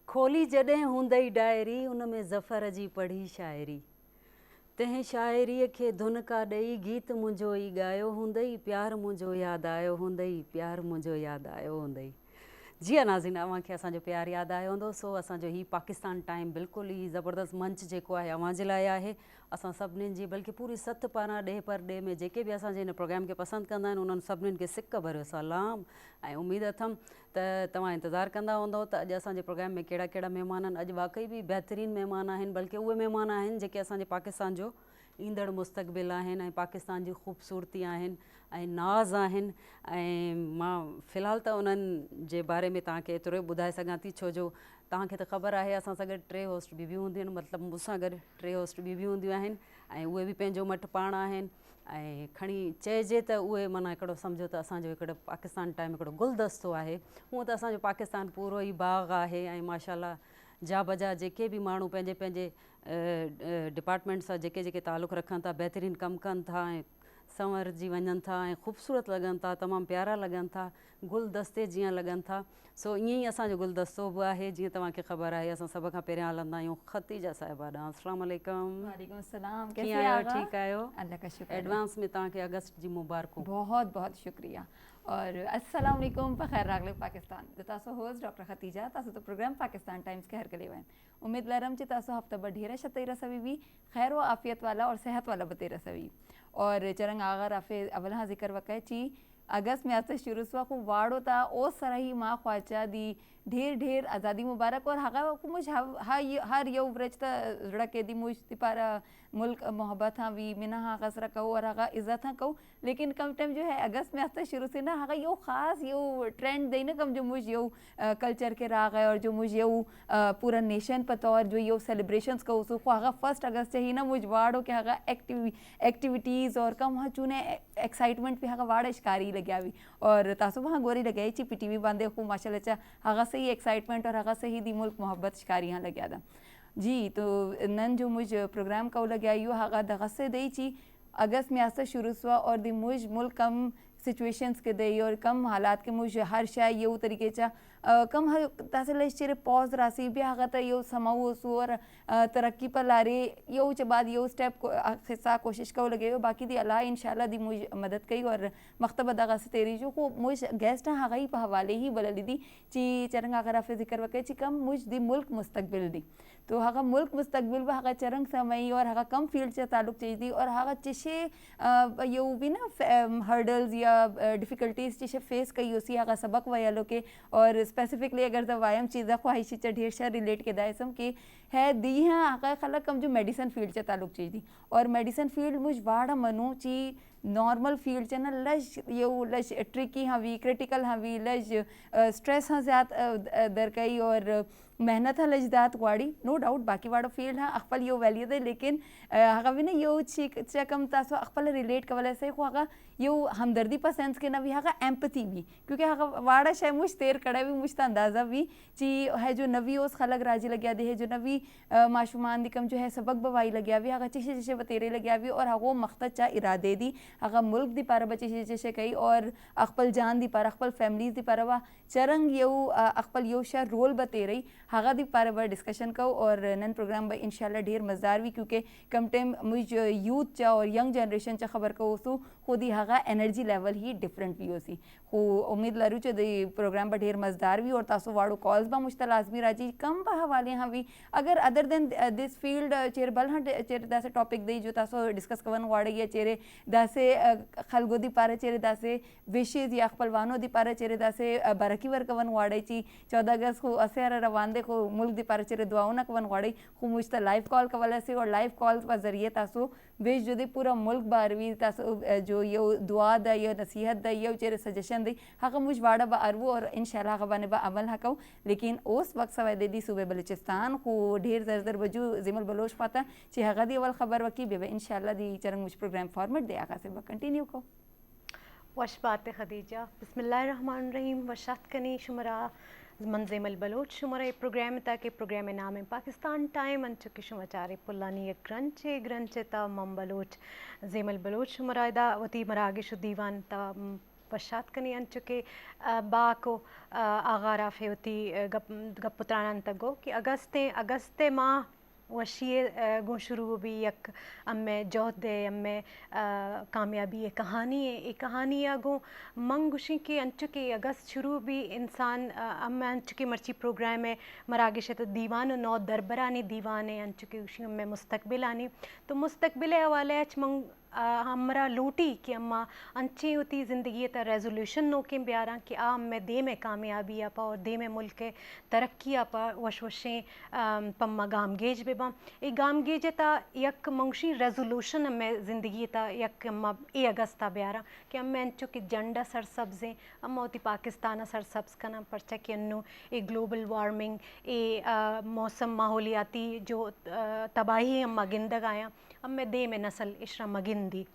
खोली जॾहिं हूंदई डायरी उन में ज़फ़र जी पढ़ी शाइरी तंहिं शाइरीअ खे धुन का ॾेई गीत मुंहिंजो ई ॻायो हूंदई प्यार मुंहिंजो यादि आयो हूंदई प्यार मुंहिंजो यादि आयो हूंदई। जी नाज़रीन अव्हांखे असांजो प्यार यादि आयो हूंदो। सो असांजो ही पाकिस्तान टाइम बिल्कुलु ई ज़बरदस्त मंच जेको आहे अव्हां जे लाइ आहे। असां सभिनीनि जी बल्कि पूरी सत पारां ॾे पर ॾे में जेके बि असांजे हिन प्रोग्राम खे पसंदि कंदा आहिनि उन्हनि सभिनीनि खे सिक भरियो सलाम ऐं उमेदु अथमि त तव्हां इंतज़ारु कंदा हूंदव त अॼु असांजे प्रोग्राम में कहिड़ा कहिड़ा महिमान आहिनि। अॼु वाक़ई बि बहितरीनु महिमान आहिनि, बल्कि उहे महिमान आहिनि जेके असांजे पाकिस्तान जो ईंदड़ मुस्तक़बिल आहिनि ऐं पाकिस्तान जी ख़ूबसूरती आहिनि ऐं नाज़ आहिनि। ऐं मां फ़िलहालु त उन्हनि जे बारे में तव्हांखे एतिरो ई ॿुधाए सघां थी, छो जो तव्हांखे त ख़बर आहे असां सां गॾु टे होस्ट ॿी हूंदियूं आहिनि, मतिलबु मूंसां गॾु टे होस्ट ॿी हूंदियूं आहिनि ऐं उहे बि पंहिंजो मटि पाण आहिनि। ऐं खणी चइजे त उहे माना हिकिड़ो सम्झो त असांजो हिकिड़ो पाकिस्तान टाइम हिकिड़ो गुलदस्तो आहे। हूअं त असांजो पाकिस्तान पूरो ई बाग़ आहे ऐं माशाल्लाह जा बजा जेके बि माण्हू पंहिंजे पंहिंजे डिपार्टमेंट सां जेके जेके तालुक़ु रखनि था बहितरीनु कमु कनि था ऐं संवरजी वञनि था ऐं ख़ूबसूरत लॻनि था, तमामु प्यारा लॻनि था, गुलदस्ते जीअं लॻनि था। सो ईअं ई असांजो गुलदस्तो बि आहे। जीअं तव्हांखे ख़बर आहे असां सभ खां पहिरियां हलंदा आहियूं ख़तीजा साहिबा ॾांहुं। अस्सलाम वालेकुम। वालेकुम सलाम। कीअं आहियो? ठीकु आहियो? अल्लाह का शुक्र। एडवांस में तव्हांखे अगस्त जी मुबारकूं। बहुत बहुत शुक्रिया और अस्सलाम वालेकुम ख़ैर रागले पाकिस्तान तासो होस्ट डॉक्टर खतीजा तासो तो प्रोग्राम पाकिस्तान टाइम्स के हर कले वन उम्मीद लरम चे तासो हफ्ता ब ढेर शतई रसवी भी खैर व आफियत वाला और सेहत वाला बते रसवी और चरंग आगा राफे अवल हाँ जिक्र वक़े ची अगस्त में आज शुरू हुआ को वाड़ो था ओ सरही माँ ख्वाचा दी ढेर ढेर आज़ादी मुबारक और हगा को मुझ हर यो व्रज जुड़ा के दी मुझ तिपारा मुल्क मोहब्बत हाँ वी मिना हाँ कसरा कहो और हगा इज़्ज़त हाँ कहो। लेकिन कम टाइम जो है अगस्त में आज शुरू से ना हगा यो ख़ास यो ट्रेंड दे ना कम जो मुझ यो कल्चर के राग है और जो मुझ यो पूरा नेशन पता और जो यो सेलिब्रेशंस का उसको हगा 1 अगस्त ही ना मुझ वाड़ो के हगा एक्टिविटीज़ और कम हाँ चुने एक्साइटमेंट भी हगा वाड़ा शिकारी लगे भी और तासो वहाँ गोरी लगे ची पीटीवी बांधे को माशाल्लाह चा हगा से ही एक्साइटमेंट और हगा से ही दी मुल्क मोहब्बत शिकारी यहाँ लगे था जी। तो नन जो मुझ प्रोग्राम का लगे यो हगा दगा से दे ची अगस्त में आज शुरू हुआ और दी मुझ मुल्क कम सिचुएशंस के दई और कम हालात के मुझ हर शाय यो तरीके चा कम तासे चेरे पॉज रासी भी हगा त यो समाऊ सु और तरक्की पर लारे यो च बाद यो स्टेप हिस्सा कोशिश करो लगे बाकी दी अल्लाह इंशाल्लाह दी मुझ मदद कई और मकतब दगा से तेरी जो को मुझ गेस्ट हगा ही हवाले ही बलली दी ची चरंग अगर आप जिक्र वके ची कम मुझ दी मुल्क मुस्तकबिल दी तो हगा मुल्क मुस्तकबिल व हगा चरंग समय और हगा कम फील्ड से ताल्लुक चाहिए और हगा चिशे यो भी ना हर्डल्स या डिफ़िकल्टीज़ चिशे फेस कई उसी हगा सबक वयालो के और स्पेसिफिकली अगर द वायम चीज़ा ख्वाहिशी च ढेर शा रिलेट के दायसम के है दी हाँ हगा खला कम जो मेडिसिन फील्ड से ताल्लुक चाहिए और मेडिसिन फील्ड मुझ वाड़ा मनु ची नॉर्मल फील्ड च ना लज यो लज ट्रिकी हाँ वी क्रिटिकल हाँ वी लज स्ट्रेस हाँ ज़्यादा दर कई और मेहनत हाँ लजदात वाड़ी नो डाउट बाकी वाड़ो फील्ड हाँ अखपल यो वैल्यू दे लेकिन हगा भी ना यो चीक चकम तासो अखपल रिलेट कवले से को हगा यो हमदर्दी पसंद के ना भी हगा एम्पथी भी क्योंकि हगा वाड़ा शाय मुझ तेर कड़ा भी मुझ अंदाज़ा भी ची है जो नवी ओस खलक राजी लग्या दे है जो नवी माशुमान दिकम जो है सबक बवाई लग्या भी हगा चिशे चिशे बतेरे लग्या भी और हगो मकसद चा इरादे दी हगा मुल्क दी पारा बचे चिशे कई और अखपल जान दी पारा अखपल फैमिलीज दी पारा वा चरंग यो अखपल यो शा रोल बते रही हगा दी पारा वर डिस्कशन को और नन प्रोग्राम ब इंशाल्लाह ढेर मज़ेदार भी क्योंकि कम टाइम मुझ यूथ चा और यंग जनरेशन चा खबर को उसू खुद ही हगा एनर्जी लेवल ही डिफरेंट भी होसी हो उम्मीद लरू च दी प्रोग्राम ब ढेर मज़ेदार भी और तासो वाड़ो कॉल्स बा मुश्ता लाजमी राजी कम बा हवाले हाँ भी अगर अदर देन दिस फील्ड चेर बल हाँ चेर दासे टॉपिक दई जो तासो डिस्कस कवन वाड़े या चेरे दासे खलगो दी पारे चेरे दासे विशेज या अखपलवानो दी पारे चेरे दासे बरकी वर कवन वाड़े ची 14 अगस्त को असेर रवानदे को मुल्क दी पारे चेरे दुआओं ना कवन वाड़े खु मुश्ता लाइव कॉल कवला से और लाइव कॉल्स व जरिए तासो वेश जो दे पूरा मुल्क बारवी तासो जो यो दुआ दा यो नसीहत दा यो चेरे सजेशन दी हका मुझ वाड़ा बा अरवो और इंशाल्लाह हका बने बा अमल हकाऊ। लेकिन उस वक्त सवाई दे दी सूबे बलूचिस्तान को ढेर जर बजू जिमल बलोच पाता ची हका दी अवल खबर वकी बेबे इंशाल्लाह दी चरंग मुझ प्रोग्राम फॉर्मेट दे आगा से बा कंटिन्यू को वश बात खदीजा बिस्मिल्लाहिर्रहमानिर्रहीम वशात कनी शुमरा मंजिमल बलोच शुमरा प्रोग्राम ताकि प्रोग्राम नाम है पाकिस्तान टाइम अंचुकी शुमाचारे पुल्लानी ग्रंचे ता मम बलोच जेमल बलोच शुमरा दा वती मरागे शुदीवान ता वशात कनी अंचुके बाको आगा राफे होती गपुत्रान तगो कि अगस्ते माह वशिए गो शुरू भी यक अम्मे जोहदे अम्मे कामयाबी ये कहानी गो मंगुशी के अंचुके अगस्त शुरू भी इंसान अम्मे अंचुके मर्ची प्रोग्राम में मरागिश तो दीवान नौ दरबरानी दीवाने अंचुके उशी अम्मे मुस्तकबिल तो मुस्तकबिल हवाले मंग हमरा लूटी कि अम्मा अंचे होती ज़िंदगी ता रेजोल्यूशन नो के ब्यारा कि मैं दे में कामयाबी आपा और दे में मुल्क के तरक्की आपा वशवशें पम्मा गामगेज बेबा ए गामगेज ता यक मंगशी रेजोल्यूशन में ज़िंदगी ता यक अम्मा ए अगस्ता ब्यारा कि अम्मा अंचो कि झंडा सरसब्ज़ें अम्मा होती पाकिस्तान सरसब्ज़ कना परचा कि अन्नु ए ग्लोबल वार्मिंग ए मौसम माहौलियाती जो तबाही अम्मा गिंदग आया अम्मे दे में नस्ल इशरा मगिंदी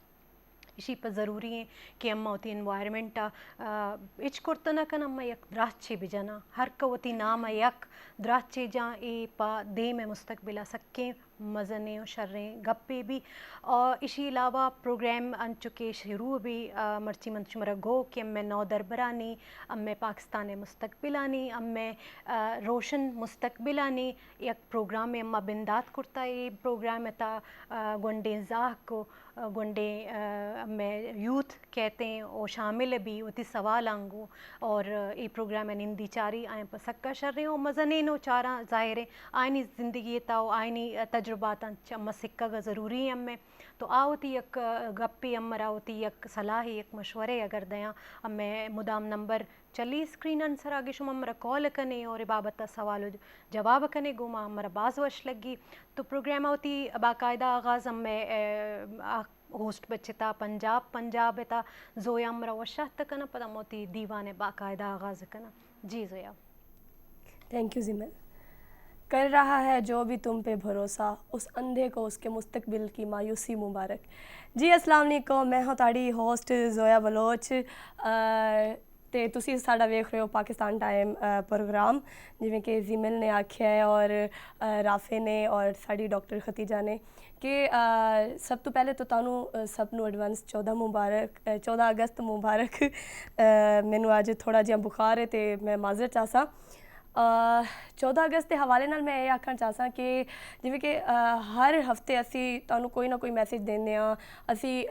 इसी पर ज़रूरी है कि अम्मा होती इन्वायरमेंट इच कुर्तना कन अम्मा यक द्राचे बिजना हर कवती नाम यक द्राचे जा ए पा दे में मुस्तकबिला सक्के मज़ने और शर्रें गप्पे भी और इसी अलावा प्रोग्राम अंचुके शुरू भी मर्ची मंचुमरा गो कि अम्मे नौ दरबरानी अम्मे पाकिस्तान मुस्तकबिलानी अम्मे रोशन मुस्तकबिलानी यक प्रोग्राम में अम्मा बिंदात कुर्ता ये प्रोग्राम था गुंडे जाह को गुंडे में यूथ कहते हैं और शामिल भी उती सवाल आंगो और ये प्रोग्राम है निंदी चारी आए पर सक्का शर रहे हो मज़ने नो चारा ज़ाहिर है आइनी ज़िंदगी ताओ आइनी तजुर्बात अम्मा सिक्का का ज़रूरी है अम्मे तो आओती यक गप्पी अम्मा रावती यक सलाह यक मशवरे अगर दया अम्मे मुदाम नंबर चली स्क्रीन आंसर आगे शुम हमारा कॉल कने और बाबत सवाल जवाब कने गुमा हमारा बाज वर्ष लगी तो प्रोग्राम होती बाकायदा आगाज़ हमें होस्ट बच्चता पंजाब था जोया हमारा वशाह तक ना पता मोती दीवाने बाकायदा आगाज़ कना जी जोया थैंक यू जिमल कर रहा है जो भी तुम पे भरोसा उस अंधे को उसके मुस्तकबिल की मायूसी मुबारक। जी अस्सलाम वालेकुम, मैं हूँ ताड़ी होस्ट जोया बलोच ਤੇ ਤੁਸੀਂ ਸਾਡਾ ਵੇਖ ਰਹੇ ਹੋ ਪਾਕਿਸਤਾਨ ਟਾਈਮ ਪ੍ਰੋਗਰਾਮ ਜਿਵੇਂ ਕਿ ਜ਼ਿਮਲ ਨੇ ਆਖਿਆ ਹੈ ਔਰ ਰਾਫੇ ਨੇ ਔਰ ਸਾਡੀ ਡਾਕਟਰ ਖਤੀਜਾ ਨੇ ਕਿ ਸਭ ਤੋਂ ਪਹਿਲੇ ਤਾਂ ਤੁਹਾਨੂੰ ਸਭ ਨੂੰ ਐਡਵਾਂਸ 14 ਅਗਸਤ ਮੁਬਾਰਕ। ਮੈਨੂੰ ਅੱਜ ਥੋੜਾ ਜਿਹਾ ਬੁਖਾਰ ਹੈ ਤੇ ਮੈਂ ਮਾਜ਼ਰਤ ਚਾਹਸਾਂ। 14 ਅਗਸਤ ਦੇ ਹਵਾਲੇ ਨਾਲ ਮੈਂ ਇਹ ਆਖਣਾ ਚਾਹਸਾਂ ਕਿ ਜਿਵੇਂ ਕਿ ਹਰ ਹਫਤੇ ਅਸੀਂ ਤੁਹਾਨੂੰ ਕੋਈ ਨਾ ਕੋਈ ਮੈਸੇਜ ਦਿੰਦੇ ਹਾਂ, ਅਸੀਂ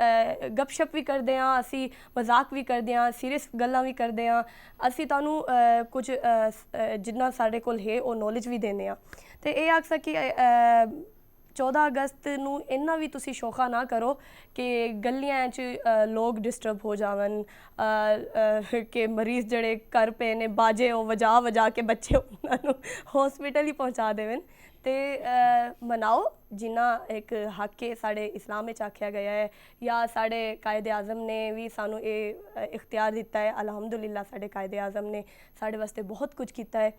ਗੱਪਸ਼ਪ ਵੀ ਕਰਦੇ ਹਾਂ, ਅਸੀਂ ਮਜ਼ਾਕ ਵੀ ਕਰਦੇ ਹਾਂ, ਸੀਰੀਅਸ ਗੱਲਾਂ ਵੀ ਕਰਦੇ ਹਾਂ, ਅਸੀਂ ਤੁਹਾਨੂੰ ਕੁਝ ਜਿੰਨਾ ਸਾਡੇ ਕੋਲ ਹੈ ਉਹ ਨੌਲੇਜ ਵੀ ਦਿੰਦੇ ਹਾਂ। ਅਤੇ ਇਹ ਆਖ ਸਕੀ 14 ਅਗਸਤ ਨੂੰ ਇੰਨਾ ਵੀ ਤੁਸੀਂ ਸ਼ੌਕਾ ਨਾ ਕਰੋ ਕਿ ਗਲੀਆਂ 'ਚ ਲੋਕ ਡਿਸਟਰਬ ਹੋ ਜਾਵਣ ਕਿ ਮਰੀਜ਼ ਜਿਹੜੇ ਘਰ ਪਏ ਨੇ ਬਾਜੇ ਉਹ ਵਜਾ ਕੇ ਬੱਚੇ ਉਹਨਾਂ ਨੂੰ ਹੌਸਪੀਟਲ ਹੀ ਪਹੁੰਚਾ ਦੇਵਣ। ਅਤੇ ਮਨਾਓ ਜਿੰਨਾ ਇੱਕ ਹੱਕ ਹੈ ਸਾਡੇ ਇਸਲਾਮ ਵਿੱਚ ਆਖਿਆ ਗਿਆ ਹੈ ਜਾਂ ਸਾਡੇ ਕਾਇਦੇ ਆਜ਼ਮ ਨੇ ਵੀ ਸਾਨੂੰ ਇਹ ਇਖਤਿਆਰ ਦਿੱਤਾ ਹੈ। ਅਲਹਮਦੁਲਿਲਾ ਸਾਡੇ ਕਾਇਦੇ ਆਜ਼ਮ ਨੇ ਸਾਡੇ ਵਾਸਤੇ ਬਹੁਤ ਕੁਝ ਕੀਤਾ ਹੈ,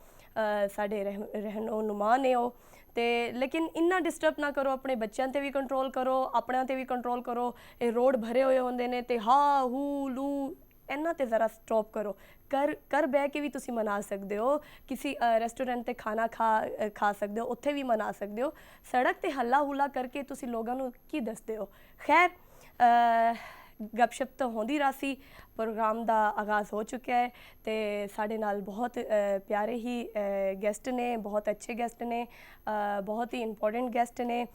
ਸਾਡੇ ਰਹਿਨੁਮਾ ਨੇ ਉਹ। ਤੇ ਲੇਕਿਨ ਇੰਨਾ ਡਿਸਟਰਬ ਨਾ ਕਰੋ, ਆਪਣੇ ਬੱਚਿਆਂ 'ਤੇ ਵੀ ਕੰਟਰੋਲ ਕਰੋ, ਆਪਣਿਆਂ 'ਤੇ ਵੀ ਕੰਟਰੋਲ ਕਰੋ। ਇਹ ਰੋਡ ਭਰੇ ਹੋਏ ਹੁੰਦੇ ਨੇ ਅਤੇ ਹਾ ਹੂ ਲੂ ਇਹਨਾਂ 'ਤੇ ਜ਼ਰਾ ਸਟੋਪ ਕਰੋ। ਘਰ ਬਹਿ ਕੇ ਵੀ ਤੁਸੀਂ ਮਨਾ ਸਕਦੇ ਹੋ, ਕਿਸੇ ਰੈਸਟੋਰੈਂਟ 'ਤੇ ਖਾਣਾ ਖਾ ਸਕਦੇ ਹੋ, ਉੱਥੇ ਵੀ ਮਨਾ ਸਕਦੇ ਹੋ। ਸੜਕ 'ਤੇ ਹੱਲਾ ਹੁੱਲਾ ਕਰਕੇ ਤੁਸੀਂ ਲੋਕਾਂ ਨੂੰ ਕੀ ਦੱਸਦੇ ਹੋ। ਖੈਰ ਗੱਪਸ਼ਪ ਤਾਂ ਹੁੰਦੀ ਰਾਸੀ ਪ੍ਰੋਗਰਾਮ ਦਾ ਆਗਾਜ਼ ਹੋ ਚੁੱਕਿਆ ਹੈ ਅਤੇ ਸਾਡੇ ਨਾਲ ਬਹੁਤ ਪਿਆਰੇ ਹੀ ਗੈਸਟ ਨੇ, ਬਹੁਤ ਅੱਛੇ ਗੈਸਟ ਨੇ, ਬਹੁਤ ਹੀ ਇੰਪੋਰਟੈਂਟ ਗੈਸਟ ਨੇ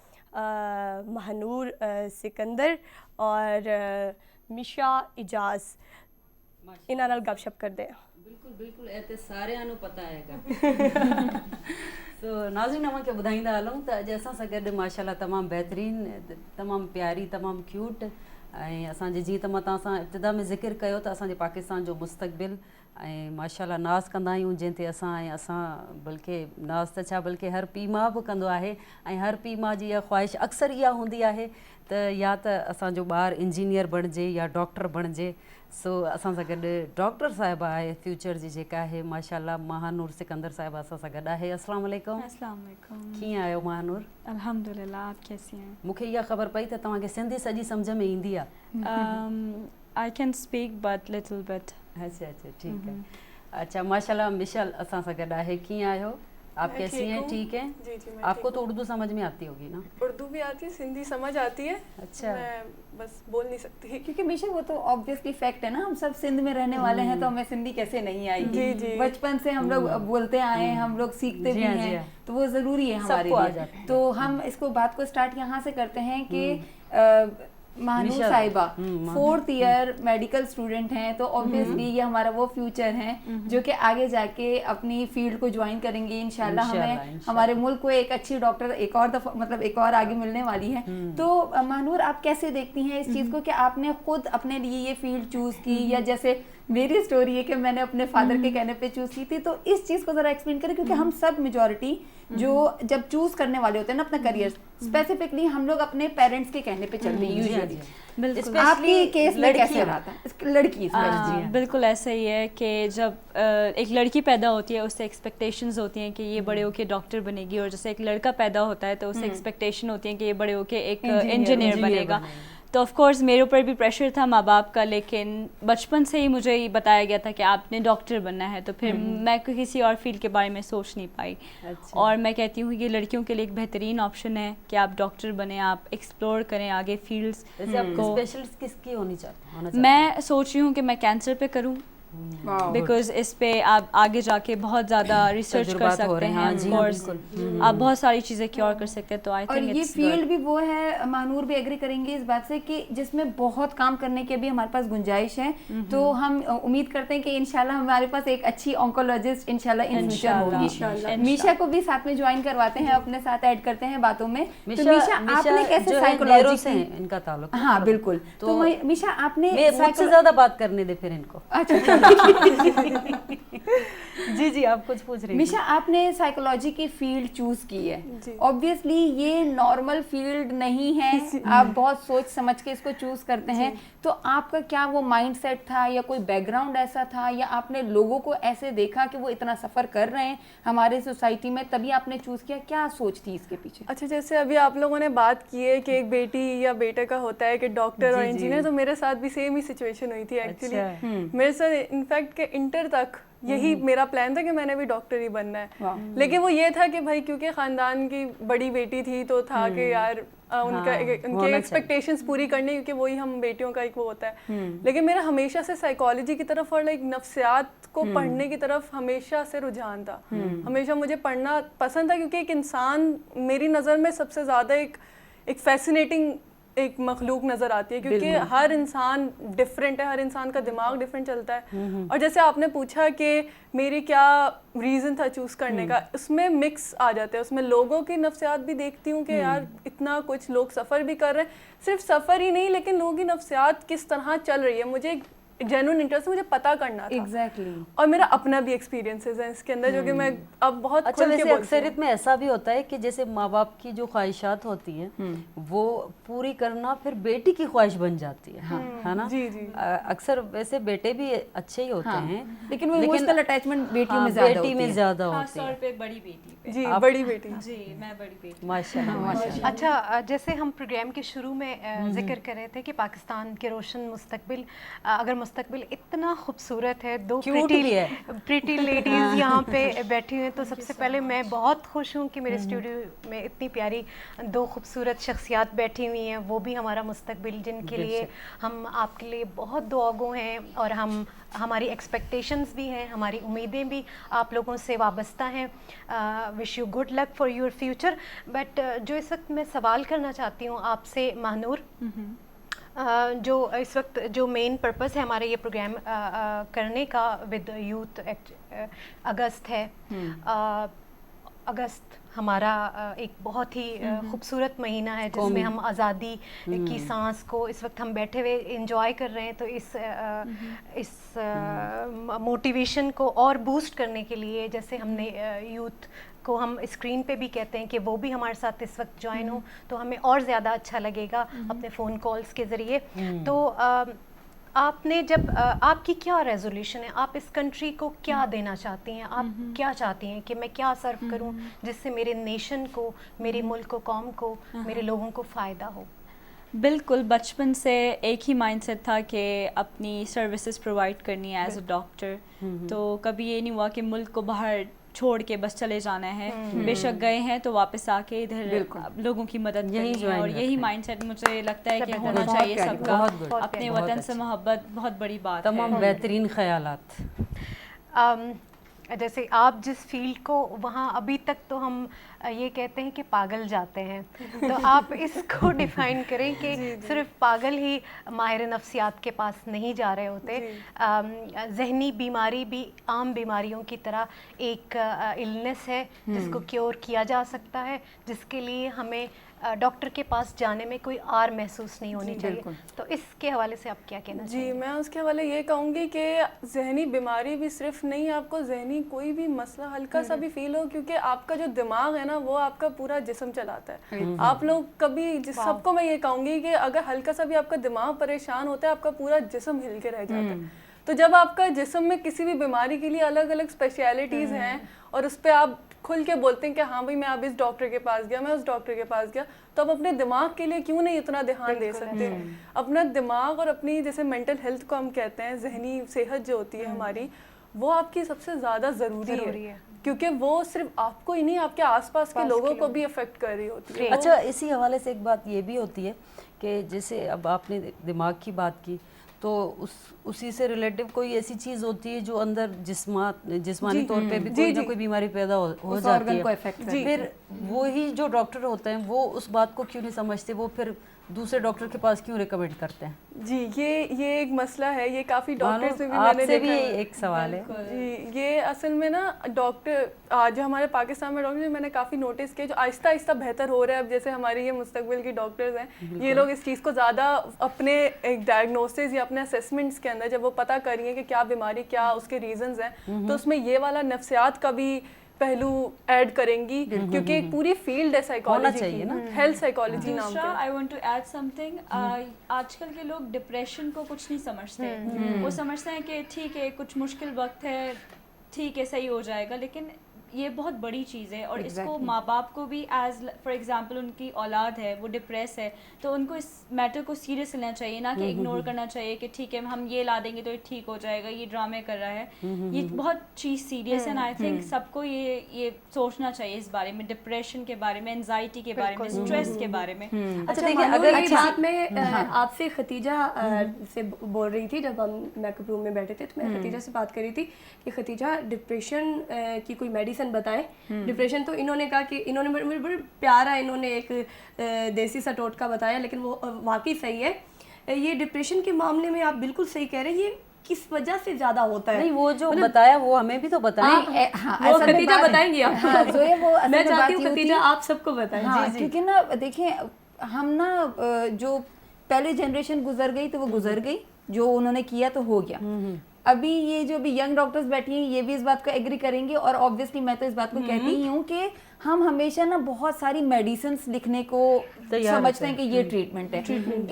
ਮਹਨੂਰ ਸਿਕੰਦਰ ਔਰ ਮਿਸ਼ਾ ਇਜਾਜ਼। ਇਹਨਾਂ ਨਾਲ ਗੱਪਸ਼ਪ ਕਰਦੇ ਹਾਂ। बिल्कुल ਇਹ ਤੇ ਸਾਰਿਆਂ ਨੂੰ ਪਤਾ ਹੈਗਾ। सो नाज़रीन अवां खे ॿुधाईंदा हलूं त अॼु असां सां गॾु माशाल्लाह तमामु बहितरीन, तमामु प्यारी, तमामु क्यूट ऐं असांजे जीअं त मां तव्हां सां इब्तिदा में ज़िक्र कयो त असांजे पाकिस्तान जो मुस्तक़बिल ऐं माशाल्लाह नाज़ कंदा आहियूं जंहिं ते असां बल्कि नाज़ त छा बल्कि हर पीउ माउ बि कंदो आहे ऐं हर पीउ माउ जी इहा ख़्वाहिश अक्सर इहा हूंदी आहे त या त असांजो ॿारु इंजीनियर बणिजे या डॉक्टर बणिजे। सो असां सां गॾु डॉक्टर साहिबा आहे फ्यूचर जी जेका आहे माशाल्लाह महानूर सिकंदर साहिबा असां सां गॾु आहे। अस्सलाम वालेकुम। अस्सलाम वालेकुम। कीअं आहियो महानूर? अल्हम्दुलिल्लाह, आप कैसी हैं? मूंखे इहा ख़बर पई त तव्हांखे सिंधी सॼी सम्झ में ईंदी आहे। I can speak but little bit. अच्छा ठीकु आहे। अच्छा माशाल्लाह मिशल असां सां गॾु आहे। कीअं आहियो? आप मैं कैसी ठीक हैं? हूँ। ठीक है। जी जी मैं आपको ठीक तो उर्दू समझ में आती होगी ना? हूँ। उर्दू भी आती है, सिंधी समझ आती है। अच्छा। मैं बस बोल नहीं सकती। क्योंकि मिशा वो तो ऑब्वियसली फैक्ट है ना, हम सब सिंध में रहने वाले हैं तो हमें सिंधी कैसे नहीं आएगी। जी, जी। बचपन से हम लोग बोलते आए हैं, हम लोग सीखते जी भी हाँ, जी हैं, हाँ। तो वो जरूरी है हमारे सबको आ लिए। जाती है। तो हम इसको बात को स्टार्ट यहाँ से करते हैं कि महानूर निशा, साहिबा Mahnoor. 4th year medical student हैं, तो ऑब्वियसली ये हमारा वो फ्यूचर है जो कि आगे जाके अपनी फील्ड को ज्वाइन करेंगे इंशाल्लाह। हमें इंशाल्लाह। हमारे मुल्क को एक अच्छी डॉक्टर एक और दफा मतलब एक और आगे मिलने वाली है। तो महानूर, आप कैसे देखती हैं इस चीज़ को कि आपने खुद अपने लिए ये फील्ड चूज़ की, या जैसे मेरी स्टोरी है कि मैंने अपने फादर के कहने पे चूज़ की थी, तो इस चीज़ को ज़रा एक्सप्लेन करें, क्योंकि हम सब मेजॉरिटी जो जब चूज़ करने वाले होते हैं ना अपना करियर, स्पेसिफिकली हम लोग अपने पेरेंट्स के कहने पे चलते हैं यूजुअली। बिल्कुल। आपके केस में कैसे लड़कियां। रहा था? लड़की हाँ, बिल्कुल ऐसा ही है कि जब एक लड़की पैदा होती है उससे एक्सपेक्टेशंस होती हैं कि ये बड़े होके डॉक्टर बनेगी, और जैसे एक लड़का पैदा होता है तो उससे एक्सपेक्टेशन होती है कि ये बड़े होके एक इंजीनियर बनेगा। तो ऑफ कोर्स मेरे ऊपर भी प्रेशर था माँ बाप का, लेकिन बचपन से ही मुझे ये बताया गया था कि आपने डॉक्टर बनना है, तो फिर मैं किसी और फील्ड के बारे में सोच नहीं पाई। अच्छा। और मैं कहती हूँ ये लड़कियों के लिए एक बेहतरीन ऑप्शन है कि आप डॉक्टर बने, आप एक्सप्लोर करें आगे फील्ड्स वैसे आपको को। स्पेशलिस्ट किसकी होना चाहती? मैं सोच रही हूँ कि मैं कैंसर पे करूँ, बिकॉज इस पे आप आगे जाके बहुत ज़्यादा रिसर्च कर तजुर्बात हो सकते रहे हैं। हैं, हाँ ऑफ जी, हाँ, कोर्स बिल्कुल। आप बहुत सारी चीज़ें क्योर कर सकते हैं। तो आई और थिंक ये इट्स फील्ड भी वो है, महानूर भी एग्री करेंगे इस बात से, कि जिसमें बहुत काम करने की भी हमारे पास गुंजाइश है। तो हम उम्मीद करते हैं कि इंशाल्लाह हमारे पास एक अच्छी ऑन्कोलॉजिस्ट इंशाल्लाह इन फ्यूचर होगी। इंशाल्लाह। मीशा को भी साथ में ज्वाइन करवाते हैं, अपने साथ ऐड करते हैं बातों में। तो मीशा, आपने मिशा कैसे जो है साइकोलॉजी नेहरू से है इनका ताल्लुक। हाँ बिल्कुल। तो मीशा आपने मुझसे ज्यादा बात करने दे फिर इनको। अच्छा जी जी, आप कुछ पूछ रही थी। मिशा, आपने साइकोलॉजी की फील्ड चूज की है। ऑब्वियसली ये नॉर्मल फील्ड नहीं है, आप बहुत सोच समझ के इसको चूज करते हैं। तो आपका क्या वो माइंडसेट था, या कोई बैकग्राउंड ऐसा था, या आपने लोगों को ऐसे देखा कि वो इतना सफर कर रहे हैं हमारे सोसाइटी में, तभी आपने चूज किया? क्या सोच थी इसके पीछे? अच्छा, जैसे अभी आप लोगों ने बात की है कि एक बेटी या बेटे का होता है कि डॉक्टर और इंजीनियर, तो मेरे साथ भी सेम ही सिचुएशन हुई थी एक्चुअली। मेरे साथ इनफैक्ट के इंटर तक यही मेरा प्लान था कि मैंने भी डॉक्टर ही बनना है। लेकिन वो ये था कि भाई क्योंकि ख़ानदान की बड़ी बेटी थी, तो था कि यार उनके एक्सपेक्टेशंस पूरी करनी, क्योंकि वही हम बेटियों का एक वो होता है। लेकिन मेरा हमेशा से साइकोलॉजी की तरफ और लाइक नफ्सियात को पढ़ने की तरफ हमेशा से रुझान था। हमेशा मुझे पढ़ना पसंद था, क्योंकि एक इंसान मेरी नज़र में सबसे ज़्यादा एक फैसिनेटिंग एक मखलूक नज़र आती है, क्योंकि हर इंसान डिफरेंट है, हर इंसान का दिमाग डिफरेंट चलता है। और जैसे आपने पूछा कि मेरी क्या रीज़न था चूज़ करने का, उसमें मिक्स आ जाते हैं। उसमें लोगों की नफ्सियात भी देखती हूँ कि यार इतना कुछ लोग सफ़र भी कर रहे हैं, सिर्फ सफ़र ही नहीं लेकिन लोगों की नफ्सियात किस तरह चल रही है, मुझे जेन्युइन इंटरेस्ट मुझे पता करना था। एग्जैक्टली। और मेरा अपना भी एक्सपीरियंसेस है इसके अंदर, जो कि मैं अब बहुत अच्छा, खुल के वैसे बोलती अक्सरियत में ऐसा भी होता है कि जैसे माँ बाप की जो ख्वाहिशात होती हैं वो पूरी करना फिर बेटी की ख्वाहिश बन जाती है ना? जी जी। अक्सर वैसे बेटे भी अच्छे ही होते हैं, लेकिन वो इमोशनल अटैचमेंट बेटियों में बेटी में ज्यादा होती है। खासतौर पे बड़ी बेटी पे। जी, बड़ी बेटी। जी, मैं बड़ी बेटी। माशाल्लाह। अच्छा, जैसे हम प्रोग्राम के शुरू में जिक्र कर रहे थे कि पाकिस्तान के रोशन मुस्तकबिल, अगर मुस्तकबिल इतना खूबसूरत है, दो प्रीटी लेडीज़ यहाँ पे बैठी हुई हैं, तो सबसे पहले मैं बहुत खुश हूँ कि मेरे स्टूडियो में इतनी प्यारी दो खूबसूरत शख्सियात बैठी हुई हैं, वो भी हमारा मुस्तकबिल, जिनके लिए हम आपके लिए बहुत दुआगो हैं, और हमारी एक्सपेक्टेशंस भी हैं, हमारी उम्मीदें भी आप लोगों से वाबस्ता हैं। Wish you good luck for your future. But जो इस वक्त मैं सवाल करना चाहती हूँ आपसे महानूर, जो इस वक्त जो मेन पर्पस है हमारे ये प्रोग्राम करने का विद यूथ, अगस्त है। अगस्त हमारा एक बहुत ही खूबसूरत महीना है, जिसमें हम आज़ादी की सांस को इस वक्त हम बैठे हुए इंजॉय कर रहे हैं। तो इस मोटिवेशन को और बूस्ट करने के लिए, जैसे हमने यूथ को हम स्क्रीन पे भी कहते हैं कि वो भी हमारे साथ इस वक्त ज्वाइन हो, तो हमें और ज़्यादा अच्छा लगेगा अपने फ़ोन कॉल्स के ज़रिए। तो आपने जब आपकी क्या रेजोल्यूशन है, आप इस कंट्री को क्या देना चाहती हैं, आप क्या चाहती हैं कि मैं क्या सर्व करूं जिससे मेरे नेशन को, मेरे मुल्क को, कौम को, मेरे लोगों को फ़ायदा हो? बिल्कुल, बचपन से एक ही माइंडसेट था कि अपनी सर्विसेज प्रोवाइड करनी है एज अ डॉक्टर। तो कभी ये नहीं हुआ कि मुल्क को बाहर छोड़ के बस चले जाना है, बेशक गए हैं तो वापस आके इधर लोगों की मदद यही करनी है। और यही माइंडसेट मुझे लगता है कि होना चाहिए सबका। अपने वतन से मोहब्बत बहुत बड़ी बात है। तमाम बेहतरीन ख्यालात। जैसे आप जिस फील्ड को वहाँ अभी तक तो हम ये कहते हैं कि पागल जाते हैं, तो आप इसको डिफाइन करें कि सिर्फ पागल ही माहिर नफ्सियात के पास नहीं जा रहे होते, जहनी बीमारी भी आम बीमारियों की तरह एक इलनेस है जिसको क्योर किया जा सकता है, जिसके लिए हमें डॉक्टर के पास जाने में कोई आर महसूस नहीं होनी चाहिए। तो इसके हवाले से आप क्या कहना चाहिए? जी, मैं उसके हवाले ये कहूँगी कि जहनी बीमारी भी सिर्फ नहीं, आपको जहनी कोई भी मसला हल्का सा भी फील हो, क्योंकि आपका जो दिमाग है ना वो आपका पूरा जिस्म चलाता है। आप लोग कभी सबको मैं ये कहूँगी कि अगर हल्का सा भी आपका दिमाग परेशान होता है, आपका पूरा जिस्म हिल के रह जाता है। तो जब आपका जिस्म में किसी भी बीमारी के लिए अलग अलग स्पेशलिटीज़ हैं और उस पर आप खुल के बोलते हैं कि हाँ भाई मैं अब इस डॉक्टर के पास गया, मैं उस डॉक्टर के पास गया, तो आप अपने दिमाग के लिए क्यों नहीं इतना ध्यान दे सकते? अपना दिमाग और अपनी जैसे मेंटल हेल्थ को हम कहते हैं, जहनी सेहत जो होती है हमारी, वो आपकी सबसे ज़्यादा ज़रूरी है, क्योंकि वो सिर्फ आपको ही नहीं आपके आसपास के लोगों को भी अफेक्ट कर रही होती है। अच्छा, इसी हवाले से एक बात ये भी होती है कि जैसे अब आपने दिमाग की बात की, तो उसी से रिलेटिव कोई ऐसी चीज़ होती है जो अंदर जिस्मानी तौर पे भी कोई ना कोई बीमारी पैदा हो जाती है, फिर वही जो डॉक्टर होते हैं वो उस बात को क्यों नहीं समझते, वो फिर दूसरे डॉक्टर के पास क्यों रिकमेंड करते हैं? जी, ये एक मसला है, ये काफ़ी डॉक्टर्स में भी मैंने आपसे देखा भी है। एक सवाल है जी, ये असल में ना डॉक्टर जो हमारे पाकिस्तान में डॉक्टर मैंने काफ़ी नोटिस किया, जो आहिस्ता आहिस्ता बेहतर हो रहा है। अब जैसे हमारी ये मुस्तकबिल की डॉक्टर्स हैं, ये लोग इस चीज़ को ज़्यादा अपने एक डायग्नोसिस या अपने असेसमेंट्स के अंदर जब वो पता करेंगे कि क्या बीमारी, क्या उसके रीजंस हैं, तो उसमें ये वाला नफ्सियात का भी पहलू ऐड करेंगी, क्योंकि एक पूरी फील्ड है साइकोलॉजी की ना, हेल्थ साइकोलॉजी नाम दूसरा, के। I want to add something, आजकल के लोग डिप्रेशन को कुछ नहीं समझते। वो समझते हैं कि ठीक है कुछ मुश्किल वक्त है, ठीक है सही हो जाएगा, लेकिन ये बहुत बड़ी चीज़ है। और इसको माँ बाप को भी एज फॉर एग्जांपल उनकी औलाद है वो डिप्रेस है, तो उनको इस मैटर को सीरियस लेना चाहिए, ना कि इग्नोर करना चाहिए कि ठीक है हम ये ला देंगे तो ये ठीक हो जाएगा, ये ड्रामे कर रहा है। ये बहुत चीज़ सीरियस है, एंड आई थिंक सबको ये सोचना चाहिए इस बारे में, डिप्रेशन के बारे में, एंजाइटी के बारे में, स्ट्रेस के बारे में। अच्छा देखिए, अगर ये बात मैं आपसे खतीजा से बोल रही थी, जब हम मेकअप रूम में बैठे थे तो मैं खतीजा से बात कर रही थी कि खतीजा डिप्रेशन की कोई मेडिसिन बताएं। डिप्रेशन तो इन्होंने कहा कि इन्होंने बड़े प्यारा इन्होंने एक देसी सा टोटका बताया, लेकिन वो वाकई सही है। ये डिप्रेशन के मामले में आप बिल्कुल सही कह रहे हैं, ये किस वजह से ज्यादा होता है? नहीं, वो जो बताया वो हमें भी तो बताएं। वो खतीजा बताएंगी आप? मैं चाहती हूँ खतीजा आप सबको बताएं। क्योंकि ना देखिए, हम ना जो पहले जनरेशन गुजर गई तो वो गुजर गई, जो उन्होंने किया तो हो गया। अभी ये जो भी यंग डॉक्टर्स बैठी हैं ये भी इस बात को एग्री करेंगे, और ऑब्वियसली मैं तो इस बात को कहती ही हूँ कि हम हमेशा ना बहुत सारी मेडिसिन्स लिखने को समझते हैं कि ये ट्रीटमेंट है।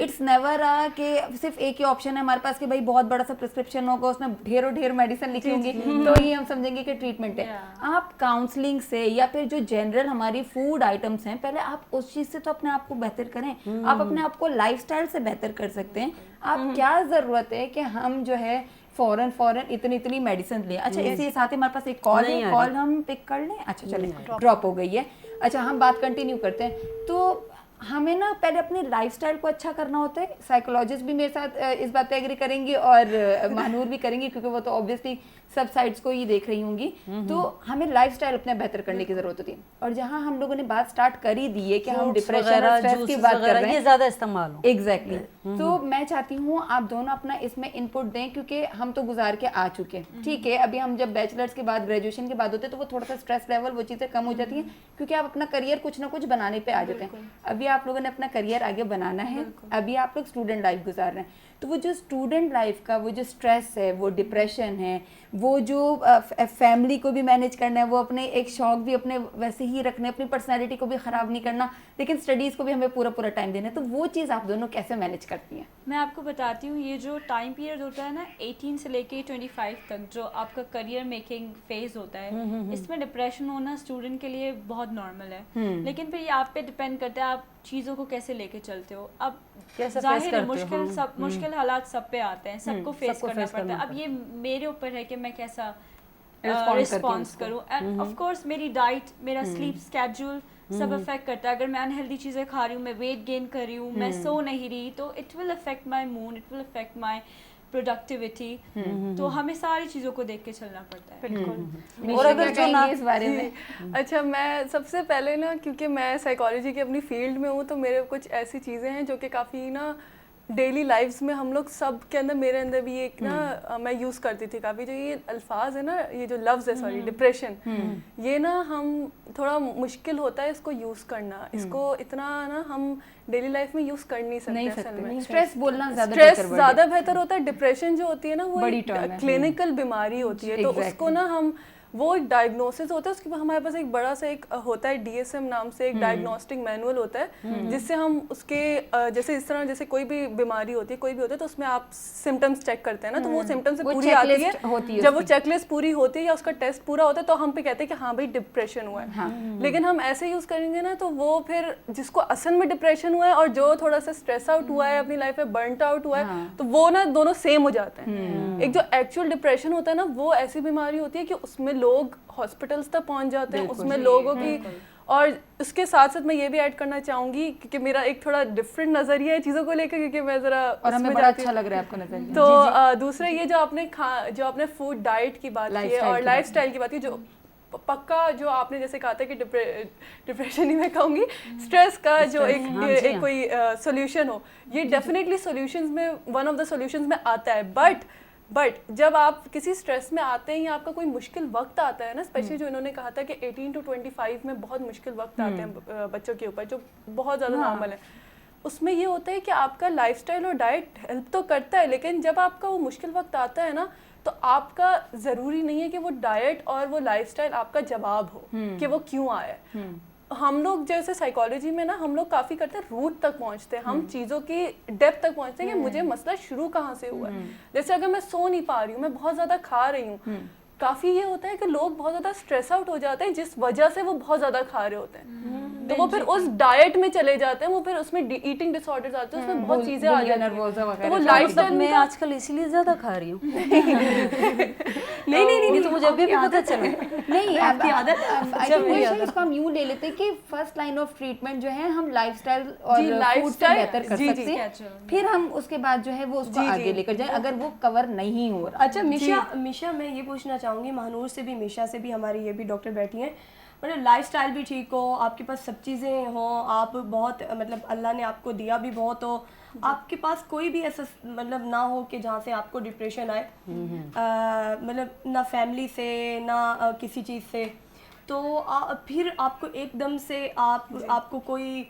इट्स नेवर कि सिर्फ एक ही ऑप्शन है हमारे पास कि भाई बहुत बड़ा सा प्रिस्क्रिप्शन होगा, उसमें ढेरों मेडिसिन लिखी होंगी तो ही हम समझेंगे कि ट्रीटमेंट है। आप काउंसलिंग से या फिर जो जनरल हमारी फूड आइटम्स हैं, पहले आप उस चीज़ से तो अपने आप को बेहतर करें। आप अपने आप को लाइफस्टाइल से बेहतर कर सकते हैं। आप क्या ज़रूरत है कि हम जो है फौरन इतनी मेडिसिन लें। अच्छा, इसी साथ ही हमारे पास एक कॉल है, कॉल हम पिक कर लें? अच्छा चलें, ड्रॉप हो गई है। अच्छा, हम बात कंटिन्यू करते हैं। तो हमें ना पहले अपने लाइफस्टाइल को अच्छा करना होता है। साइकोलॉजिस्ट भी मेरे साथ इस बात पे एग्री करेंगी और महानूर भी करेंगी, क्योंकि वो तो ऑब्वियसली सब साइड्स को ही देख रही होंगी। तो हमें लाइफस्टाइल अपने बेहतर करने की जरूरत होती है। और जहाँ हम लोगों ने बात स्टार्ट कर ही दी है कि हम डिप्रेशन और स्ट्रेस की बात कर रहे हैं, ये ज्यादा इस्तेमाल हो। एग्जैक्टली। तो मैं चाहती हूँ आप दोनों अपना इसमें इनपुट दें, क्योंकि हम तो गुजार के आ चुके हैं। ठीक है, अभी हम जब बैचलर्स के बाद, ग्रेजुएशन के बाद होते हैं तो वो थोड़ा सा स्ट्रेस लेवल, वो चीज़ें कम हो जाती हैं, क्योंकि आप अपना करियर कुछ ना कुछ बनाने पे आ जाते हैं। अभी आप लोगों ने अपना करियर आगे बनाना है, अभी आप लोग स्टूडेंट लाइफ गुजार रहे हैं, तो वो जो स्टूडेंट लाइफ का वो जो स्ट्रेस है, वो डिप्रेशन है, वो जो फैमिली को भी मैनेज करना है, वो अपने एक शौक भी अपने वैसे ही रखने, अपनी पर्सनैलिटी को भी ख़राब नहीं करना, लेकिन स्टडीज़ को भी हमें पूरा टाइम देना है, तो वो चीज़ आप दोनों कैसे मैनेज करती हैं? मैं आपको बताती हूँ, ये जो टाइम पीरियड होता है ना 18 से लेके 25 तक, जो आपका करियर मेकिंग फेज होता है, इसमें डिप्रेशन होना स्टूडेंट के लिए बहुत नॉर्मल है। लेकिन फिर ये आप पे डिपेंड करता है आप चीज़ों को कैसे लेके चलते हो। अब जाहिर है मुश्किल हालात सब पे आते हैं, सबको फेस करना पड़ता है। अब ये मेरे ऊपर है कि मैं कैसा रिस्पॉन्स करूँ। एंड ऑफ कोर्स मेरी डाइट, मेरा स्लीप स्केड्यूल सब अफेक्ट करता है। अगर मैं अनहेल्दी चीज़ें खा रही हूँ, मैं वेट गेन कर रही हूँ, मैं सो नहीं रही, तो it will affect my mood, it will affect my productivity. तो हमें सारी चीज़ों को देख के चलना पड़ता है। बिल्कुल। और अगर जो ना इस बारे में अच्छा, मैं सबसे पहले ना, क्योंकि मैं साइकोलॉजी की अपनी फील्ड में हूँ, तो मेरे कुछ ऐसी चीज़ें हैं जो कि काफ़ी ना डेली लाइफ्स में हम लोग सब के अंदर, मेरे अंदर भी एक ना मैं यूज़ करती थी काफ़ी, जो ये अल्फाज है ना, ये जो लफ्ज़ है, सॉरी, डिप्रेशन, ये ना हम थोड़ा मुश्किल होता है इसको यूज़ करना। इसको इतना ना हम डेली लाइफ में यूज़ कर नहीं सकते असल में। स्ट्रेस बोलना ज़्यादा स्ट्रेस ज़्यादा बेहतर होता है। डिप्रेशन जो होती है ना, वो बड़ी एक term है। क्लिनिकल बीमारी होती है, तो उसको ना हम, वो एक डायग्नोसिस होता है, उसके बाद हमारे पास एक बड़ा सा एक होता है DSM नाम से एक डायग्नोस्टिक मैनुअल होता है, जिससे हम उसके जैसे इस तरह जैसे कोई भी बीमारी होती है, कोई भी होता है, तो उसमें आप सिम्टम्स चेक करते हैं ना, तो वो सिम्टम्स वो पूरी आती checklist होती है है। जब वो उसकी। चेकलिस्ट पूरी होती है या उसका टेस्ट पूरा होता है, तो हम पे कहते हैं कि हाँ भाई डिप्रेशन हुआ है। लेकिन हम ऐसे यूज करेंगे ना, तो वो फिर जिसको असल में डिप्रेशन हुआ है और जो थोड़ा सा स्ट्रेस आउट हुआ है अपनी लाइफ में, बर्नट आउट हुआ है, तो वो ना दोनों सेम हो जाते हैं। एक जो एक्चुअल डिप्रेशन होता है ना, वो ऐसी बीमारी होती है कि उसमें लोग हॉस्पिटल्स तक पहुंच जाते हैं, उसमें लोगों की, और उसके साथ साथ मैं ये भी ऐड करना चाहूंगी क्योंकि मेरा एक थोड़ा डिफरेंट नजरिया है चीज़ों को लेकर, क्योंकि मैं ज़रा और हमें बड़ा अच्छा लग रहा है आपका नजरिया। तो दूसरा ये जो आपने फूड डाइट की बात की है और लाइफस्टाइल की बात की, जो पक्का जो आपने जैसे कहा था कि डिप्रेशन ही मैं कहूँगी, स्ट्रेस का जो एक कोई सोल्यूशन हो, ये डेफिनेटली सॉल्यूशंस में वन ऑफ द सॉल्यूशंस में आता है। बट जब आप किसी स्ट्रेस में आते हैं या आपका कोई मुश्किल वक्त आता है ना, स्पेशली जो इन्होंने कहा था कि 18 to 25 में बहुत मुश्किल वक्त आते हैं बच्चों के ऊपर, जो बहुत ज़्यादा नॉर्मल है, उसमें ये होता है कि आपका लाइफस्टाइल और डाइट हेल्प तो करता है, लेकिन जब आपका वो मुश्किल वक्त आता है ना, तो आपका ज़रूरी नहीं है कि वो डाइट और वो लाइफस्टाइल आपका जवाब हो कि वो क्यों आया है। हम लोग जैसे साइकोलॉजी में ना, हम लोग काफ़ी करते हैं रूट तक पहुंचते हैं, हम चीज़ों की डेप्थ तक पहुंचते हैं कि मुझे मसला शुरू कहाँ से हुआ है। जैसे अगर मैं सो नहीं पा रही हूँ, मैं बहुत ज़्यादा खा रही हूँ, काफ़ी ये होता है कि लोग बहुत ज़्यादा स्ट्रेस आउट हो जाते हैं जिस वजह से वो बहुत ज़्यादा खा रहे होते हैं, तो वो फिर उस डाइट में चले जाते हैं, वो फिर उसमें ईटिंग डिसऑर्डर्स आते हैं, उसमें बहुत चीज़ें आ जाती हैं, तो वो लाइफस्टाइल मैं आजकल इसीलिए ज़्यादा खा रही हूँ। नहीं तो मुझे अभी भी पता चला। नहीं, आपकी आदत इसको हम यूं ले लेते हैं कि फर्स्ट लाइन ऑफ ट्रीटमेंट जो है हम लाइफस्टाइल और फूड से बेहतर कर सकते हैं, फिर हम उसके बाद जो है वो उसको आगे लेकर जाएं अगर वो कवर नहीं हो रहा। अच्छा मिशा मैं ये पूछना चाहूँगी, महानूर से भी, मिशा से भी, हमारी ये भी डॉक्टर बैठी हैं, मतलब लाइफस्टाइल भी ठीक हो, आपके पास सब चीज़ें हों, आप बहुत मतलब अल्लाह ने आपको दिया भी बहुत हो, आपके पास कोई भी ऐसा मतलब ना हो कि जहाँ से आपको डिप्रेशन आए, मतलब ना फैमिली से ना किसी चीज़ से, तो फिर आपको एकदम से आपको कोई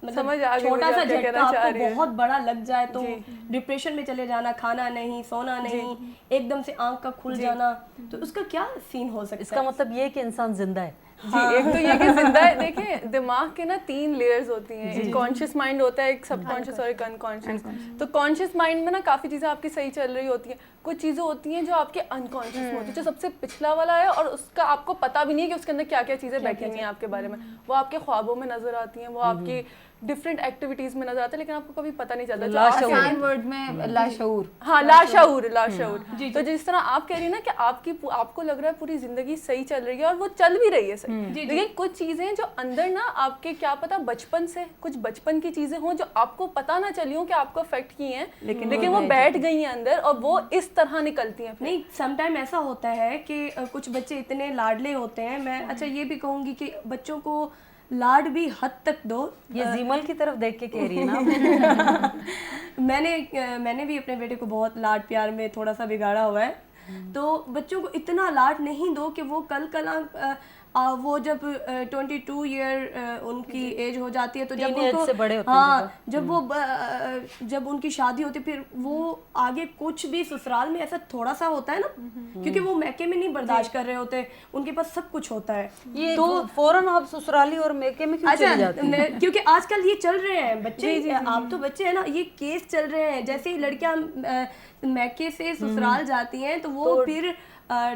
मतलब छोटा सा झटका आपको बहुत बड़ा लग जाए तो डिप्रेशन में चले जाना, खाना नहीं, सोना नहीं, एकदम से आंख का खुल जाना, तो उसका क्या सीन हो सकता है? इसका मतलब ये है कि इंसान जिंदा है। जी, एक तो ये कि जिंदा है। देखिए, दिमाग के ना 3 लेयर्स होती हैं, एक कॉन्शियस माइंड होता है, एक सबकॉन्शियस और एक अनकॉन्शियस। तो कॉन्शियस माइंड में ना काफ़ी चीज़ें आपकी सही चल रही होती हैं, कुछ चीज़ें होती हैं जो आपके अनकॉन्शियस में होती है, जो सबसे पिछला वाला है और उसका आपको पता भी नहीं है कि उसके अंदर क्या क्या चीज़ें बैठी हुई हैं आपके बारे में। वो आपके ख्वाबों में नजर आती हैं, वो आपकी डिफरेंट एक्टिविटीज में नजर आते हैं, लेकिन आपको कभी पता नहीं चलता। आसान वर्ड में लाशऊर। हाँ, लाशऊर। तो जिस तरह आप कह रही है ना कि आपको लग रहा है पूरी जिंदगी सही चल रही है और वो चल भी रही है सही, लेकिन कुछ चीजें जो अंदर ना आपके क्या पता बचपन से कुछ बचपन की चीजें हों जो आपको पता ना चली हो कि आपको अफेक्ट की हैं, लेकिन वो बैठ गई हैं अंदर और वो इस तरह निकलती हैं। नहीं, समटाइम ऐसा होता है कि कुछ बच्चे इतने लाडले होते हैं, मैं अच्छा ये भी कहूँगी कि बच्चों को लाड भी हद तक दो। ये जीमल की तरफ देख के कह रही है ना। मैंने भी अपने बेटे को बहुत लाड प्यार में थोड़ा सा बिगाड़ा हुआ है, तो बच्चों को इतना लाड नहीं दो कि वो कल वो जब 22 ईयर उनकी एज हो जाती है, तो जब उनको से बड़े होते हैं, जब उनकी शादी होती है, फिर वो आगे कुछ भी ससुराल में ऐसा थोड़ा सा होता है ना, क्योंकि वो मैके में नहीं बर्दाश्त कर रहे होते, उनके पास सब कुछ होता है, ये तो फौरन आप ससुराली और मैके में क्यों चले जाते हैं? क्योंकि आजकल ये चल रहे हैं बच्चे, आप तो बच्चे हैं ना, ये केस चल रहे हैं, जैसे ही लड़कियां मैके से ससुराल जाती हैं तो वो फिर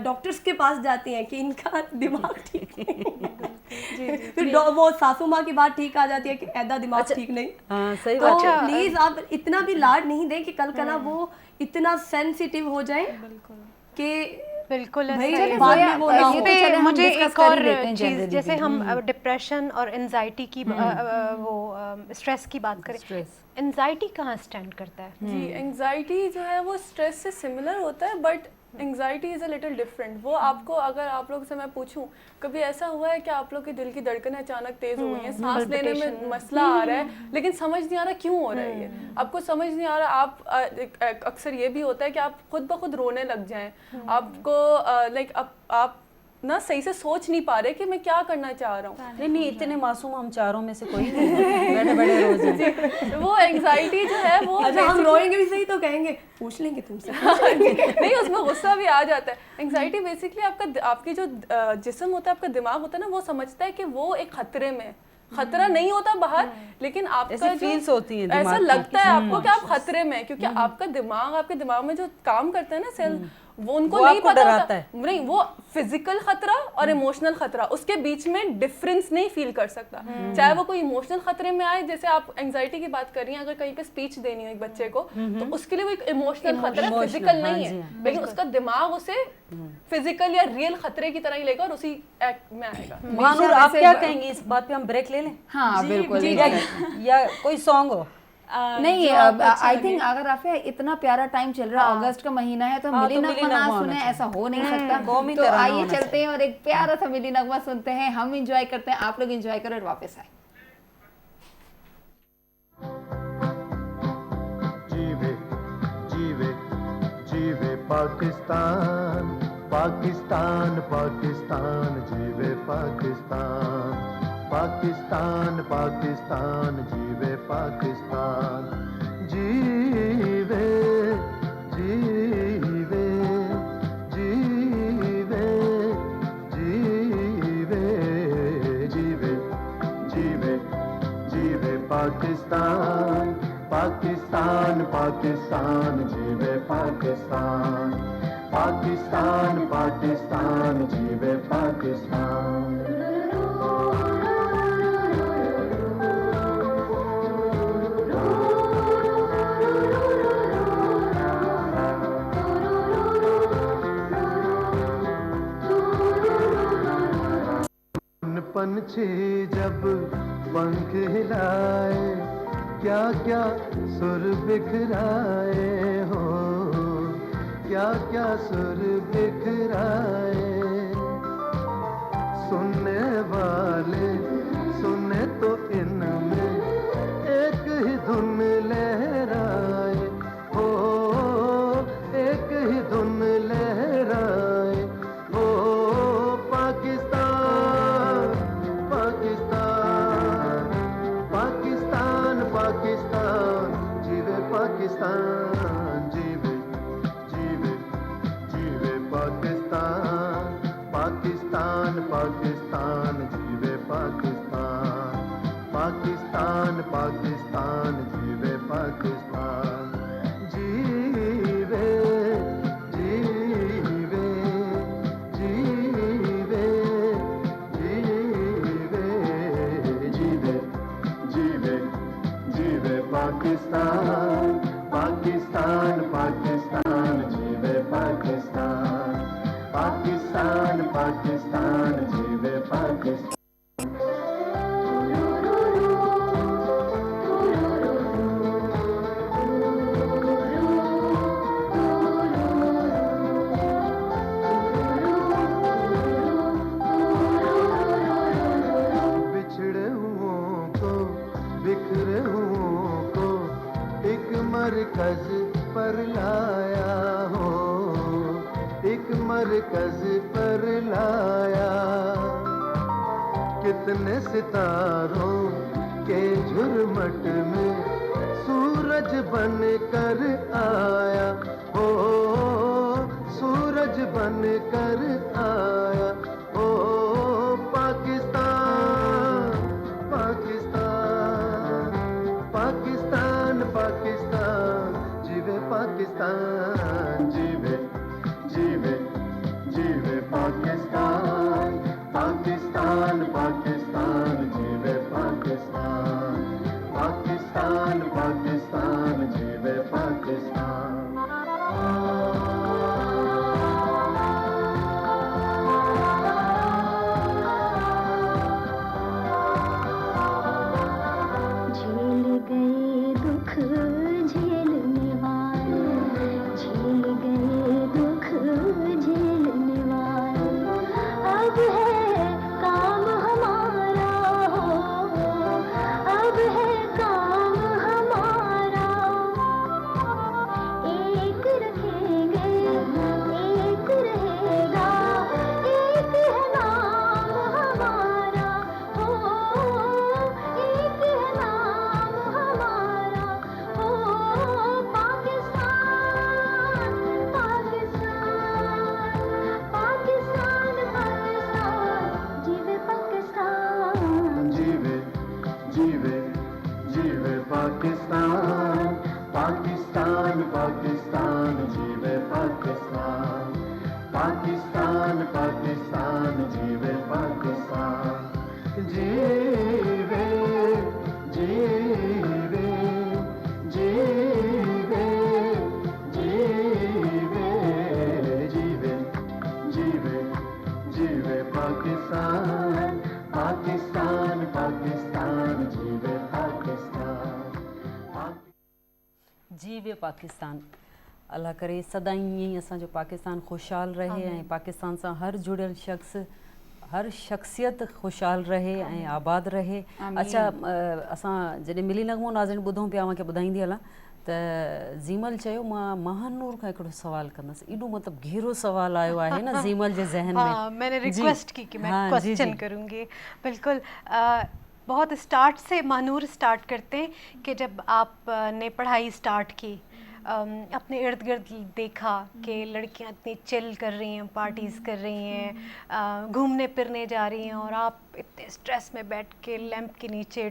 डॉक्टर्स के पास जाती हैं कि इनका दिमाग ठीक नहीं। फिर वो सासू माँ की बात ठीक आ जाती है कि ऐदा दिमाग ठीक नहीं। हाँ, सही तो बात। प्लीज आप इतना भी लाड नहीं दें कि कल वो इतना सेंसिटिव हो जाए कि बिल्कुल भाई, ऐसा ही चलिए है। बाद में बोला ये इस तो पे चले हम मुझे discuss एक कर ही और लेते हैं चीज़, generally जैसे भी। हम डिप्रेशन और एंजाइटी की वो स्ट्रेस की बात करें, स्ट्रेस एंजाइटी कहाँ स्टैंड करता है? जी, एंजाइटी जो है वो स्ट्रेस से सिमिलर होता है, but anxiety is a little different. वो आपको, अगर आप लोग से मैं पूछूं, कभी ऐसा हुआ है कि आप लोग के दिल की धड़कनें अचानक तेज हो गई हैं, सांस लेने में मसला आ रहा है, लेकिन समझ नहीं आ रहा क्यों हो रहा है ये, आपको समझ नहीं आ रहा। आप अक्सर ये भी होता है कि आप खुद ब खुद रोने लग जाएं, आपको लाइक आप ना सही से सोच नहीं पा रहे कि मैं क्या करना चाह रहा हूँ। नहीं, इतने मासूम हम चारों में से कोई नहीं है। बड़े बड़े रोज हैं। तो वो एंजाइटी जो है वो अच्छा, हम basically- रोएंगे भी सही तो कहेंगे पूछ लेंगे तुमसे। नहीं, उसमें गुस्सा भी आ जाता है। एंजाइटी बेसिकली आपकी जो जिस्म होता है, आपका दिमाग होता है ना, वो समझता है कि वो एक खतरे में है। खतरा नहीं होता बाहर, लेकिन आपका ऐसी जो feels होती हैं दिमाग ऐसा की। लगता है आपको कि आप खतरे में हैं, क्योंकि आपके दिमाग में जो काम करते हैं ना सेल, वो उनको वो नहीं आपको पता डराता होता है। नहीं, वो फिजिकल खतरा और इमोशनल खतरा, उसके बीच में डिफरेंस नहीं फील कर सकता। चाहे वो कोई इमोशनल खतरे में आए, जैसे आप एंजाइटी की बात कर रही हैं, अगर कहीं पे स्पीच देनी हो एक बच्चे को, तो उसके लिए वो एक इमोशनल खतरा है, फिजिकल नहीं है, लेकिन उसका दिमाग उसे फिजिकल या रियल खतरे की तरह ही लेगा और उसी एक्ट में आएगा। महानूर, आप क्या कहेंगी इस बात पे? हम ब्रेक ले लें हाँ बिल्कुल। या कोई सॉन्ग हो? नहीं, आई थिंक अगर आप इतना प्यारा टाइम चल रहा है, अगस्त का महीना है, तो मिली नगमा ना सुने ऐसा हो नहीं सकता। कौमी तो तराना आइए होना चलते हैं और एक प्यारा सा मिली नगमा सुनते हैं, हम इंजॉय करते हैं, आप लोग इंजॉय करो और वापस आए। जीवे जीवे जीवे पाकिस्तान, पाकिस्तान पाकिस्तान, जीवे पाकिस्तान, पाकिस्तान पाकिस्तान, जीवे पाकिस्तान, जीवे जीवे जीवे जीवे जीवे जीवे जीवे पाकिस्तान, पाकिस्तान पाकिस्तान, जीवे पाकिस्तान, पाकिस्तान पाकिस्तान, जीवे पाकिस्तान। पंछी जब पंख हिलाए, क्या क्या सुर बिखराए हो, क्या क्या सुर बिखराए। सुनने वाले सुने तो इनमें एक ही धुन लहराए हो, एक ही धुन लहराए हो। पाकिस्तान पाकिस्तान पाकिस्तान पाकिस्तान, जीवे पाकिस्तान, जीवे जीवे जीवे पाकिस्तान, पाकिस्तान पाकिस्तान, जीवे पाकिस्तान, पाकिस्तान पाकिस्तान, जीवे पाकिस्तान, जीवे जीवे जीवे जीवे जीवे जीवे जीवे पाकिस्तान, पाकिस्तान पाकिस्तान, जीवे पाकिस्तान, पाकिस्तान पाकिस्तान, जीवे पाकिस्तान। बिछड़े हुओं को, बिखरे हुओं को एक मरकज पर लाया हो, एक मरकज पर लाया। कितने सितारों के झुरमट में सूरज बन कर आया हो, सूरज बन कर आया हो। पाकिस्तान पाकिस्तान पाकिस्तान पाकिस्तान, जीवे पाकिस्तान, जीवे जीवे जीवे पाकिस्तान, पाकिस्तान पाकिस्तान, जीवे पाकिस्तान, पाकिस्तान पाकिस्तान, जीवे पाकिस्तान। पाकिस्तान। अल्लाह करे सदाईं ईअं ई असांजो पाकिस्तान ख़ुशहाल रहे ऐं पाकिस्तान सां हर जुड़ियल शख़्स हर शख़्सियत ख़ुशहाल रहे ऐं आबाद रहे। अच्छा असां जॾहिं मिली नगमो नाज़रीन ॿुधूं पिया मूंखे ॿुधाईंदी हलां त ज़ीमल चयो मां महानूर खां हिकिड़ो सवाल कंदसि। एॾो मतिलबु गहरो सवाल आयो आहे न ज़ीमल जे ज़हन में। हाँ, मैंने रिक्वेस्ट की कि मैं क्वेश्चन करूँगी। बिल्कुल बहुत स्टार्ट से महानूर स्टार्ट करते हैं कि जब आपने पढ़ाई स्टार्ट की अपने इर्द गिर्द देखा कि लड़कियां इतनी चिल कर रही हैं, पार्टीज़ कर रही हैं, घूमने फिरने जा रही हैं और आप इतने स्ट्रेस में बैठ के लैंप के नीचे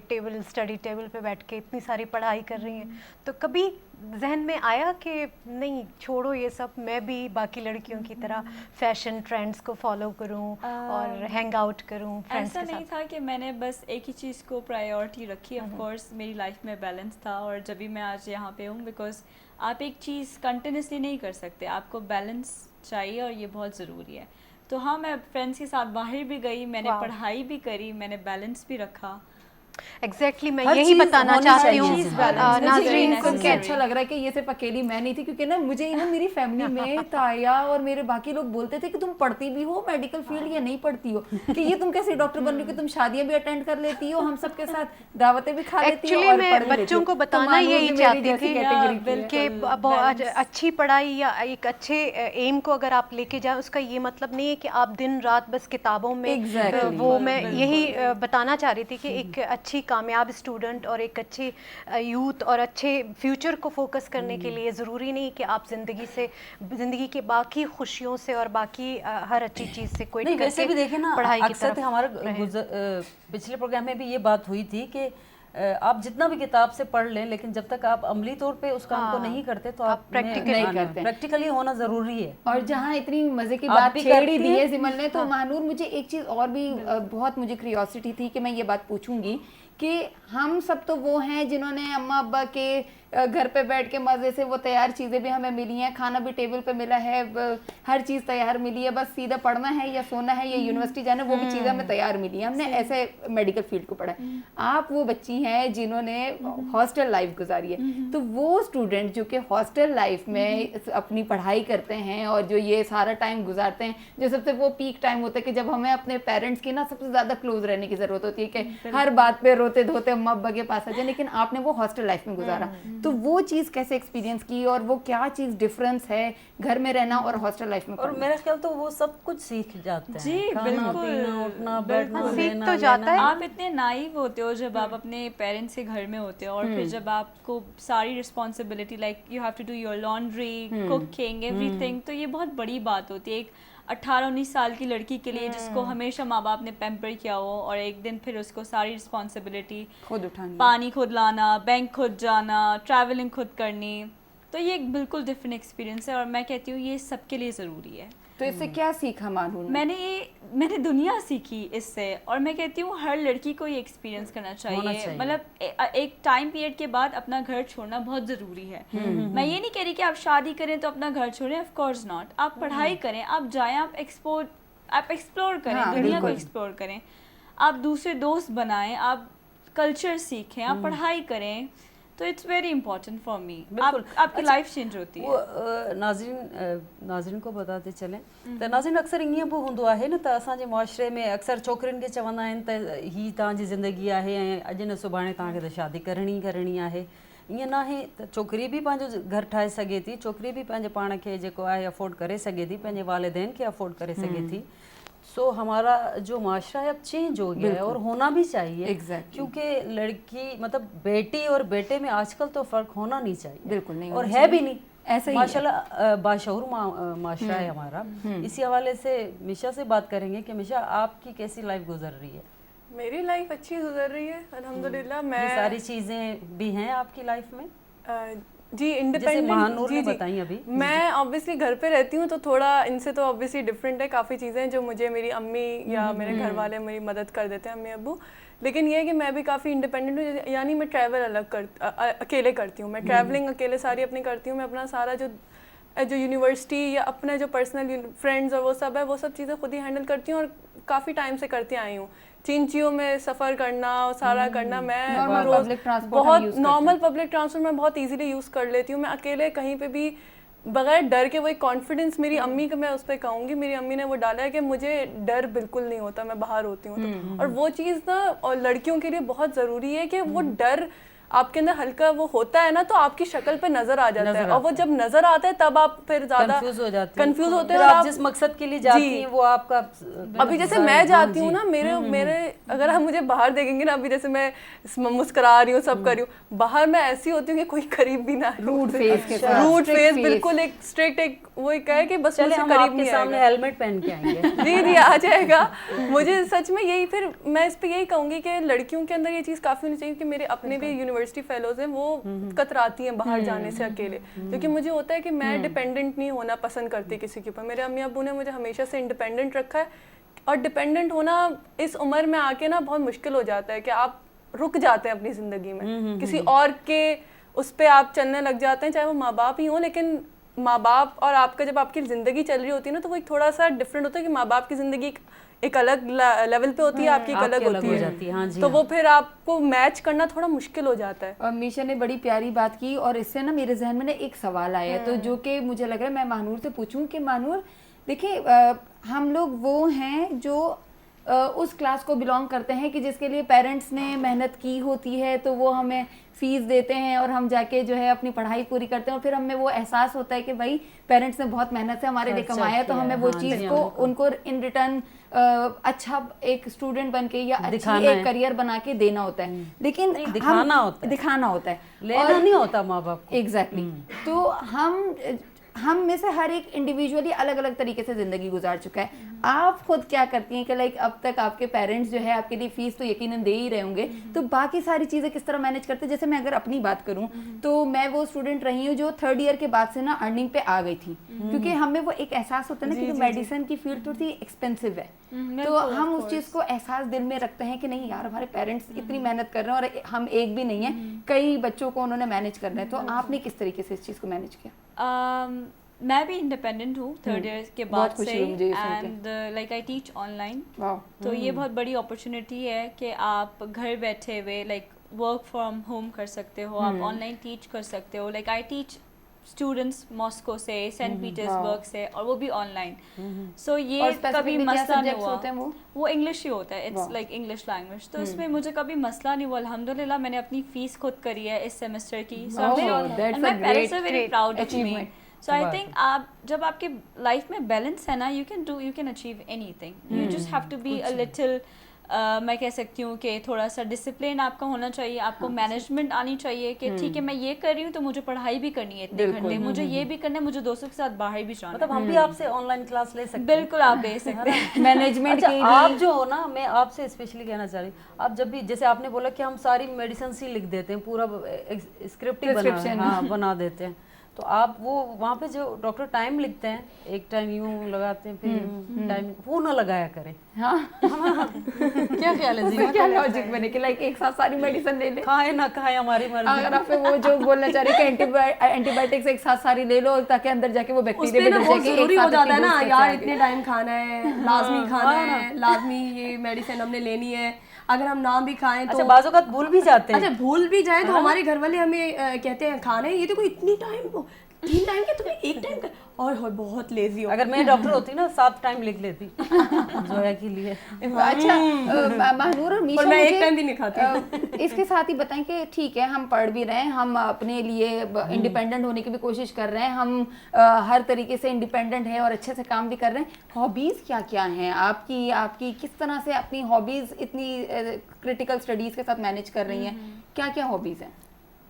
स्टडी टेबल पे बैठ के इतनी सारी पढ़ाई कर रही हैं, तो कभी जहन में आया कि नहीं छोड़ो ये सब, मैं भी बाकी लड़कियों की तरह फैशन ट्रेंड्स को फॉलो करूं और हैंग आउट करूं फ्रेंड्स के साथ? ऐसा नहीं था कि मैंने बस एक ही चीज़ को प्रायोरिटी रखी। ऑफ कोर्स मेरी लाइफ में बैलेंस था और जब भी मैं आज यहाँ पे हूँ, बिकॉज आप एक चीज़ कंटिन्यूसली नहीं कर सकते, आपको बैलेंस चाहिए और ये बहुत ज़रूरी है। तो हाँ, मैं फ्रेंड्स के साथ बाहर भी गई, मैंने पढ़ाई भी करी, मैंने बैलेंस भी रखा। एग्जैक्टली मैं यही बताना चाहती हूँ नाज़रीन को कि अच्छा लग रहा है कि ये सिर्फ अकेली मैं नहीं थी, क्योंकि ना मुझे ना मेरी फैमिली में ताया और मेरे बाकी लोग बोलते थे कि तुम पढ़ती भी हो मेडिकल फील्ड या नहीं पढ़ती हो, कि ये तुम कैसे डॉक्टर बन रही हो, तुम शादियां भी अटेंड कर लेती हो, हम सबके साथ दावतें भी खा लेती हो और मैं बच्चों को बताना यही चाहती थी कि बहुत अच्छी पढ़ाई या एक अच्छे एम को अगर आप लेके जाए, उसका ये मतलब नहीं है कि आप दिन रात बस किताबों में वो मैं यही बताना चाह रही थी कि एक अच्छी कामयाब स्टूडेंट और एक अच्छी यूथ और अच्छे फ्यूचर को फोकस करने के लिए ज़रूरी नहीं कि आप ज़िंदगी के बाकी खुशियों से और बाकी हर अच्छी चीज़ से कोई नहीं। वैसे भी देखें ना, पढ़ाई की अक्सर हमारे पिछले प्रोग्राम में भी ये बात हुई थी कि आप जितना भी किताब से पढ़ लें, लेकिन जब तक आप अमली तौर पे उस काम को नहीं करते तो आप प्रैक्टिकली होना ज़रूरी है। और जहाँ इतनी मज़े की बात छेड़ी दी है सिमल ने, तो महानूर मुझे एक चीज़ और भी बहुत मुझे क्यूरियोसिटी थी कि मैं ये बात पूछूंगी कि हम सब तो वो हैं जिन्होंने अम्मा अब्बा के घर पे बैठ के मज़े से वो तैयार चीज़ें भी हमें मिली हैं, खाना भी टेबल पे मिला है, हर चीज़ तैयार मिली है, बस सीधा पढ़ना है या सोना है या यूनिवर्सिटी जाना, वो भी चीज़ें हमें तैयार मिली हैं, हमने ऐसे मेडिकल फील्ड को पढ़ा है। आप वो बच्ची हैं जिन्होंने हॉस्टल लाइफ गुजारी है, तो वो स्टूडेंट जो कि हॉस्टल लाइफ में अपनी पढ़ाई करते हैं और जो ये सारा टाइम गुजारते हैं, जो सबसे वो पीक टाइम होता है कि जब हमें अपने पेरेंट्स की ना सबसे ज़्यादा क्लोज रहने की ज़रूरत होती है कि हर बात पे रोते धोते अम्मा अब्बा के पास आ जाए, लेकिन आपने वो हॉस्टल लाइफ में गुजारा, तो वो चीज़ कैसे एक्सपीरियंस की और वो क्या चीज़ डिफरेंस है घर में रहना और हॉस्टल लाइफ में? और मेरा ख्याल तो वो सब कुछ सीख जाते हैं। जी बिल्कुल, उठना बैठना सीख तो जाता है। आप इतने नाइव होते हो जब आप अपने पेरेंट्स के घर में होते हो और फिर जब आपको सारी responsibility like you have to do your laundry, cooking, everything, तो ये बहुत बड़ी बात होती है एक 18-19 साल की लड़की के लिए जिसको हमेशा माँ बाप ने पैम्पर किया हो और एक दिन फिर उसको सारी रिस्पॉन्सिबिलिटी खुद उठानी, पानी खुद लाना, बैंक खुद जाना, ट्रैवलिंग खुद करनी, तो ये एक बिल्कुल डिफरेंट एक्सपीरियंस है और मैं कहती हूँ ये सबके लिए ज़रूरी है। तो इससे क्या सीखा मानून? मैंने दुनिया सीखी इससे और मैं कहती हूँ हर लड़की को ये एक्सपीरियंस करना चाहिए। मतलब एक टाइम पीरियड के बाद अपना घर छोड़ना बहुत ज़रूरी है। मैं ये नहीं कह रही कि आप शादी करें तो अपना घर छोड़ें, ऑफ कोर्स नॉट। आप पढ़ाई करें, आप जाएं, आप एक्सप्लोर करें, दुनिया को एक्सप्लोर करें, आप दूसरे दोस्त बनाएं, आप कल्चर सीखें, आप पढ़ाई करें, तो it's very important for me. आपकी लाइफ चेंज होती है। नाज़रीन को बताते चलें तो नाज़रीन अक्सर ईअं बि हूंदो आहे न त असांजे मुआशरे में अक्सर छोकिरियुनि खे चवंदा आहिनि त ही तव्हांजी ज़िंदगी आहे ऐं अॼु न सुभाणे तव्हांखे त शादी करणी आहे। ईअं न आहे त छोकिरी बि पंहिंजो घर ठाहे सघे थी, छोकिरी बि पंहिंजे पाण खे जेको आहे अफोर्ड करे सघे थी, पंहिंजे वालिदैन खे अफोर्ड करे सघे थी। सो हमारा जो माशरा है अब चेंज हो गया है और होना भी चाहिए। क्योंकि लड़की मतलब बेटी और बेटे में आजकल तो फ़र्क होना नहीं चाहिए, बिल्कुल नहीं, और है भी नहीं। ऐसा ही माशाल्लाह बाशऊर माशरा है हमारा। इसी हवाले से मिशा से बात करेंगे कि मिशा आपकी कैसी लाइफ गुजर रही है? मेरी लाइफ अच्छी गुजर रही है अल्हम्दुलिल्लाह। मैं सारी चीज़ें भी हैं आपकी लाइफ में? जी इंडिपेंडेंट, महानूर ने बताई अभी। मैं ऑब्वियसली घर पे रहती हूँ तो थोड़ा इनसे तो ऑब्वियसली डिफरेंट है काफ़ी चीज़ें जो मुझे मेरी अम्मी या मेरे घर वाले मेरी मदद कर देते हैं, अम्मी अब्बू। लेकिन ये है कि मैं भी काफ़ी इंडिपेंडेंट हूँ, यानी मैं ट्रैवल अकेले करती हूँ। मैं ट्रैवलिंग अकेले सारी अपनी करती हूँ। मैं अपना सारा जो जो यूनिवर्सिटी या अपना जो पर्सनल फ्रेंड्स और वो सब है, वो सब चीज़ें खुद ही हैंडल करती हूँ और काफ़ी टाइम से करती आई हूँ। चिंचियों में सफ़र करना और सारा करना, मैं बहुत नॉर्मल पब्लिक ट्रांसपोर्ट मैं बहुत इजीली यूज़ कर लेती हूँ। मैं अकेले कहीं पे भी बगैर डर के, वो एक कॉन्फिडेंस मेरी अम्मी का मैं उस पर कहूँगी, मेरी अम्मी ने वो डाला है कि मुझे डर बिल्कुल नहीं होता, मैं बाहर होती हूँ तो। और वो चीज़ ना और लड़कियों के लिए बहुत ज़रूरी है कि वो डर आपके अंदर हल्का वो होता है ना, तो आपकी शक्ल पे नजर आ जाता है, और वो जब नजर आता है तब आप फिर ज्यादा कंफ्यूज होते हैं। आप जिस मकसद के लिए जाती हैं वो आपका, अभी जैसे मैं जाती हूँ ना, मेरे अगर हम मुझे बाहर देखेंगे ना, अभी जैसे मैं मुस्कुरा रही हूँ, सब कर रही हूँ, बाहर मैं ऐसी होती हूँ कि कोई करीब भी ना, रूड फेस बिल्कुल एक स्ट्रिक्ट, एक वो एक है कि बस मुझसे करीब नहीं आएगा। सामने हेलमेट पहन के आएंगे। जी आ जाएगा। मुझे सच में यही, फिर मैं इस पे यही कहूंगी कि लड़कियों के अंदर ये चीज़ काफ़ी होनी चाहिए कि मेरे अपने भी यूनिवर्सिटी फेलोज हैं, वो कतराती हैं बाहर जाने से अकेले, क्योंकि मुझे होता है कि मैं डिपेंडेंट नहीं होना पसंद करती किसी के ऊपर। मेरे अम्मी अब्बू ने मुझे हमेशा से इंडिपेंडेंट रखा है, और डिपेंडेंट होना इस उम्र में आके ना बहुत मुश्किल हो जाता है कि आप रुक जाते हैं अपनी ज़िंदगी में, किसी और के उस पर आप चलने लग जाते हैं, चाहे वो माँ बाप ही हों। लेकिन माँ बाप और आपका जब आपकी ज़िंदगी चल रही होती है ना, तो वो एक थोड़ा सा डिफरेंट होता है कि माँ बाप की ज़िंदगी एक अलग लेवल पे होती है, आपकी एक अलग होती है। हाँ जी, तो वो फिर आपको मैच करना थोड़ा मुश्किल हो जाता है। और मीशा ने बड़ी प्यारी बात की, और इससे ना मेरे जहन में ना एक सवाल आया, तो जो कि मुझे लग रहा है मैं महानूर से पूछूं कि महानूर देखिए, हम लोग वो हैं जो उस क्लास को बिलोंग करते हैं कि जिसके लिए पेरेंट्स ने मेहनत की होती है, तो वो हमें फ़ीस देते हैं और हम जाके जो है अपनी पढ़ाई पूरी करते हैं, और फिर हमें वो एहसास होता है कि भाई पेरेंट्स ने बहुत मेहनत से हमारे लिए कमाया, तो हमें वो चीज़ को उनको इन रिटर्न अच्छा एक स्टूडेंट बन के या अच्छी एक करियर बना के देना होता है। लेकिन दिखाना होता है, लेना नहीं होता माँ बाप को। एग्जैक्टली। तो हम में से हर एक इंडिविजुअली अलग अलग तरीके से ज़िंदगी गुजार चुका है। आप खुद क्या करती हैं कि लाइक अब तक आपके पेरेंट्स जो है आपके लिए फ़ीस तो यकीनन दे ही रहे होंगे, तो बाकी सारी चीज़ें किस तरह मैनेज करते हैं? जैसे मैं अगर अपनी बात करूं तो मैं वो स्टूडेंट रही हूँ जो 3rd ईयर के बाद से ना अर्निंग पे आ गई थी, क्योंकि हमें वो एक एहसास होता है ना कि मेडिसिन की फील्ड थोड़ी एक्सपेंसिव है, तो हम उस चीज़ को एहसास दिल में रखते हैं कि नहीं यार, हमारे पेरेंट्स इतनी मेहनत कर रहे हैं और हम एक भी नहीं है, कई बच्चों को उन्होंने मैनेज करना है। तो आपने किस तरीके से इस चीज़ को मैनेज किया? मैं भी इंडिपेंडेंट हूँ 3rd ईयर के बाद से, and like I teach online, तो ये बहुत बड़ी अपॉर्चुनिटी है कि आप घर बैठे हुए लाइक वर्क फ्रॉम होम कर सकते हो, आप ऑनलाइन टीच कर सकते हो। Like I teach students Moscow से, सेंट पीटर्सबर्ग से, और वो भी ऑनलाइन। सो ये कभी मसला नहीं हुआ, वो इंग्लिश ही होता है, इट्स लाइक इंग्लिश लैंग्वेज, तो इसमें मुझे कभी मसला नहीं हुआ। अल्हम्दुलिल्लाह मैंने अपनी फीस खुद करी है इस सेमेस्टर की, so my parents are very proud of me. So I think आप जब आपके लाइफ में बैलेंस है ना, you can achieve anything. You just have to be a little मैं कह सकती हूँ कि थोड़ा सा डिसिप्लिन आपका होना चाहिए, आपको मैनेजमेंट आनी चाहिए कि ठीक है मैं ये कर रही हूँ तो मुझे पढ़ाई भी करनी है इतने घंटे, मुझे ये भी करना है, मुझे दोस्तों के साथ बाहर भी जाना है। मतलब हम भी आपसे ऑनलाइन क्लास ले सकते हैं? बिल्कुल आप ले सकते हैं मैनेजमेंट के लिए। आप जो हो ना, मैं आपसे स्पेशली कहना चाह रही हूँ, आप जब भी जैसे आपने बोला कि हम सारी मेडिसिन ही लिख देते हैं, पूरा स्क्रिप्ट ही बना देते हैं, तो आप वो वहाँ पे जो डॉक्टर टाइम लिखते हैं, एक टाइम यूँ लगाते हैं, फिर टाइम वो ना लगाया करें। हाँ क्या ख्याल है जी? क्या लॉजिक बने कि लाइक एक साथ सारी मेडिसिन ले ले, खाए ना खाए हमारी मर्जी। अगर आप वो जो बोलना चाह रहे कि एंटीबायोटिक्स एक साथ सारी ले लो ताकि अंदर जाके वो बैक्टीरिया बहुत जरूरी हो जाता है ना यार, इतने टाइम खाना है, लाजमी खाना है, लाजमी ये मेडिसिन हमने लेनी है, अगर हम ना भी खाएं तो अच्छा बाज़ औक़ात भूल भी जाते हैं। अच्छा भूल भी जाए तो हमारे घर वाले हमें कहते हैं खाने, ये देखो इतनी टाइम 3 टाइम के तुम्हें 1 टाइम का, और बहुत लेजी हो। अगर मैं डॉक्टर होती ना 7 टाइम लिख लेती जोया के लिए। अच्छा महानूर और मीशा, मैं 1 टाइम भी नहीं खाती। इसके साथ ही बताएं कि ठीक है हम पढ़ भी रहे हैं, हम अपने लिए इंडिपेंडेंट होने की भी कोशिश कर रहे हैं, हम हर तरीके से इंडिपेंडेंट है और अच्छे से काम भी कर रहे हैं। हॉबीज़ क्या क्या हैं आपकी किस तरह से अपनी हॉबीज़ इतनी क्रिटिकल स्टडीज़ के साथ मैनेज कर रही हैं? क्या क्या हॉबीज़ हैं?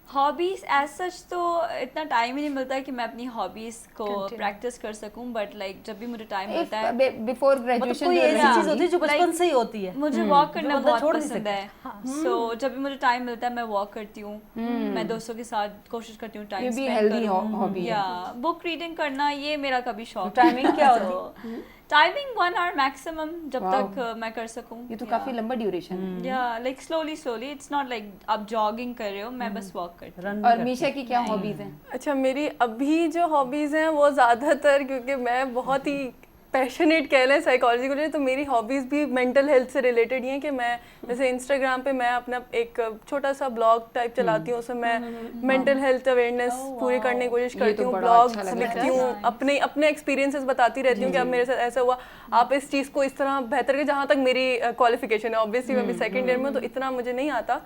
हॉबीज़ एज सच तो इतना टाइम ही नहीं मिलता है कि मैं अपनी हॉबीज़ को प्रैक्टिस कर सकूं, बट लाइक जब भी मुझे टाइम मिलता है बिफोर ग्रेजुएशन कोई ऐसी चीज़ होती है जो बचपन से ही होती है। मुझे वॉक करना बहुत पसंद है, सो जब भी मुझे टाइम मिलता है मैं वॉक करती हूँ, मैं दोस्तों के साथ कोशिश करती हूँ टाइम स्पेंड करूँ, या बुक रीडिंग करना, ये मेरा कभी शौक। टाइमिंग क्या होती है? टाइमिंग 1 आवर मैक्सिमम, जब Wow. तक मैं कर सकूं. ये तो काफी लंबा ड्यूरेशन है। या like slowly, it's not like आप जॉगिंग कर रहे हो, मैं बस वॉक करती हूँ. और मीशा की क्या हॉबीज हैं? अच्छा, मेरी अभी जो हॉबीज़ हैं वो ज़्यादातर, क्योंकि मैं बहुत ही पैशनेट कह लें साइकोलॉजी को लिए, तो मेरी हॉबीज़ भी मेंटल हेल्थ से रिलेटेड ही हैं कि मैं जैसे इंस्टाग्राम पे मैं अपना एक छोटा सा ब्लॉग टाइप चलाती हूँ, उसमें मैं मेंटल हेल्थ अवेयरनेस पूरी करने की कोशिश करती हूँ, ब्लॉग्स लिखती हूँ, अपने अपने एक्सपीरियंसेस बताती रहती हूँ कि अब मेरे साथ ऐसा हुआ, आप इस चीज़ को इस तरह बेहतर के, जहाँ तक मेरी क्वालिफिकेशन है, ऑब्वियसली मैं भी सेकेंड ईयर में, तो इतना मुझे नहीं आता।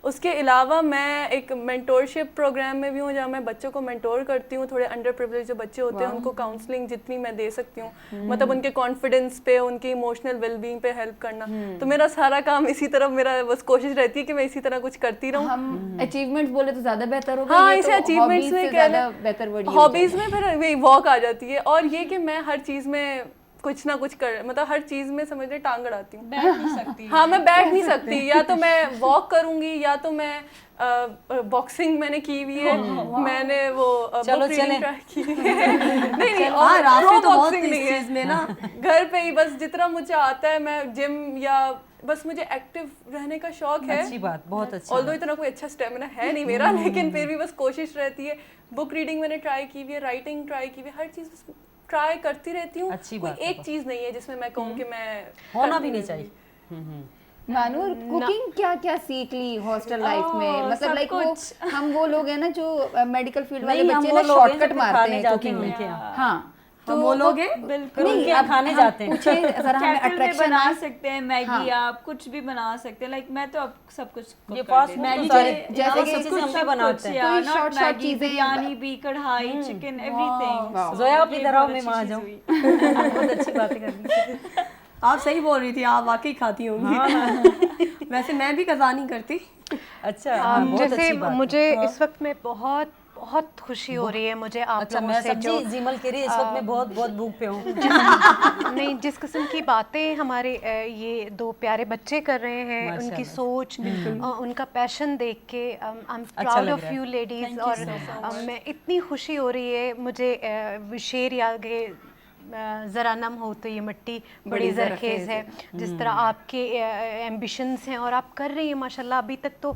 उसके अलावा मैं एक मेंटोरशिप प्रोग्राम में भी हूँ, जहाँ मैं बच्चों को मेंटोर करती हूँ, थोड़े अंडर प्रिविलेज जो बच्चे होते हैं उनको काउंसलिंग जितनी मैं दे सकती हूँ, मतलब उनके कॉन्फिडेंस पे, उनकी इमोशनल वेलबींग पे हेल्प करना। तो मेरा सारा काम इसी तरफ, मेरा बस कोशिश रहती है कि मैं इसी तरह कुछ करती रहूँ। हम अचीवमेंट्स बोले तो ज्यादा बेहतर होगा। हाँ, ये इसे तो अचीवमेंट्स hobbies में से कह ज्यादा लें, बेहतर वर्ड हॉबीज में फिर वही वॉक आ जाती है, और ये कि मैं हर चीज़ में कुछ ना कुछ कर, मतलब हर चीज़ में समझ रहे टांग अड़ाती हूँ। बैठ नहीं सकती. हाँ, मैं बैठ नहीं सकती, या तो मैं वॉक करूंगी, या तो मैं बॉक्सिंग मैंने की हुई है, मैंने वो चलो book reading चलें। try की है। नहीं, हाँ, और राफी pro तो बहुत boxing इस नहीं चीज में ना। है, घर पे ही बस जितना मुझे आता है, मैं जिम या बस मुझे एक्टिव रहने का शौक है। अच्छी बात, बहुत अच्छी ऑल्दो बात। इतना कोई अच्छा स्टेमिना है नहीं मेरा, लेकिन फिर भी बस कोशिश रहती है। बुक रीडिंग मैंने ट्राई की हुई है, राइटिंग ट्राई की हुई है, हर चीज़ ट्राई करती रहती हूँ। अच्छी कोई बात है, एक चीज़ नहीं है जिसमें मैं कहूँ कि मैं होना भी नहीं चाहिए। मानूर, कुकिंग क्या क्या सीख ली हॉस्टल लाइफ में? मतलब सब लाइक वो हम वो लोग हैं ना जो मेडिकल फील्ड वाले नहीं, हम बच्चे वो ना लोग हैं जो शॉर्टकट मारते खाने हैं जाते कुकिंग हैं में। उनके यहाँ। हाँ, तो वो लोग हैं बिल्कुल. उनके अब खाने हम जाते हैं। पूछे जरा हमें कैफे में अट्रैक्शन बना है। सकते हैं मैगी, हाँ. आप कुछ भी बना सकते हैं. लाइक मैं तो अब सब कुछ cook ये कर फास्ट देती फूड हूँ. तो मैगी सारे जैसे जैसे कि कि कुछ हम भी सब बनाते कुछ, हैं। या कोई not short मैगी, चीजें बिरयानी भी, कढ़ाई, चिकन, एवरीथिंग. जोया आप इधर आओ, मैं वहाँ जाऊँ। बहुत अच्छी बातें करनी। आप सही बोल रही थी, आप वाकई खाती होंगी। वैसे मैं भी कज़ा नहीं करती। अच्छा, हाँ, बहुत जैसे अच्छी बात है। मुझे इस वक्त में बहुत बहुत खुशी हो रही है मुझे आप अच्छा, लोगों मैं से जो सब्जी जीमल के लिए इस वक्त मैं बहुत बहुत भूख पे हूँ। नहीं, जिस किस्म की बातें हमारे ये दो प्यारे बच्चे कर रहे हैं, उनकी माशाल्लाह। सोच, उनका पैशन देख के आई एम अच्छा प्राउड लग ऑफ रहा है। You ladies. और मैं इतनी खुशी हो रही है मुझे, शेर याद के ज़रा नम हो तो ये मिट्टी बड़ी ज़रखेज़ है, जिस तरह आपके एम्बिशंस हैं और आप कर रही हैं माशाल्लाह। अभी तक तो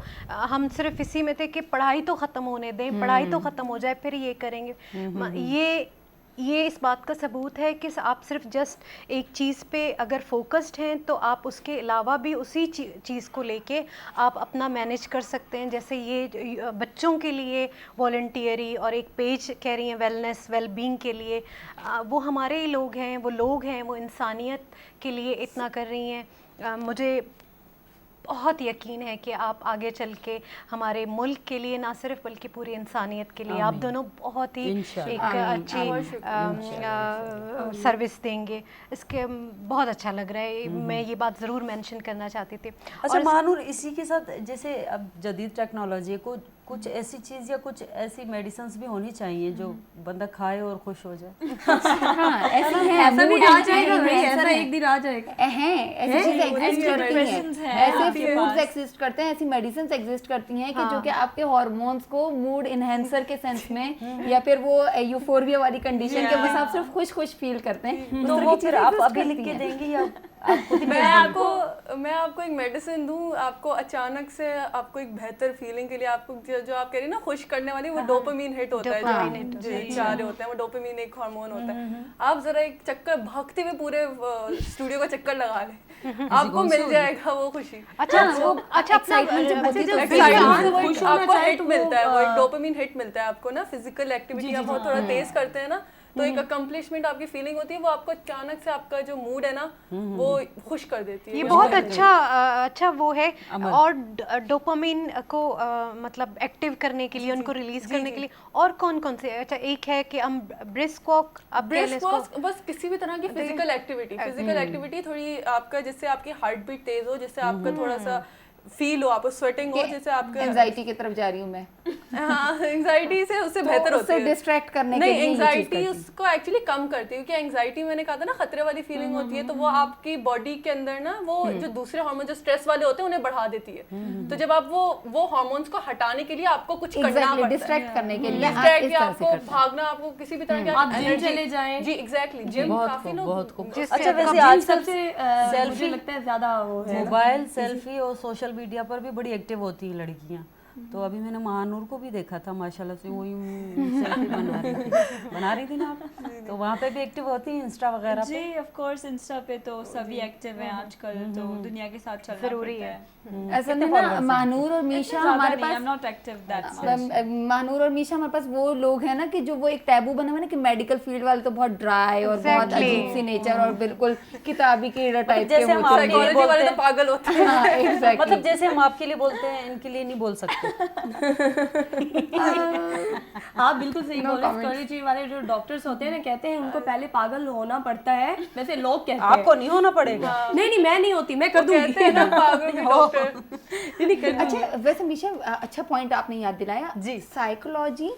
हम सिर्फ इसी में थे कि पढ़ाई तो ख़त्म होने दें, पढ़ाई तो ख़त्म हो जाए फिर ये करेंगे। ये इस बात का सबूत है कि आप सिर्फ जस्ट एक चीज़ पे अगर फोकस्ड हैं तो आप उसके अलावा भी उसी चीज़ को लेके आप अपना मैनेज कर सकते हैं। जैसे ये बच्चों के लिए वॉलंटियरी और एक पेज कह रही हैं वेलनेस वेलबींग के लिए, वो हमारे ही लोग हैं, वो इंसानियत के लिए इतना कर रही हैं। मुझे बहुत यकीन है कि आप आगे चल के हमारे मुल्क के लिए ना सिर्फ बल्कि पूरी इंसानियत के लिए आप दोनों बहुत ही एक अच्छी सर्विस देंगे। इसके बहुत अच्छा लग रहा है, मैं ये बात ज़रूर मेंशन करना चाहती थी। अच्छा मानूर, इसी के साथ जैसे अब जदीद टेक्नोलॉजी को कुछ ऐसी चीज़ या कुछ ऐसी मेडिसिन्स भी होनी चाहिए जो बंदा खाए और खुश हो जाए। हाँ, ऐसी है, ऐसा भी mood आ and जाएगा भाई, influencer ऐसा हैं। एक दिन आ जाएगा। हैं, ऐसी चीजें एग्जिस्ट करती medicines हैं, हैं ऐसे आपके फूड्स पास। एग्जिस्ट करते हैं, ऐसी मेडिसिन एग्जिस्ट करती हैं कि जो कि आपके हार्मोन्स को मूड इनहेंसर के सेंस में या फिर वो यूफोरिया वाली कंडीशन के बस आप सिर्फ खुश खुश फील करते हैं, उस तो तरह वो की फिर चीजें आप exist अभी लिख करती के हैं। देंगी या आप खुद ही मैं भेज देंगी? मैं आपको एक मेडिसिन दूं, आपको अचानक से आपको एक बेहतर फीलिंग के लिए, आपको जो आप कह रही हैं ना खुश करने वाली, वो डोपामिन हिट होता है, जो चाह रहे होते हैं, वो डोपामिन एक हार्मोन होता है। आप जरा एक चक्कर भागते हुए पूरे स्टूडियो का चक्कर लगा लें, आपको मिल जाएगा वो खुशी। आपको हिट मिलता है, वो एक डोपामिन हिट मिलता है आपको ना, फिजिकल एक्टिविटी आप बहुत थोड़ा तेज करते हैं ना, तो एक अकम्पलिशमेंट आपकी फीलिंग होती है, वो आपको अचानक से आपका जो मूड है ना वो खुश कर देती है। ये बहुत अच्छा वो है। और डोपामिन को मतलब एक्टिव करने के लिए, उनको रिलीज करने के लिए और कौन कौन से, अच्छा एक है कि हम ब्रिस्क वॉक, बस किसी भी तरह की फिजिकल एक्टिविटी थोड़ी आपका, जिससे आपकी हार्ट बीट तेज हो, जिससे आपका थोड़ा सा फील हो, आपको स्वेटिंग हो, जिससे आपका एंजाइटी की तरफ जा रही हूँ मैं। हाँ एंजाइटी से उससे बेहतर होती उससे है, डिस्ट्रैक्ट करने के नहीं लिए ये चीज़ एंजाइटी करती है। उसको एक्चुअली कम करती है, क्योंकि एंजाइटी मैंने कहा था ना खतरे वाली फीलिंग होती है, तो वो आपकी बॉडी के अंदर ना वो जो दूसरे हार्मोन जो स्ट्रेस वाले होते हैं उन्हें बढ़ा देती है। तो जब आप वो हार्मोन्स को हटाने के लिए आपको कुछ करना Exactly, पड़ता है, डिस्ट्रैक्ट करने के लिए आप डिस्ट्रैक्ट इस या तरह से आपको करते हैं। भागना, आपको किसी भी तरह की आप जिम energy- चले जाएं। जी एग्जैक्टली, जिम बहुत काफी खूब, लोग बहुत खूब। जिससे अच्छा, वैसे जिम आजकल सबसे मुझे सेल्फी लगता है ज़्यादा वो है। मोबाइल सेल्फी और सोशल मीडिया पर भी बड़ी एक्टिव होती हैं लड़कियां। तो अभी मैंने महानूर को भी देखा था माशाल्लाह से, वही सेल्फी बना रही थी ना आप, तो वहाँ पे भी एक्टिव होती हैं इंस्टा वगैरह पे। जी ऑफ कोर्स इंस्टा पे तो सभी एक्टिव हैं आजकल, तो दुनिया के साथ चलना ज़रूरी पड़ता है। असल में ना महानूर और मीशा हमारे I am pass not active that much. Mahnoor और मीशा हमारे पास वो लोग हैं ना कि जो वो एक टैबू बना हुआ है ना कि मेडिकल फील्ड वाले तो बहुत ड्राई और बहुत Exactly. अजीब सी नेचर और बिल्कुल किताबी कीड़ा टाइप के जैसे हम होते आपके लिए हैं। साइकोलॉजी वाले बोलते तो पागल होते हैं। हाँ, exactly. मतलब जैसे हम आपके लिए बोलते हैं इनके लिए नहीं बोल सकते। आप बिल्कुल सही बोल रहे हैं। साइकोलॉजी वाले जो डॉक्टर्स होते हैं ना, कहते हैं उनको पहले पागल होना पड़ता है, वैसे लोग कहते हैं। आपको नहीं होना पड़ेगा। नहीं मैं नहीं होती, मैं कर दूंगी। कहते हैं ना पागल के डॉक्टर। नहीं कर दूंगी। अच्छा वैसे मीशा अच्छा पॉइंट आपने याद दिलाया जी। साइकोलॉजी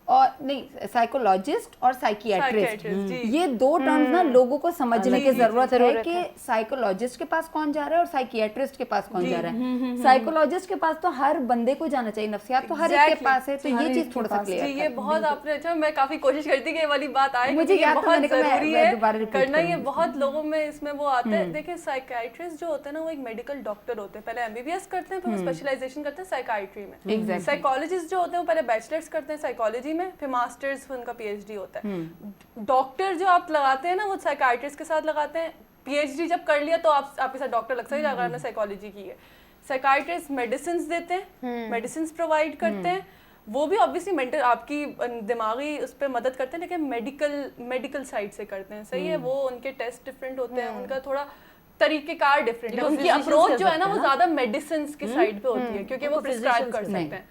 और नहीं साइकोलॉजिस्ट और साइकियाट्रिस्ट, Psychiatrist, जी। ये दो टर्म्स ना लोगों को समझने की जरूरत है कि साइकोलॉजिस्ट के पास कौन जा रहा है और साइकियाट्रिस्ट के पास कौन जा रहा है। साइकोलॉजिस्ट के पास तो हर बंदे को जाना चाहिए, नफ्सियात तो हर एक के Exactly. पास है, तो ये चीज थोड़ा सा जी क्लियर ये बहुत आपने अच्छा, मैं काफी कोशिश करती कि ये वाली बात आए, मुझे क्योंकि ये याद था, बहुत मैंने कहा मैं जरूरी है दोबारा repeat करना। ये करूंगी। बहुत लोगों में इसमें वो आता है। देखिए साइकियाट्रिस्ट जो होते हैं ना वो एक मेडिकल डॉक्टर होते हैं, पहले एमबीबीएस करते हैं, फिर वो स्पेशलाइजेशन करते हैं साइकाइट्री में। Exactly. साइकोलॉजिस्ट जो होते हैं वो पहले बैचलर्स करते हैं साइकोलॉजी में, फिर मास्टर्स उनका पीएचडी होता है। डॉक्टर जो आप लगाते हैं ना वो साइकाइट्रिस्ट के साथ लगाते हैं। पीएचडी जब कर लिया तो आप आपके साथ डॉक्टर लग सकते हैं अगर आपने साइकोलॉजी की है। साइकाइट्रिस्ट मेडिसिन देते हैं, मेडिसिन प्रोवाइड करते हैं, वो भी ऑब्वियसली मेंटल आपकी दिमागी उस पर मदद करते हैं, लेकिन मेडिकल साइड से करते हैं। सही है, वो उनके टेस्ट डिफरेंट होते हैं, उनका थोड़ा तरीकेकार डिफरेंट है, वो उनकी physicians अप्रोच कर जो है ना सकते वो हैं ज्यादा मेडिसिन की साइड पे होती है, क्योंकि वो प्रिस्क्राइब कर सकते हैं।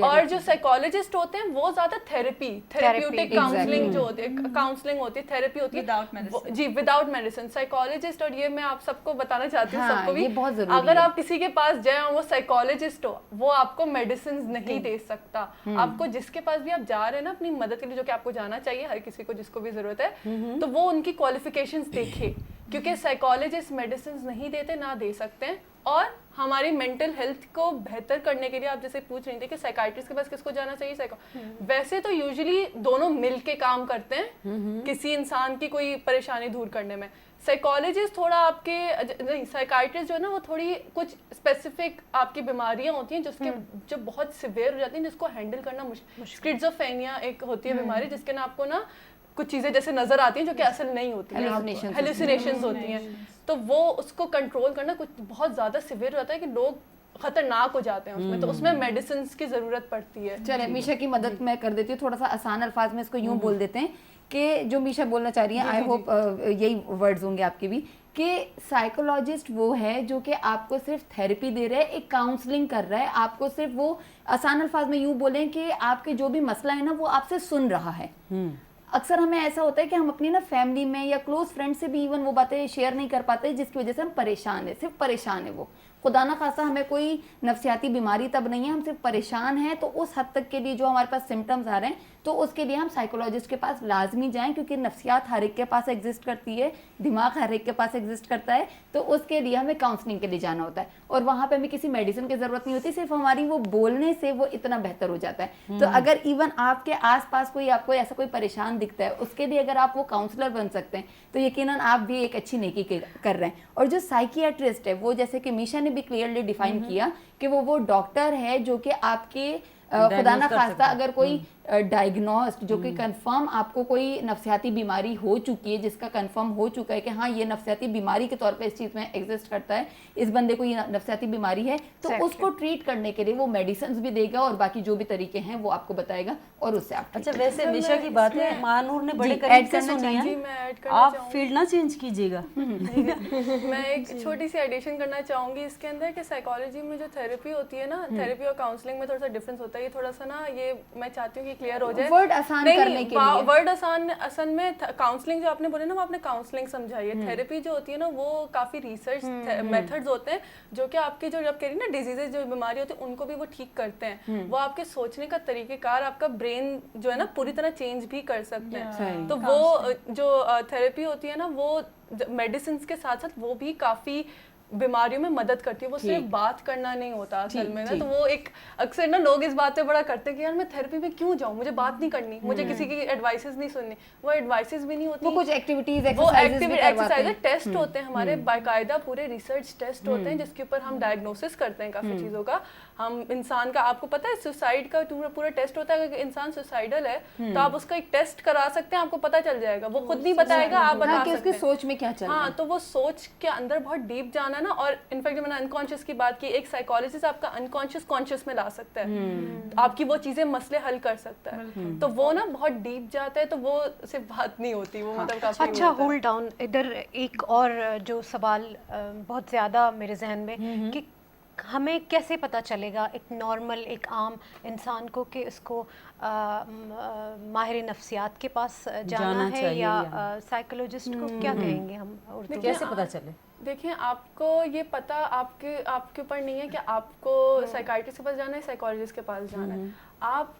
और जो साइकोलॉजिस्ट होते हैं वो ज्यादा थेरेप्यूटिक काउंसलिंग जो होती है, काउंसलिंग होती है, थेरेपी होती है Without medicine. जी विदाउट मेडिसिन। साइकोलॉजिस्ट, और ये मैं आप सबको बताना चाहती हूँ, हाँ, सबको भी, ये बहुत जरूरी अगर है। आप किसी के पास जाए और वो साइकोलॉजिस्ट हो, वो आपको मेडिसिन नहीं दे सकता। आपको जिसके पास भी आप जा रहे हैं ना अपनी मदद के लिए, जो कि आपको जाना चाहिए हर किसी को जिसको भी जरूरत है, तो वो उनकी क्वालिफिकेशंस देखे, क्योंकि साइकोलॉजिस्ट मेडिसिन नहीं देते, ना दे सकते हैं। और हमारी मेंटल हेल्थ को बेहतर करने के लिए आप जैसे पूछ रही थी कि साइकाइट्रिस्ट के पास किसको जाना चाहिए, वैसे तो यूजुअली दोनों मिल के काम करते हैं किसी इंसान की कोई परेशानी दूर करने में। साइकोलॉजिस्ट थोड़ा आपके नहीं, साइकाइट्रिस्ट जो है ना वो थोड़ी कुछ स्पेसिफिक आपकी बीमारियां होती हैं जिसके जो बहुत सिवियर हो जाती हैं, जिसको हैंडल करना मुश्किल। स्किज़ोफ्रेनिया एक होती है बीमारी जिसके ना आपको ना कुछ चीजें जैसे नजर आती हैं जो कि असल नहीं होती हैं, हेलुसिनेशंस होती हैं, तो वो उसको कंट्रोल करना कुछ बहुत ज्यादा सिवियर होता है कि लोग खतरनाक हो जाते हैं उसमें, तो उसमें मेडिसिन की जरूरत पड़ती है। चले मीशा की मदद मैं कर देती हूँ, थोड़ा सा आसान अल्फाज में इसको यूं बोल देते हैं कि जो मीशा बोलना चाह रही है, आई होप यही वर्ड्स होंगे आपके भी, कि साइकोलॉजिस्ट वो है जो कि आपको सिर्फ थेरेपी दे रहा है, एक काउंसलिंग कर रहा है, आपको सिर्फ वो आसान अल्फाज में यूं बोलें कि आपके जो भी मसला है ना वो आपसे सुन रहा है। अक्सर हमें ऐसा होता है कि हम अपनी ना फैमिली में या क्लोज फ्रेंड से भी इवन वो बातें शेयर नहीं कर पाते, जिसकी वजह से हम परेशान है, सिर्फ परेशान है वो। खुदा ना खासा हमें कोई नफ्सियाती बीमारी तब नहीं है, हम सिर्फ परेशान हैं, तो उस हद तक के लिए जो हमारे पास सिम्टम्स आ रहे हैं, तो उसके लिए हम साइकोलॉजिस्ट के पास लाजमी जाएं, क्योंकि नफ्सियात हर एक के पास एग्जिस्ट करती है, दिमाग हर एक के पास एग्जिस्ट करता है, तो उसके लिए हमें काउंसलिंग के लिए जाना होता है। और वहाँ पे हमें किसी मेडिसिन की ज़रूरत नहीं होती, सिर्फ हमारी वो बोलने से वो इतना बेहतर हो जाता है। तो अगर इवन आपके आसपास कोई आपको ऐसा कोई परेशान दिखता है, उसके लिए अगर आप वो काउंसलर बन सकते हैं, तो यकीनन आप भी एक अच्छी नेकी कर रहे हैं। और जो साइकियाट्रिस्ट है वो, जैसे कि मीशा ने भी क्लियरली डिफाइन किया कि वो डॉक्टर है जो कि आपके खुदा ना खास्ता अगर कोई डायग्नोस्ड जो कि कंफर्म आपको कोई नफ्सियाती बीमारी हो चुकी है, जिसका कंफर्म हो चुका है कि हाँ ये नफ्सियाती बीमारी के तौर पे इस चीज़ में एग्जिस्ट करता है, इस बंदे को ये नफ्सियाती बीमारी है, तो उसको ट्रीट करने के लिए वो मेडिसिन भी देगा और बाकी जो भी तरीके हैं वो आपको बताएगा और उससे आप अच्छा वैसे मीशा की बात है, महानूर ने बड़े करीब से सुनी जी, है, मैं ऐड करना आप चाहूंगी। फील्ड ना चेंज कीजिएगा। मैं एक छोटी सी एडिशन करना चाहूँगी इसके अंदर कि साइकोलॉजी में जो थेरेपी होती है ना, थेरेपी और काउंसलिंग में थोड़ा सा डिफरेंस होता है। ये थोड़ा सा ना, ये मैं चाहती हूँ कि ये क्लियर हो जाए, वर्ड आसान करने के लिए। वर्ड आसान, असल में काउंसलिंग जो आपने बोले ना, वो आपने काउंसलिंग समझाई है। थेरेपी जो होती है ना, वो काफ़ी रिसर्च मेथड्स होते हैं जो कि आपके जो जब कह रही ना डिजीजेज, जो बीमारी होती है, उनको भी वो ठीक करते हैं। वो आपके सोचने का तरीक़ेकार, आपका ब्रेन जो है ना पूरी तरह चेंज भी कर सकते हैं। तो वो जो थेरेपी होती है ना, वो मेडिसिन के साथ साथ वो भी काफ़ी बीमारियों में मदद करती है। वो सिर्फ बात करना नहीं होता असल में ना। तो वो एक अक्सर ना लोग इस बात पे बड़ा करते हैं कि यार मैं थेरेपी में क्यों जाऊं, मुझे बात नहीं करनी, मुझे किसी की एडवाइसेस नहीं सुननी। वो एडवाइसेस भी नहीं होती, वो कुछ एक्टिविटीज, एक्सरसाइज टेस्ट होते हैं हमारे, बाकायदा पूरे रिसर्च टेस्ट होते हैं जिसके ऊपर हम डायग्नोसिस करते हैं काफ़ी चीज़ों का। हम इंसान का, आपको पता है सुसाइड का पूरा टेस्ट होता है। अगर इंसान सुसाइडल है तो आप उसका एक टेस्ट करा सकते हैं, आपको पता चल जाएगा। वो खुद नहीं बताएगा, आप बता सकते हैं उसकी सोच में क्या चल रहा है। हाँ, तो वो सोच के अंदर बहुत डीप जाना ना। और इनफैक्ट जब मैंने अनकॉन्शियस की बात की, एक साइकोलॉजिस्ट आपका अनकॉन्शियस कॉन्शियस में ला सकता है, आपकी वो चीजें मसले हल कर सकता है। तो वो ना बहुत डीप जाता है, तो वो सिर्फ बात नहीं होती, वो मतलब काफी अच्छा, होल्ड डाउन, इधर एक और जो सवाल बहुत ज़्यादा मेरे जहन में कि हमें कैसे पता चलेगा एक नॉर्मल, एक आम इंसान को कि उसको माहिर नफ्सियात के पास जाना है या साइकोलॉजिस्ट को, क्या कहेंगे हम उर्दू में? कैसे पता चले? देखिए, आपको ये पता आपके ऊपर नहीं है कि आपको साइकाइट्रिस्ट के पास जाना है, साइकोलॉजिस्ट के पास जाना है। आप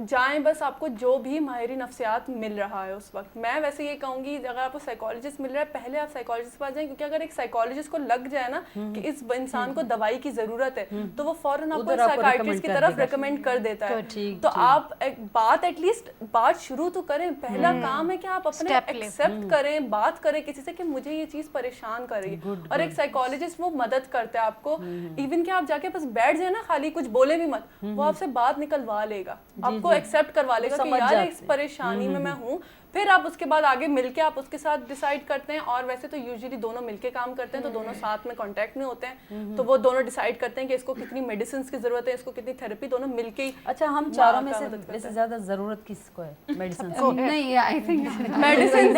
जाएं, बस आपको जो भी माहिरी नफ्सियात मिल रहा है उस वक्त। मैं वैसे ये कहूँगी, अगर आपको साइकोलॉजिस्ट मिल रहा है, पहले आप साइकोलॉजिस्ट के पास जाएं, क्योंकि अगर एक साइकोलॉजिस्ट को लग जाए ना कि इस इंसान को दवाई की ज़रूरत है, तो वो फ़ौरन आपको साइकाइट्रिस्ट की तरफ रिकमेंड कर देता है। तो आप एक बात, एटलीस्ट बात शुरू तो करें। पहला काम है कि आप अपने एक्सेप्ट करें, बात करें किसी से कि मुझे ये चीज़ परेशान कर रही है। और एक साइकोलॉजिस्ट वो मदद करता है आपको, इवन कि आप जाके बस बैठ जाए ना, खाली कुछ बोले भी मत, वो आपसे बात निकलवा लेगा, आपको एक्सेप्ट करवा लेगा कि यार इस परेशानी में मैं हूँ। फिर आप उसके बाद आगे मिलके आप उसके साथ डिसाइड करते हैं। और वैसे तो यूजुअली दोनों मिलके काम करते हैं, तो दोनों साथ में कांटेक्ट में होते हैं। तो वो दोनों डिसाइड करते हैं कि इसको कितनी मेडिसिन की जरूरत है, इसको कितनी थेरेपी, दोनों मिलके ही। अच्छा, हम चारों में से वैसे ज्यादा जरूरत किसको है मेडिसिन की? नहीं, आई थिंक मेडिसिन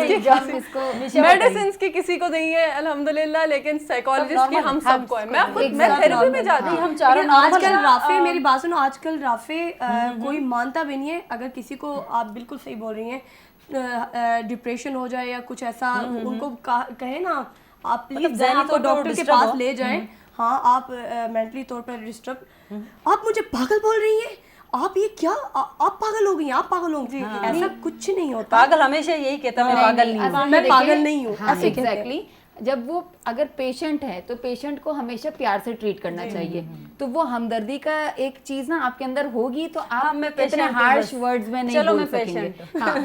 की किसी को नहीं है अल्हम्दुलिल्लाह, लेकिन साइकोलॉजिस्ट की हम सबको है। मैं थेरेपी में जाती हूँ, हम चारों। आजकल राफे, मेरी बात सुनो, आजकल राफे कोई मानता भी नहीं है। अगर किसी को, आप बिल्कुल सही बोल रही हैं, डिप्रेशन हो जाए या कुछ ऐसा, उनको कहे ना आप प्लीज आपको डॉक्टर के पास ले जाएं। हाँ, आप मेंटली तौर पर डिस्टर्ब, आप मुझे पागल बोल रही हैं, आप ये क्या, आप पागल हो गई, आप पागल हो गई। ऐसा कुछ नहीं होता। पागल हमेशा यही कहता है, मैं पागल नहीं हूँ, मैं पागल नहीं हूँ। एग्जैक्टली। जब वो अगर पेशेंट है तो पेशेंट को हमेशा प्यार से ट्रीट करना चाहिए। तो वो हमदर्दी का एक चीज ना आपके अंदर होगी, तो आप इतने हार्श वर्ड्स में नहीं बोल सकेंगे। हाँ,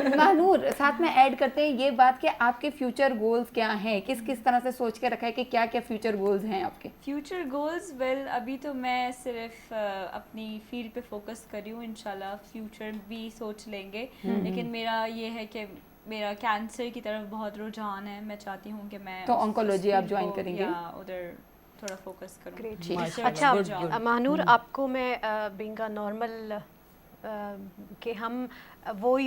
महानूर साथ में ऐड करते हैं ये बात कि आपके फ्यूचर गोल्स क्या हैं, किस किस तरह से सोच के रखा है कि क्या क्या फ्यूचर गोल्स हैं आपके? फ्यूचर गोल्स, वेल अभी तो मैं सिर्फ अपनी फील्ड पे फोकस कर रही हूँ। इंशाल्लाह फ्यूचर भी सोच लेंगे, लेकिन मेरा ये है कि मेरा कैंसर की तरफ बहुत रुझान है। मैं चाहती हूँ कि मैं तो ऑन्कोलॉजी आप ज्वाइन करेंगे या उधर थोड़ा फोकस करूँ। अच्छा महानूर, आपको मैं बीइंग अ नॉर्मल कि हम वो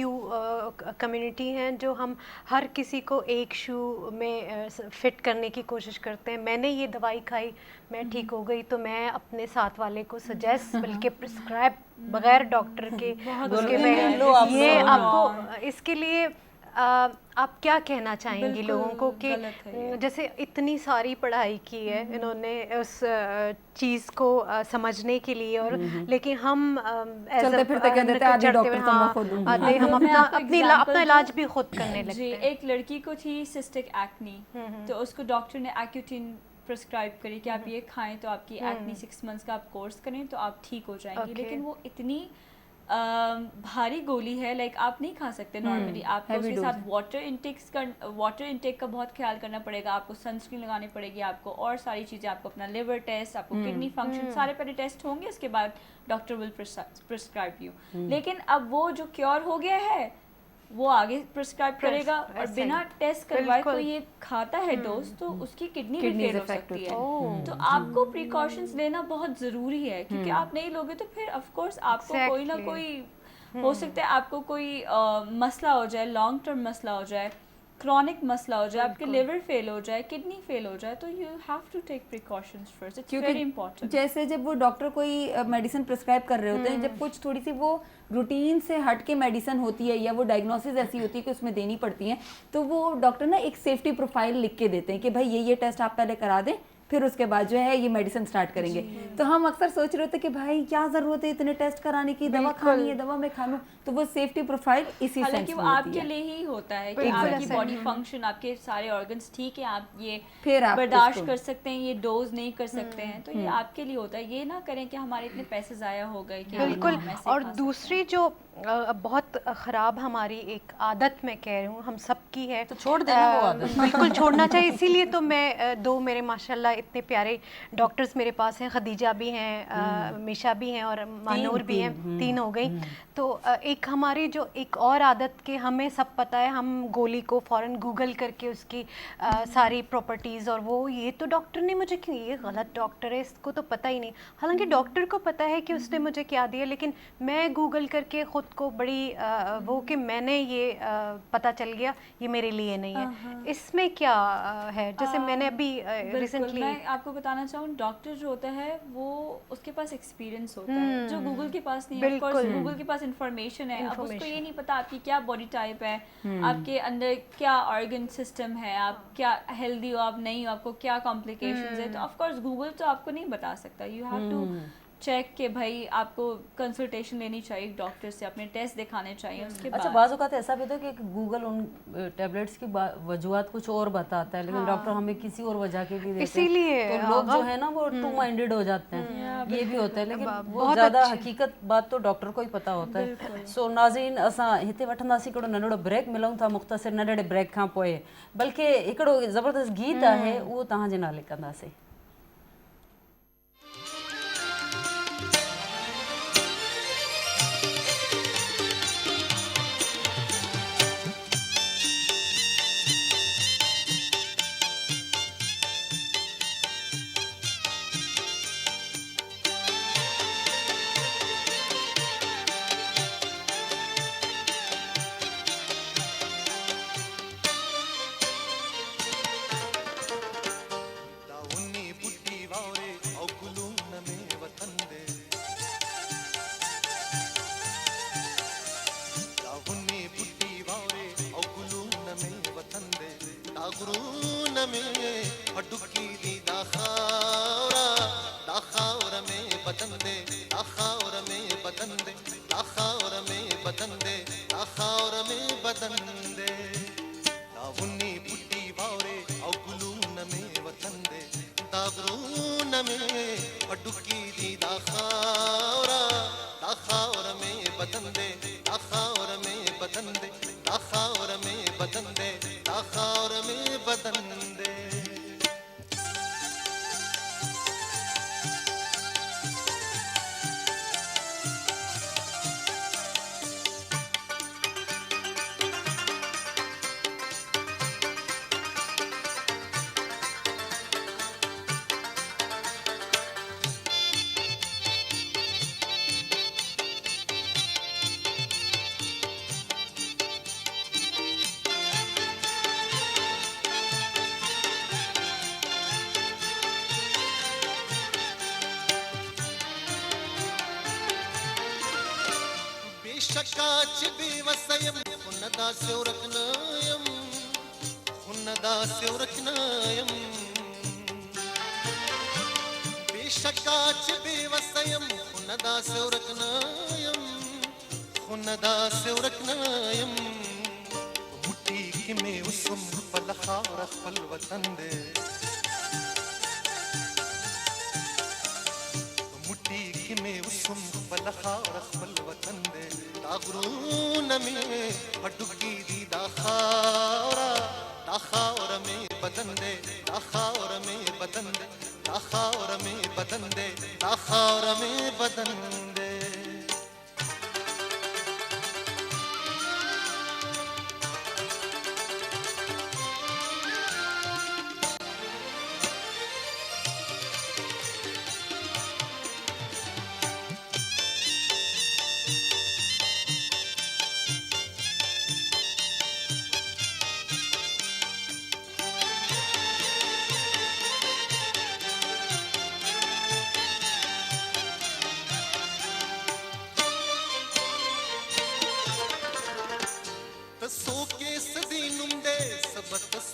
कम्युनिटी हैं जो हम हर किसी को एक शू में फिट करने की कोशिश करते हैं। मैंने ये दवाई खाई, मैं ठीक हो गई, तो मैं अपने साथ वाले को सजेस्ट बल्कि प्रिस्क्राइब बगैर डॉक्टर के उसके मैं ये आपको, इसके लिए आप क्या कहना चाहेंगी लोगों को कि जैसे इतनी सारी पढ़ाई की है इन्होंने उस चीज़ को समझने के लिए, और लेकिन हम चलते फिरते कह देते हैं आदि डॉक्टर तो मैं खुद हूं, हम अपना इलाज भी खुद करने लगते हैं। एक लड़की को थी सिस्टिक एक्नी, तो उसको डॉक्टर ने एक्यूटिन प्रिस्क्राइब करी कि आप ये खाएं तो आपकी एक्नी 6 मंथ्स का आप कोर्स करें तो आप ठीक हो जाएंगी। लेकिन वो इतनी भारी गोली है, लाइक आप नहीं खा सकते नॉर्मली। आपको उसके साथ वाटर इंटेक का बहुत ख्याल करना पड़ेगा, आपको सनस्क्रीन लगानी पड़ेगी, आपको और सारी चीज़ें, आपको अपना लिवर टेस्ट, आपको किडनी फंक्शन, सारे पहले टेस्ट होंगे, उसके बाद डॉक्टर विल प्रिस्क्राइब यू। लेकिन अब वो जो क्योर हो गया है वो आगे प्रिस्क्राइब करेगा, और बिना टेस्ट करवाए कोई ये खाता है डोज तो उसकी किडनी भी फेल हो सकती है। तो आपको प्रिकॉशंस लेना बहुत ज़रूरी है, क्योंकि आप नहीं लोगे तो फिर ऑफ कोर्स आपको कोई ना कोई हो सकता है, आपको कोई मसला हो जाए, लॉन्ग टर्म मसला हो जाए, क्रॉनिक मसला हो जाए, आपके लिवर फेल हो जाए, किडनी फेल हो जाए, तो you have to take precautions first, it's very important. जैसे जब वो डॉक्टर कोई मेडिसिन प्रिस्क्राइब कर रहे होते हैं, जब कुछ थोड़ी सी वो रूटीन से हट के मेडिसिन होती है या वो डायग्नोसिस ऐसी होती है कि उसमें देनी पड़ती है, तो वो डॉक्टर ना एक सेफ्टी प्रोफाइल लिख के देते हैं कि भाई ये टेस्ट आप पहले करा दें, फिर उसके बाद जो है ये मेडिसिन स्टार्ट करेंगे। तो हम अक्सर सोच रहे थे कि भाई क्या ज़रूरत है इतने टेस्ट कराने की, दवा खानी है, दवा मैं खा लूँ, तो वो सेफ्टी प्रोफाइल इसी हालांकि सेंस वो में होती आपके है। लिए ही होता है कि आपकी बॉडी फंक्शन, आपके सारे ऑर्गन्स ठीक है, आप ये फिर आप बर्दाश्त इसको- कर सकते हैं, ये डोज नहीं कर सकते हैं, तो ये आपके लिए होता है। ये ना करें कि हमारे इतने पैसे ज़ाया हो गए कि बिल्कुल। हम ऐसे और खा सकते दूसरी जो बहुत ख़राब हमारी एक आदत मैं कह रही हूँ, हम सब की है, तो छोड़ देना वो आदत। बिल्कुल छोड़ना चाहिए। इसीलिए तो मैं दो मेरे माशाल्लाह इतने प्यारे डॉक्टर्स मेरे पास हैं, खदीजा भी हैं, मीशा भी हैं और मानूर भी हैं, 3 हो गई। तो एक हमारी जो एक और आदत के हमें सब पता है, हम गोली को फ़ौरन गूगल करके उसकी सारी प्रॉपर्टीज़ और वो ये तो डॉक्टर ने मुझे क्यों, ये गलत डॉक्टर है, इसको तो पता ही नहीं। हालांकि डॉक्टर को पता है कि उसने मुझे क्या दिया, लेकिन मैं गूगल करके ख़ुद को बड़ी वो कि मैंने ये पता चल गया ये मेरे लिए नहीं है। इसमें क्या है? जैसे मैंने अभी बिल्कुल, रिसेंटली मैं आपको बताना चाहूँ, डॉक्टर जो होता है वो उसके पास एक्सपीरियंस होता है जो गूगल के पास नहीं है। ऑफ कोर्स गूगल के पास इंफॉर्मेशन है, अब उसको ये नहीं पता आपकी क्या बॉडी टाइप है, आपके अंदर क्या ऑर्गन सिस्टम है, आप क्या हेल्दी हो, आप नहीं हो, आपको क्या कॉम्प्लिकेशंस है, तो ऑफ कोर्स गूगल तो आपको नहीं बता सकता। यू हैव टू चेक के भाई आपको कंसल्टेशन लेनी चाहिए डॉक्टर से, अपने टेस्ट दिखाने चाहिए उसके अच्छा, बाद। बाज़ औक़ात ऐसा भी होता है कि गूगल उन टैबलेट्स की वजूहत कुछ और बताता है, लेकिन डॉक्टर हमें किसी और वजह के लिए देते हैं। इसीलिए तो लोग जो है ना वो टू माइंडेड हो जाते हैं, ये भी होता है। लेकिन वो ज़्यादा हकीकत बात तो डॉक्टर को ही पता होता है। सो नाज़रीन, असां हिते वठंदासीं हिकिड़ो नंढिड़ो ब्रेक, मिलूं था मुख़्तसिर नंढिड़े ब्रेक खां पोइ, बल्कि हिकिड़ो ज़बरदस्त गीत आहे उहो तव्हांजे नाले कंदासीं।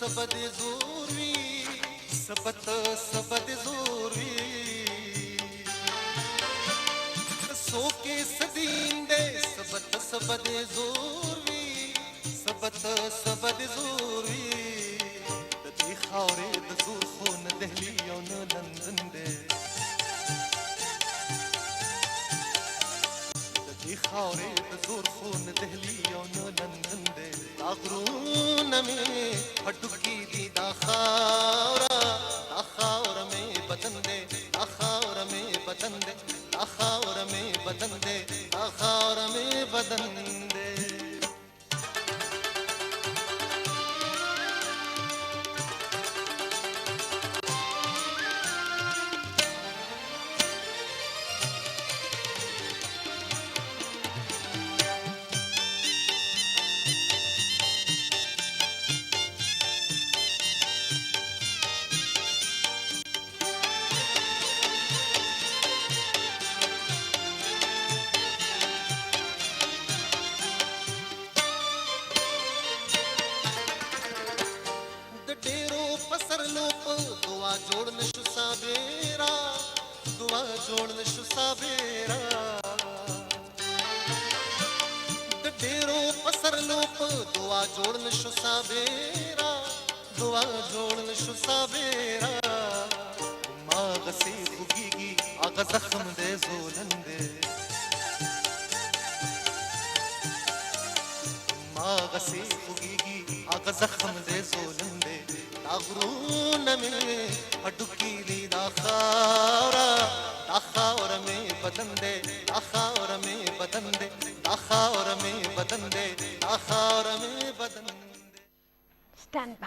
सबद जोरवी सबत सबद जोरवी सोके सदींदे सबत सबद जोरवी सबत सबद जोरवी तदी खावरे दजूर खून दहली यौन लंदन दे तदी खावरे दजूर खून दहली यौन लंदन दे दागरून में हटुकी दी दाखावर में बदन दे दाखावर में बदन दे दाखावर में बदन दे दाखावर में बदन दे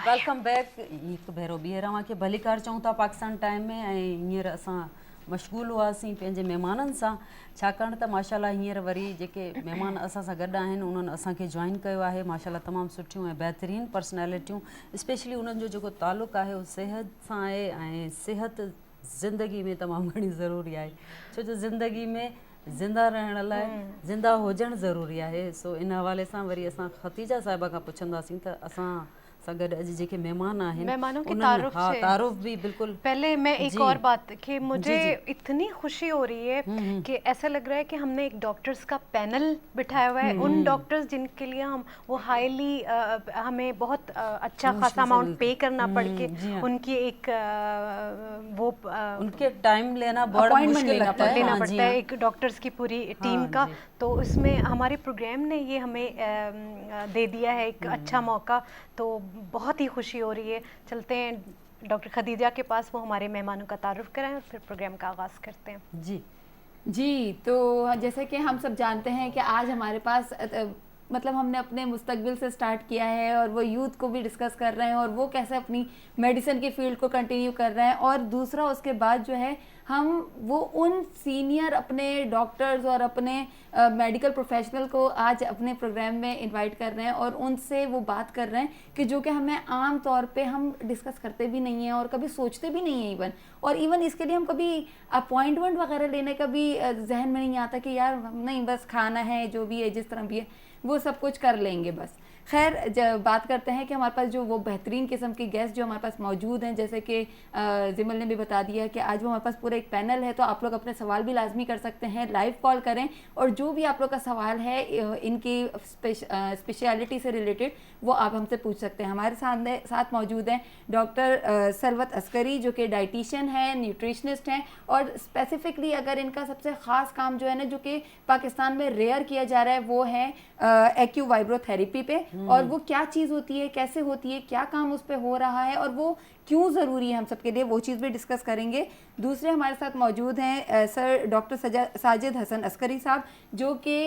वेलकम बैक हिकु भेरो ॿीहर के भलीकार चऊं था पाकिस्तान टाइम में ऐं हींअर असां मशगूल हुआसीं पंहिंजे महिमाननि सां छाकाणि त माशाल्लाह हींअर वरी जेके महिमान असां सां गॾु आहिनि उन्हनि असांखे जॉइन कयो आहे माशाल्लाह तमामु सुठियूं ऐं बहितरीनु पर्सनैलिटियूं स्पेशली उन्हनि जो जेको तालुक़ु आहे उहो सिहत सां आहे ऐं सिहत ज़िंदगी में तमामु घणी ज़रूरी आहे छो जो ज़िंदगी में ज़िंदा रहण लाइ ज़िंदा हुजणु ज़रूरी आहे सो इन हवाले सां वरी असां खतीजा साहिबा खां पुछंदासीं त असां सां गॾु अॼु जेके मेहमान आहिनि मेहमानों के उन्हनि- तारुफ हाँ से तारुफ भी बिल्कुल पहले मैं एक जी। और बात कि मुझे जी। इतनी खुशी हो रही है कि ऐसा लग रहा है कि हमने एक डॉक्टर्स का पैनल बिठाया हुआ है उन डॉक्टर्स जिनके लिए हम वो हाईली हमें बहुत अच्छा खासा अमाउंट पे करना पड़ के जी हाँ। उनकी एक वो उनके टाइम लेना बड़ा Appointment मुश्किल लेना लगता है लेना हाँ, जी पड़ता है हाँ। एक डॉक्टर्स की पूरी टीम हाँ, का जी। तो उसमें हमारे प्रोग्राम ने ये हमें दे दिया है एक अच्छा मौका तो बहुत ही खुशी हो रही है चलते हैं डॉक्टर खदीजा के पास वो हमारे मेहमानों का तारुफ कराएं और फिर प्रोग्राम का आगाज़ करते हैं जी जी तो जैसे कि हम सब जानते हैं कि आज हमारे पास मतलब हमने अपने मुस्तकबिल से स्टार्ट किया है और वो यूथ को भी डिस्कस कर रहे हैं और वो कैसे अपनी मेडिसिन की फील्ड को कंटिन्यू कर रहे हैं और दूसरा उसके बाद जो है हम वो उन सीनियर अपने डॉक्टर्स और अपने मेडिकल प्रोफेशनल को आज अपने प्रोग्राम में इनवाइट कर रहे हैं और उनसे वो बात कर रहे हैं कि जो कि हमें आम तौर पे हम डिस्कस करते भी नहीं हैं और कभी सोचते भी नहीं हैं इवन और इवन इसके लिए हम कभी अपॉइंटमेंट वगैरह लेने का भी जहन में नहीं आता कि यार नहीं बस खाना है जो भी है जिस तरह भी है वो सब कुछ कर लेंगे बस। खैर जब बात करते हैं कि हमारे पास जो वो बेहतरीन किस्म के गेस्ट जो हमारे पास मौजूद हैं जैसे कि जिमल ने भी बता दिया कि आज वो हमारे पास पूरा एक पैनल है तो आप लोग अपने सवाल भी लाजमी कर सकते हैं लाइव कॉल करें और जो भी आप लोग का सवाल है इनकी स्पेशलिटी से रिलेटेड वो आप हमसे पूछ सकते हैं। हमारे साथ मौजूद हैं डॉक्टर सरवत अस्करी जो कि डाइटिशियन है न्यूट्रिशनिस्ट हैं और स्पेसिफिकली अगर इनका सबसे ख़ास काम जो है ना जो कि पाकिस्तान में रेयर किया जा रहा है वो है एक्यू वाइब्रोथेरेपी पे और वो क्या चीज़ होती है कैसे होती है क्या काम उस पर हो रहा है और वो क्यों ज़रूरी है हम सबके लिए वो चीज़ भी डिस्कस करेंगे। दूसरे हमारे साथ मौजूद हैं सर डॉक्टर साजिद हसन अस्करी साहब जो कि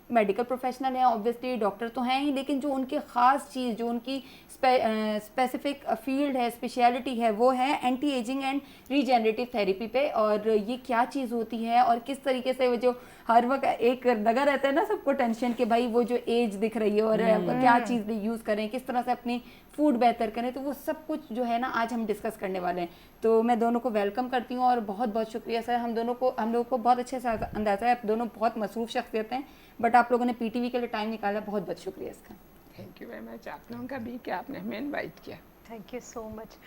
मेडिकल प्रोफेशनल हैं ऑब्वियसली डॉक्टर तो हैं ही लेकिन जो उनकी ख़ास चीज़ जो उनकी स्पेसिफिक फील्ड है स्पेशलिटी है वो है anti ageing and regenerative therapy पे और ये क्या चीज़ होती है और किस तरीके से वो जो हर वक्त एक लगा रहता है ना सबको टेंशन कि भाई वो जो एज दिख रही है और क्या चीज़ यूज़ करें किस तरह से अपनी फूड बेहतर करें तो वो सब कुछ जो है ना आज हम डिस्कस करने वाले हैं। तो मैं दोनों को वेलकम करती हूँ और बहुत बहुत शुक्रिया सर हम लोगों को बहुत अच्छे से अंदाज़ा है आप दोनों बहुत मसरूफ़ शख्सियत हैं बट आप लोगों ने पीटीवी के लिए टाइम निकाला बहुत बहुत शुक्रिया इसका। थैंक यू वेरी मच आप लोगों का भी कि आपने हमें इनवाइट किया। Thank you so much.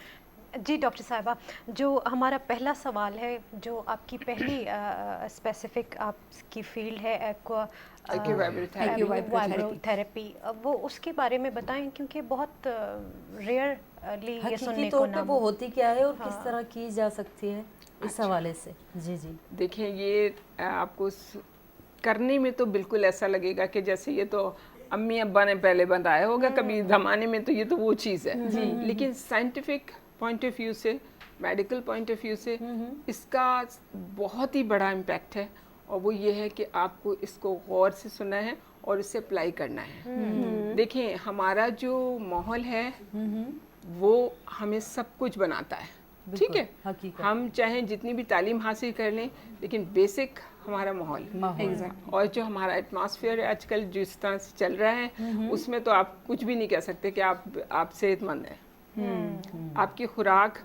जी डॉक्टर साहिबा, जो हमारा पहला सवाल है, जो आपकी पहली स्पेसिफिक आपकी फील्ड है एक्वावाइब्रोथेरेपी, वो उसके बारे में बताएं, क्योंकि बहुत रेयरली ये सुनने हकीकी को तौर पे ना वो होती क्या है और किस तरह की जा सकती है, इस हवाले से। जी जी देखिए, ये आपको करने में तो बिल्कुल ऐसा लगेगा कि जैसे ये तो अम्मी अब्बा ने पहले बताया होगा कभी ज़माने में, तो ये तो वो चीज़ है। लेकिन साइंटिफिक पॉइंट ऑफ व्यू से, मेडिकल पॉइंट ऑफ व्यू से इसका बहुत ही बड़ा इम्पैक्ट है, और वो ये है कि आपको इसको गौर से सुनना है और इसे अप्लाई करना है। देखिए, हमारा जो माहौल है वो हमें सब कुछ बनाता है, ठीक है। हम चाहे जितनी भी तालीम हासिल कर लें, लेकिन बेसिक हमारा माहौल और जो हमारा एटमॉस्फेयर है आजकल जिस तरह से चल रहा है, उसमें तो आप कुछ भी नहीं कह सकते कि आप सेहतमंद हैं। आपकी खुराक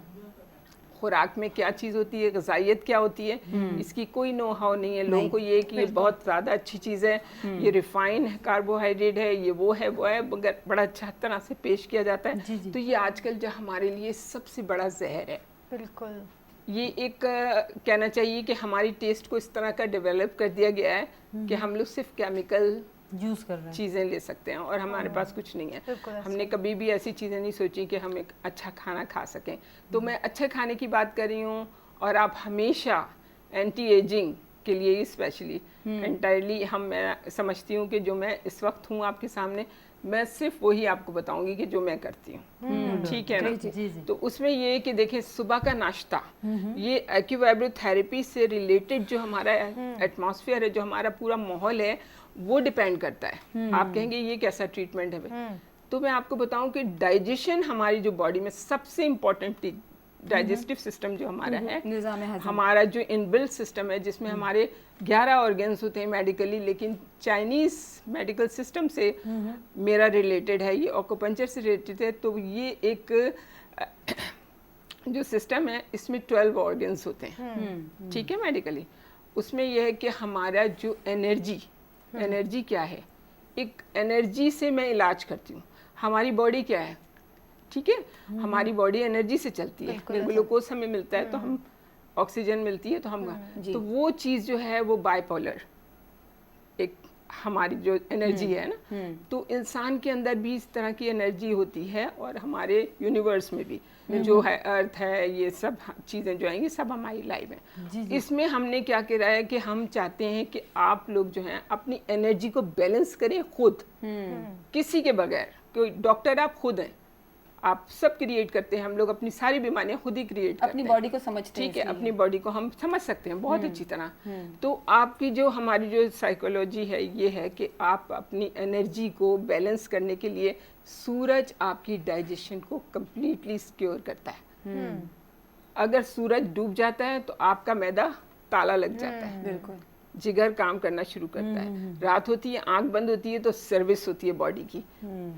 में क्या चीज़ होती है, ग़िज़ाइयत क्या होती है, इसकी कोई नो हाउ नहीं है। लोगों को ये कि ये बहुत ज़्यादा अच्छी चीज़ है, ये रिफाइन है, कार्बोहाइड्रेट है, ये वो है मगर बड़ा अच्छा तरह से पेश किया जाता है। तो ये आजकल जो हमारे लिए सबसे बड़ा जहर है। बिल्कुल, ये एक कहना चाहिए कि हमारी टेस्ट को इस तरह का डेवलप कर दिया गया है कि हम लोग सिर्फ केमिकल यूज़ कर रहे हैं, चीज़ें ले सकते हैं और हमारे पास कुछ नहीं है। हमने कभी भी ऐसी चीज़ें नहीं सोची कि हम एक अच्छा खाना खा सकें। तो मैं अच्छे खाने की बात कर रही हूँ, और आप हमेशा एंटी एजिंग के लिए स्पेशली एंटायरली मैं समझती हूँ कि जो मैं इस वक्त हूँ आपके सामने, मैं सिर्फ वही आपको बताऊंगी कि जो मैं करती हूँ, ठीक है ना। तो उसमें ये है कि देखिए, सुबह का नाश्ता, ये एक्वावाइब्रोथेरेपी से रिलेटेड जो हमारा एटमॉस्फेयर है, जो हमारा पूरा माहौल है, वो डिपेंड करता है। आप कहेंगे ये कैसा ट्रीटमेंट है, तो मैं आपको बताऊं कि डाइजेशन हमारी जो बॉडी में सबसे इम्पोर्टेंट डाइजेस्टिव सिस्टम जो हमारा है, हमारा जो इनबिल्ट सिस्टम है, जिसमें हमारे 11 ऑर्गन्स होते हैं मेडिकली, लेकिन चाइनीज़ मेडिकल सिस्टम से मेरा रिलेटेड है, ये ऑक्यूपंचर से रिलेटेड है। तो ये एक जो सिस्टम है, इसमें 12 ऑर्गन्स होते हैं, ठीक है, मेडिकली। उसमें यह है कि हमारा जो एनर्जी क्या है, एक एनर्जी से मैं इलाज करती हूँ। हमारी बॉडी क्या है, ठीक है, हमारी बॉडी एनर्जी से चलती है। ग्लूकोज हमें मिलता है तो हम, ऑक्सीजन मिलती है तो हम, तो वो चीज़ जो है वो बाइपोलर एक हमारी जो एनर्जी है ना, तो इंसान के अंदर भी इस तरह की एनर्जी होती है, और हमारे यूनिवर्स में भी जो है, अर्थ है, ये सब चीज़ें जो आएंगी सब हमारी लाइफ है। इसमें हमने क्या करा है कि हम चाहते हैं कि आप लोग जो हैं अपनी एनर्जी को बैलेंस करें खुद, किसी के बगैर। कोई डॉक्टर आप खुद हैं, आप सब क्रिएट करते हैं। हम लोग अपनी सारी बीमारियां खुद ही क्रिएट करते हैं, अपनी बॉडी को समझते हैं, ठीक है, अपनी बॉडी को हम समझ सकते हैं बहुत अच्छी तरह। तो आपकी जो हमारी जो साइकोलॉजी है, ये है कि आप अपनी एनर्जी को बैलेंस करने के लिए, सूरज आपकी डाइजेशन को कंप्लीटली सिक्योर करता है। अगर सूरज डूब जाता है तो आपका मैदा ताला लग जाता है, बिल्कुल, जिगर काम करना शुरू करता है। रात होती है, आंख बंद होती है, तो सर्विस होती है बॉडी की,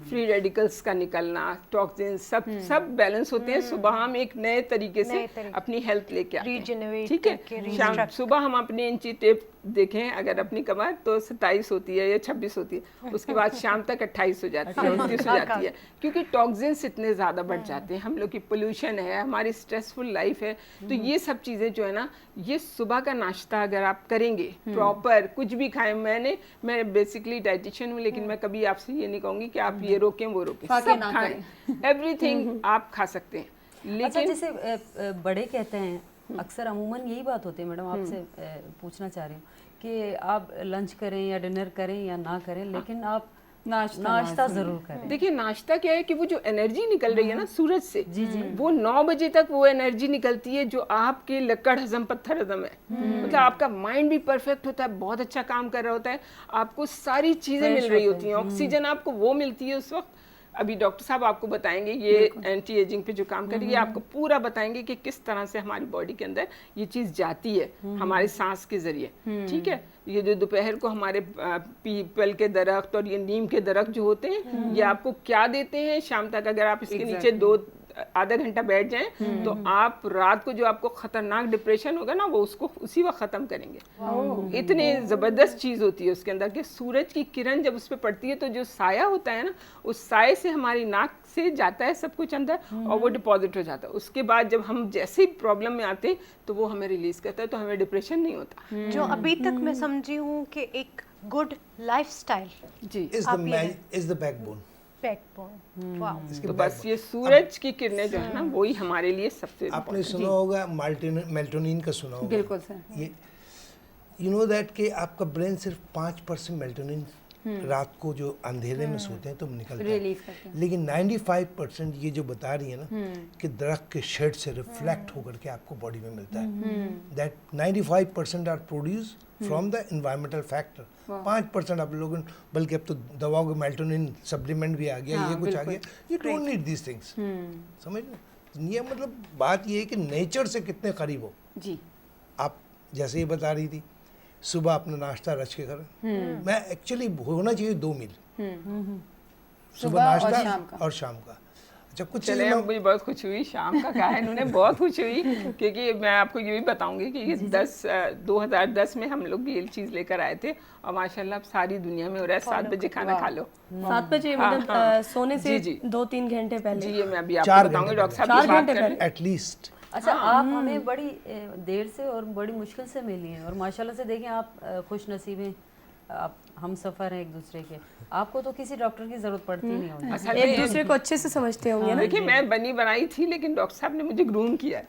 फ्री रेडिकल्स का निकलना, टॉक्सिन, सब बैलेंस होते हैं। सुबह हम एक नए तरीके से अपनी हेल्थ लेके आते हैं, ठीक है। शाम सुबह हम अपनी इंची टेप देखें, अगर अपनी कमर तो 27 होती है या 26 होती है, उसके बाद शाम तक 28 हो जाती है, 29 हो जाती है, क्योंकि टॉक्सिन्स इतने ज़्यादा बढ़ जाते हैं। हम लोग की पोल्यूशन है, हमारी स्ट्रेसफुल लाइफ है, तो ये सब चीज़ें जो है ना, ये सुबह का नाश्ता अगर आप करेंगे प्रॉपर, कुछ भी खाएं, मैं बेसिकली डाइटिशियन हूँ, लेकिन मैं कभी आपसे ये नहीं कहूँगी कि आप ये रोकें वो रोकें, सब खाएं, एवरीथिंग आप खा सकते हैं। लेकिन अच्छा, जैसे बड़े कहते हैं, अक्सर अमूमन यही बात होती है, मैडम आपसे पूछना चाह रही हूँ कि आप लंच करें या डिनर करें या ना करें, लेकिन आप नाश्ता जरूर करें। देखिए, नाश्ता क्या है कि वो जो एनर्जी निकल रही है ना सूरज से, वो 9 बजे तक वो एनर्जी निकलती है जो आपके लकड़ हजम, पत्थर हजम है। मतलब आपका माइंड भी परफेक्ट होता है, बहुत अच्छा काम कर रहा होता है, आपको सारी चीजें मिल रही होती हैं, ऑक्सीजन आपको वो मिलती है उस वक्त। अभी डॉक्टर साहब आपको बताएंगे, ये एंटी एजिंग पे जो काम करेंगे, आपको पूरा बताएंगे कि किस तरह से हमारी बॉडी के अंदर ये चीज़ जाती है हमारे सांस के जरिए, ठीक है। ये जो दोपहर को हमारे पीपल के दरख्त और ये नीम के दरख्त जो होते हैं, ये आपको क्या देते हैं, शाम तक अगर आप इसके नीचे 2 आधा घंटा बैठ जाएं तो आप रात को जो आपको खतरनाक डिप्रेशन होगा ना, वो उसको उसी वक्त ख़त्म करेंगे। इतनी ज़बरदस्त चीज़ होती है उसके अंदर कि सूरज की किरण जब उस पर पड़ती है तो जो साया होता है ना, उस साए से हमारी नाक से जाता है सब कुछ अंदर और वो डिपॉजिट हो जाता है। उसके बाद जब हम जैसे ही प्रॉब्लम में आते हैं तो वो हमें रिलीज़ करता है, तो हमें डिप्रेशन नहीं होता। जो अभी तक मैं समझी हूँ कि एक गुड लाइफस्टाइल जी is the backbone. Backbone. Wow. तो बस ये सूरज की किरणें जो है ना, वही हमारे लिए सबसे आपने सुना होगा मेल्टोनिन का सुना होगा। बिल्कुल सर। ये यू नो दैट कि आपका ब्रेन सिर्फ 5% मेल्टोनिन रात को जो अंधेरे में सोते हैं तो निकलता रिलीज है, करते हैं। लेकिन 95% ये जो बता रही है ना कि दरख्त के शेड से रिफ्लेक्ट होकर के आपको बॉडी में मिलता है, that 95% are produce from the environmental factor. 5% आप लोगों, बल्कि अब तो दवाओं के मेल्टोनिन सप्लीमेंट भी आ गया, ये कुछ आ गया, you don't need these things. समझ लो, ये मतलब बात ये है कि नेचर से कितने करीब हो। जी आप जैसे ही बता रही थी, सुबह अपना नाश्ता रच के करें। मैं एक्चुअली होना चाहिए 2 मील, सुबह नाश्ता और शाम का। अच्छा, कुछ चले, मुझे बहुत खुशी हुई शाम का कहा है इन्होंने, बहुत खुशी हुई, क्योंकि मैं आपको ये भी बताऊंगी कि 2010 में हम लोग ये चीज़ लेकर आए थे और माशाल्लाह अब सारी दुनिया में हो रहा है 7 बजे खाना खा लो। 7 बजे मतलब सोने से 2-3 घंटे पहले। जी, ये मैं अभी आपको बताऊंगी, डॉक्टर साहब 4 की बात घंटे करें। पहले एटलीस्ट। अच्छा, आप हमें बड़ी देर से और बड़ी मुश्किल से मिली हैं और माशाल्लाह से देखें आप खुश नसीब हैं, आप हम सफ़र हैं एक दूसरे के। आपको तो किसी डॉक्टर की ज़रूरत पड़ती नहीं होगी, असल एक में दूसरे को अच्छे से समझते होंगे ना। देखिए, मैं बनी बनाई थी लेकिन डॉक्टर साहब ने मुझे ग्रूम किया है।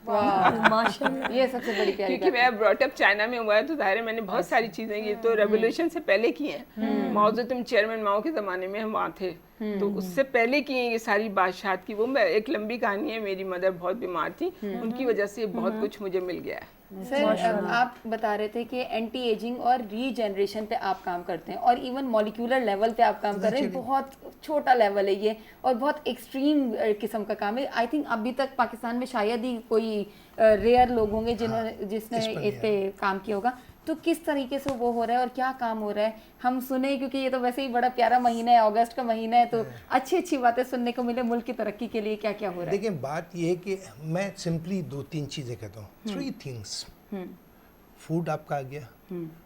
माशाल्लाह। ये सबसे बड़ी प्यारी क्योंकि मैं ब्रॉटअप चाइना में हुआ है, तो जाहिर है मैंने बहुत सारी चीज़ें, ये तो रेवोल्यूशन से पहले की हैं। माओ ज़ेडुंग चेयरमैन माओ के ज़माने में हम वहाँ थे, तो उससे पहले की हैं ये सारी बादशाहत की। वो मैं एक लंबी कहानी है, मेरी मदर बहुत बीमार थी, उनकी वजह से बहुत कुछ मुझे मिल गया है। सर, आप बता रहे थे कि एंटी एजिंग और रीजनरेशन पे आप काम करते हैं और इवन मॉलिक्यूलर लेवल पे आप काम कर रहे हैं। बहुत छोटा लेवल है ये और बहुत एक्सट्रीम किस्म का काम है। आई थिंक अभी तक पाकिस्तान में शायद ही कोई रेयर लोग होंगे जिसने इस पे काम किया होगा। तो किस तरीके से वो हो रहा है और क्या काम हो रहा है, हम सुने, क्योंकि ये तो वैसे ही बड़ा प्यारा महीना है, अगस्त का महीना है, तो अच्छी बातें सुनने को मिले। मुल्क की तरक्की के लिए क्या क्या हो रहा है? देखिए, बात ये है कि मैं सिंपली 2-3 चीज़ें कहता हूँ, 3 थिंग्स। फूड आपका आ गया,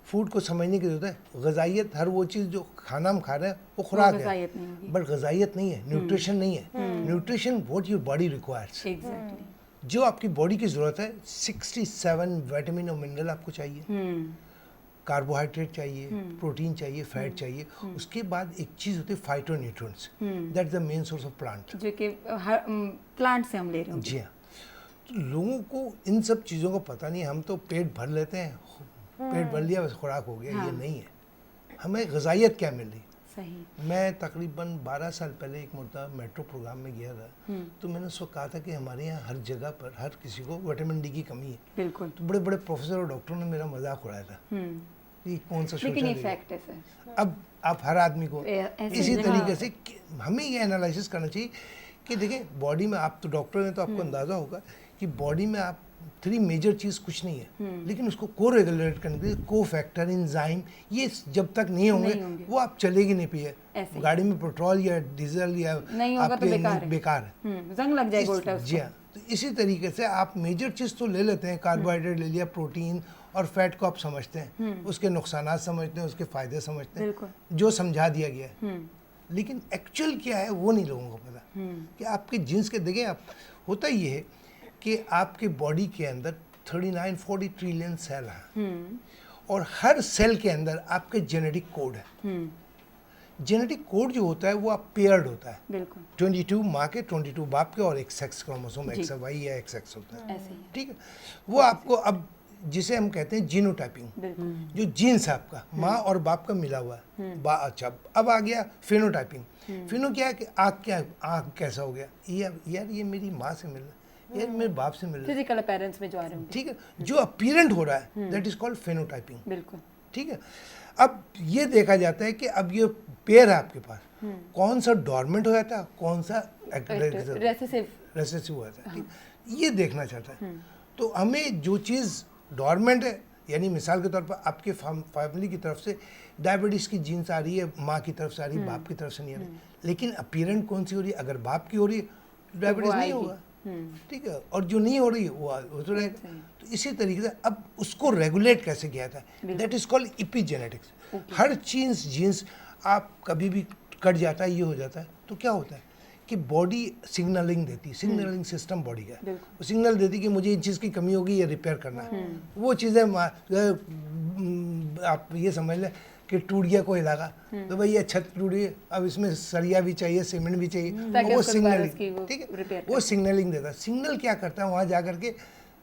फूड को समझने की जरूरत है। ग़िज़ाइयत, हर वो चीज़ जो खाना हम खा रहे हैं वो खुराक है, बट ग़िज़ाइयत नहीं है, न्यूट्रिशन नहीं है। Nutrition what your body requires. Exactly, जो आपकी बॉडी की ज़रूरत है, 67 विटामिन और मिनरल आपको चाहिए, कार्बोहाइड्रेट चाहिए, प्रोटीन चाहिए, फैट चाहिए। उसके बाद एक चीज़ होती है phytonutrients, that is the main source of plant, जो कि प्लांट से हम ले रहे हैं। जी हाँ। तो लोगों को इन सब चीज़ों का पता नहीं। हम तो पेट भर लेते हैं, पेट भर लिया बस खुराक हो गया, ये नहीं है। हमें ग़िज़ाइयत क्या मिल रही। सही। मैं तकरीबन 12 साल पहले एक मरतबा मेट्रो प्रोग्राम में गया था, तो मैंने उसको कहा था कि हमारे यहाँ हर जगह पर हर किसी को विटामिन डी की कमी है। बिल्कुल। तो बड़े बड़े प्रोफेसर और डॉक्टरों ने मेरा मजाक उड़ाया था, ये कौन सा लेकिन ये सोचा फैक्ट है सर। अब आप हर आदमी को इसी तरीके से हमें ये एनालिसिस करना चाहिए कि देखिए, बॉडी में, आप तो डॉक्टर हैं तो आपको अंदाज़ा होगा कि बॉडी में आप 3 मेजर चीज़ कुछ नहीं है, लेकिन उसको को रेगुलेट करने के लिए को फैक्टर, एंजाइम, ये जब तक नहीं होंगे वो आप चलेगी नहीं पिए। गाड़ी में पेट्रोल या डीजल या नहीं होगा तो बेकार है, जंग लग जाएगा उल्टा। जी हाँ। तो इसी तरीके से आप मेजर चीज़ तो ले लेते हैं, कार्बोहाइड्रेट ले लिया, प्रोटीन और फैट को आप समझते हैं, उसके नुकसानात समझते हैं, उसके फ़ायदे समझते हैं, जो समझा दिया गया है। लेकिन एक्चुअल क्या है वो नहीं लोगों को पता कि आपके जीन्स के, देखिए आप, होता ये है कि आपके बॉडी के अंदर 39-40 ट्रिलियन सेल हैं और हर सेल के अंदर आपके जेनेटिक कोड है। जेनेटिक कोड जो होता है वो आप पेयर्ड होता है, बिल्कुल 22 माँ के, 22 बाप के और एक सेक्स क्रोमोसोम XY या XX होता है, ऐसे ही। ठीक है। वो आपको, अब जिसे हम कहते हैं जीनोटाइपिंग, जो जीन्स है आपका माँ और बाप का मिला हुआ है। अच्छा, अब आ गया फिनोटाइपिंग। फिनो क्या है कि आँख कैसा हो गया, यार ये मेरी माँ से मिल रहा है, यार मेरे बाप से मिल रहा है, फिजिकल अपीयरेंस में जो आ रहे हैं, ठीक है। जो अपीरेंट हो रहा है दैट इज कॉल्ड फेनोटाइपिंग, बिल्कुल, ठीक है। अब ये देखा जाता है कि अब ये पेयर है आपके पास, कौन सा डॉर्मेंट हो जाता है, कौन सा रेसेसिव हो जाता है, ठीक, ये देखना चाहता है। तो हमें जो चीज़ डॉर्मेंट है, यानी मिसाल के तौर पर आपके फैमिली की तरफ से डायबिटीज़ की जीन्स आ रही है, माँ की तरफ से आ रही है, बाप की तरफ से नहीं आ रही, लेकिन अपीरेंट कौन सी हो रही है, अगर बाप की हो रही है डायबिटीज़ नहीं होगा, ठीक है, और जो नहीं हो रही है वो तो रहेगा। तो इसी तरीके से अब उसको रेगुलेट कैसे किया जाता है, दैट इज कॉल्ड इपीजेनेटिक्स। हर जीन्स आप कभी भी कट जाता है, ये हो जाता है, तो क्या होता है कि बॉडी सिग्नलिंग देती है, सिग्नलिंग सिस्टम बॉडी का है, वो सिग्नल देती है कि मुझे इन चीज़ की कमी होगी, ये रिपेयर करना है। वो चीज़ें आप ये समझ लें कि टूट गया कोई इलाका, तो भाई ये छत टूट गई, अब इसमें सरिया भी चाहिए, सीमेंट भी चाहिए, वो सिग्नलिंग, ठीक है, वो सिग्नलिंग देता है। सिग्नल क्या करता है, वहाँ जा करके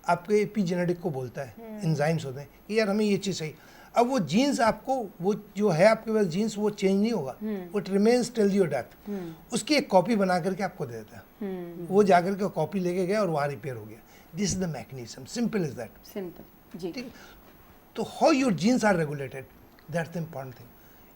आपके एपिजेनेटिक को बोलता है, एंजाइम्स होते हैं कि यार हमें ये चीज़ चाहिए। अब वो जीन्स आपको, वो जो है आपके पास जीन्स, वो चेंज नहीं होगा, वो रिमेन्स टिल योर डेथ। उसकी एक कॉपी बना करके आपको दे देता है, वो जा करके कॉपी लेके गया और वहाँ रिपेयर हो गया। This is the mechanism, simple is that, simple जी। ठीक। तो how your genes are regulated, that's the important thing.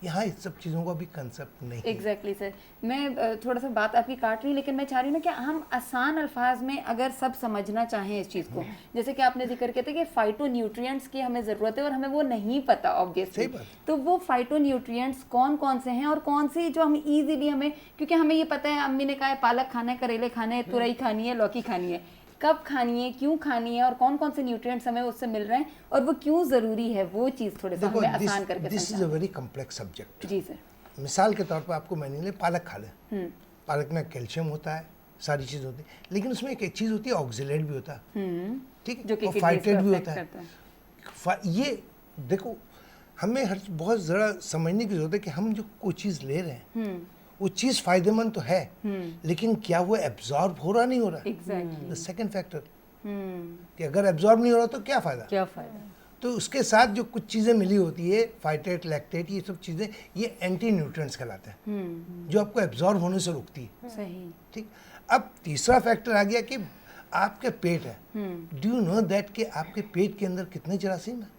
यहाँ इस सब चीज़ों का भी कंसेप्ट नहीं है। एग्जैक्टली सर, मैं थोड़ा सा बात आपकी काट रही हूँ, लेकिन मैं चाह रही हूँ ना कि हम आसान अल्फाज में अगर सब समझना चाहें इस चीज़ को, जैसे कि आपने जिक्र किया था कि फाइटो न्यूट्रिएंट्स की हमें ज़रूरत है और हमें वो नहीं पता ऑब्वियसली, तो वो फाइटो न्यूट्रिएंट्स कौन कौन से हैं और कौन सी जो हम ईजिली हमें, क्योंकि हमें ये पता है, अम्मी ने कहा है पालक खाना है, करेले खाने हैं, तुरई खानी है, लौकी खानी है, कब खानी है, क्यों खानी है, और कौन कौन से न्यूट्रिएंट्स हमें उससे मिल रहे हैं और वो क्यों ज़रूरी है, वो चीज़ थोड़े सा हमें आसान करके this is a very complex subject. जी सर। मिसाल के तौर पर आपको मैंने ले पालक खा ले, पालक में कैल्शियम होता है, सारी चीज़ होती है, लेकिन उसमें एक चीज़ होती है ऑक्सीलेट भी होता है, ठीक है, और फाइटेट भी होता है। ये देखो, हमें हर बहुत ज़रा समझने की जरूरत है कि हम जो कोई चीज़ ले रहे हैं वो चीज़ फायदेमंद तो है, लेकिन क्या वो एब्जॉर्ब हो रहा नहीं हो रहा। एग्जैक्टली। द सेकंड फैक्टर कि अगर एब्जॉर्ब नहीं हो रहा तो क्या फ़ायदा, तो उसके साथ जो कुछ चीज़ें मिली होती है, फाइटेट, लैक्टेट, ये सब चीज़ें, ये एंटी न्यूट्रिएंट्स कहलाते हैं, जो आपको एब्जॉर्ब होने से रोकती है। सही। ठीक। अब तीसरा फैक्टर आ गया कि आपके पेट है। डू यू नो दैट कि आपके पेट के अंदर कितने जरासीम है?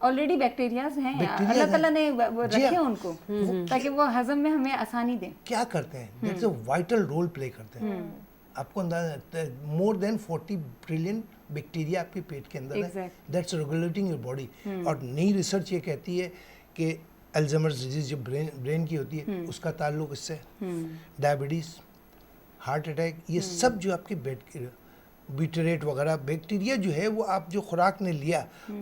ऑलरेडी बैक्टीरियाज हैं, अल्लाह ताला ने रखे हैं उनको, ताकि वो हजम में हमें आसानी दें। क्या करते हैं, that's a vital role play करते हैं। आपको अंदाजा, मोर देन 40 ट्रिलियन बैक्टीरिया आपके पेट के अंदर है, दैट्स रेगुलेटिंग योर बॉडी। और नई रिसर्च ये कहती है कि अल्जाइमर्स डिजीज जो ब्रेन की होती है, उसका ताल्लुक इससे, डायबिटीज, हार्ट अटैक, ये सब जो आपके ब्यूटेरेट वगैरह बैक्टीरिया जो है, वो आप जो खुराक ने लिया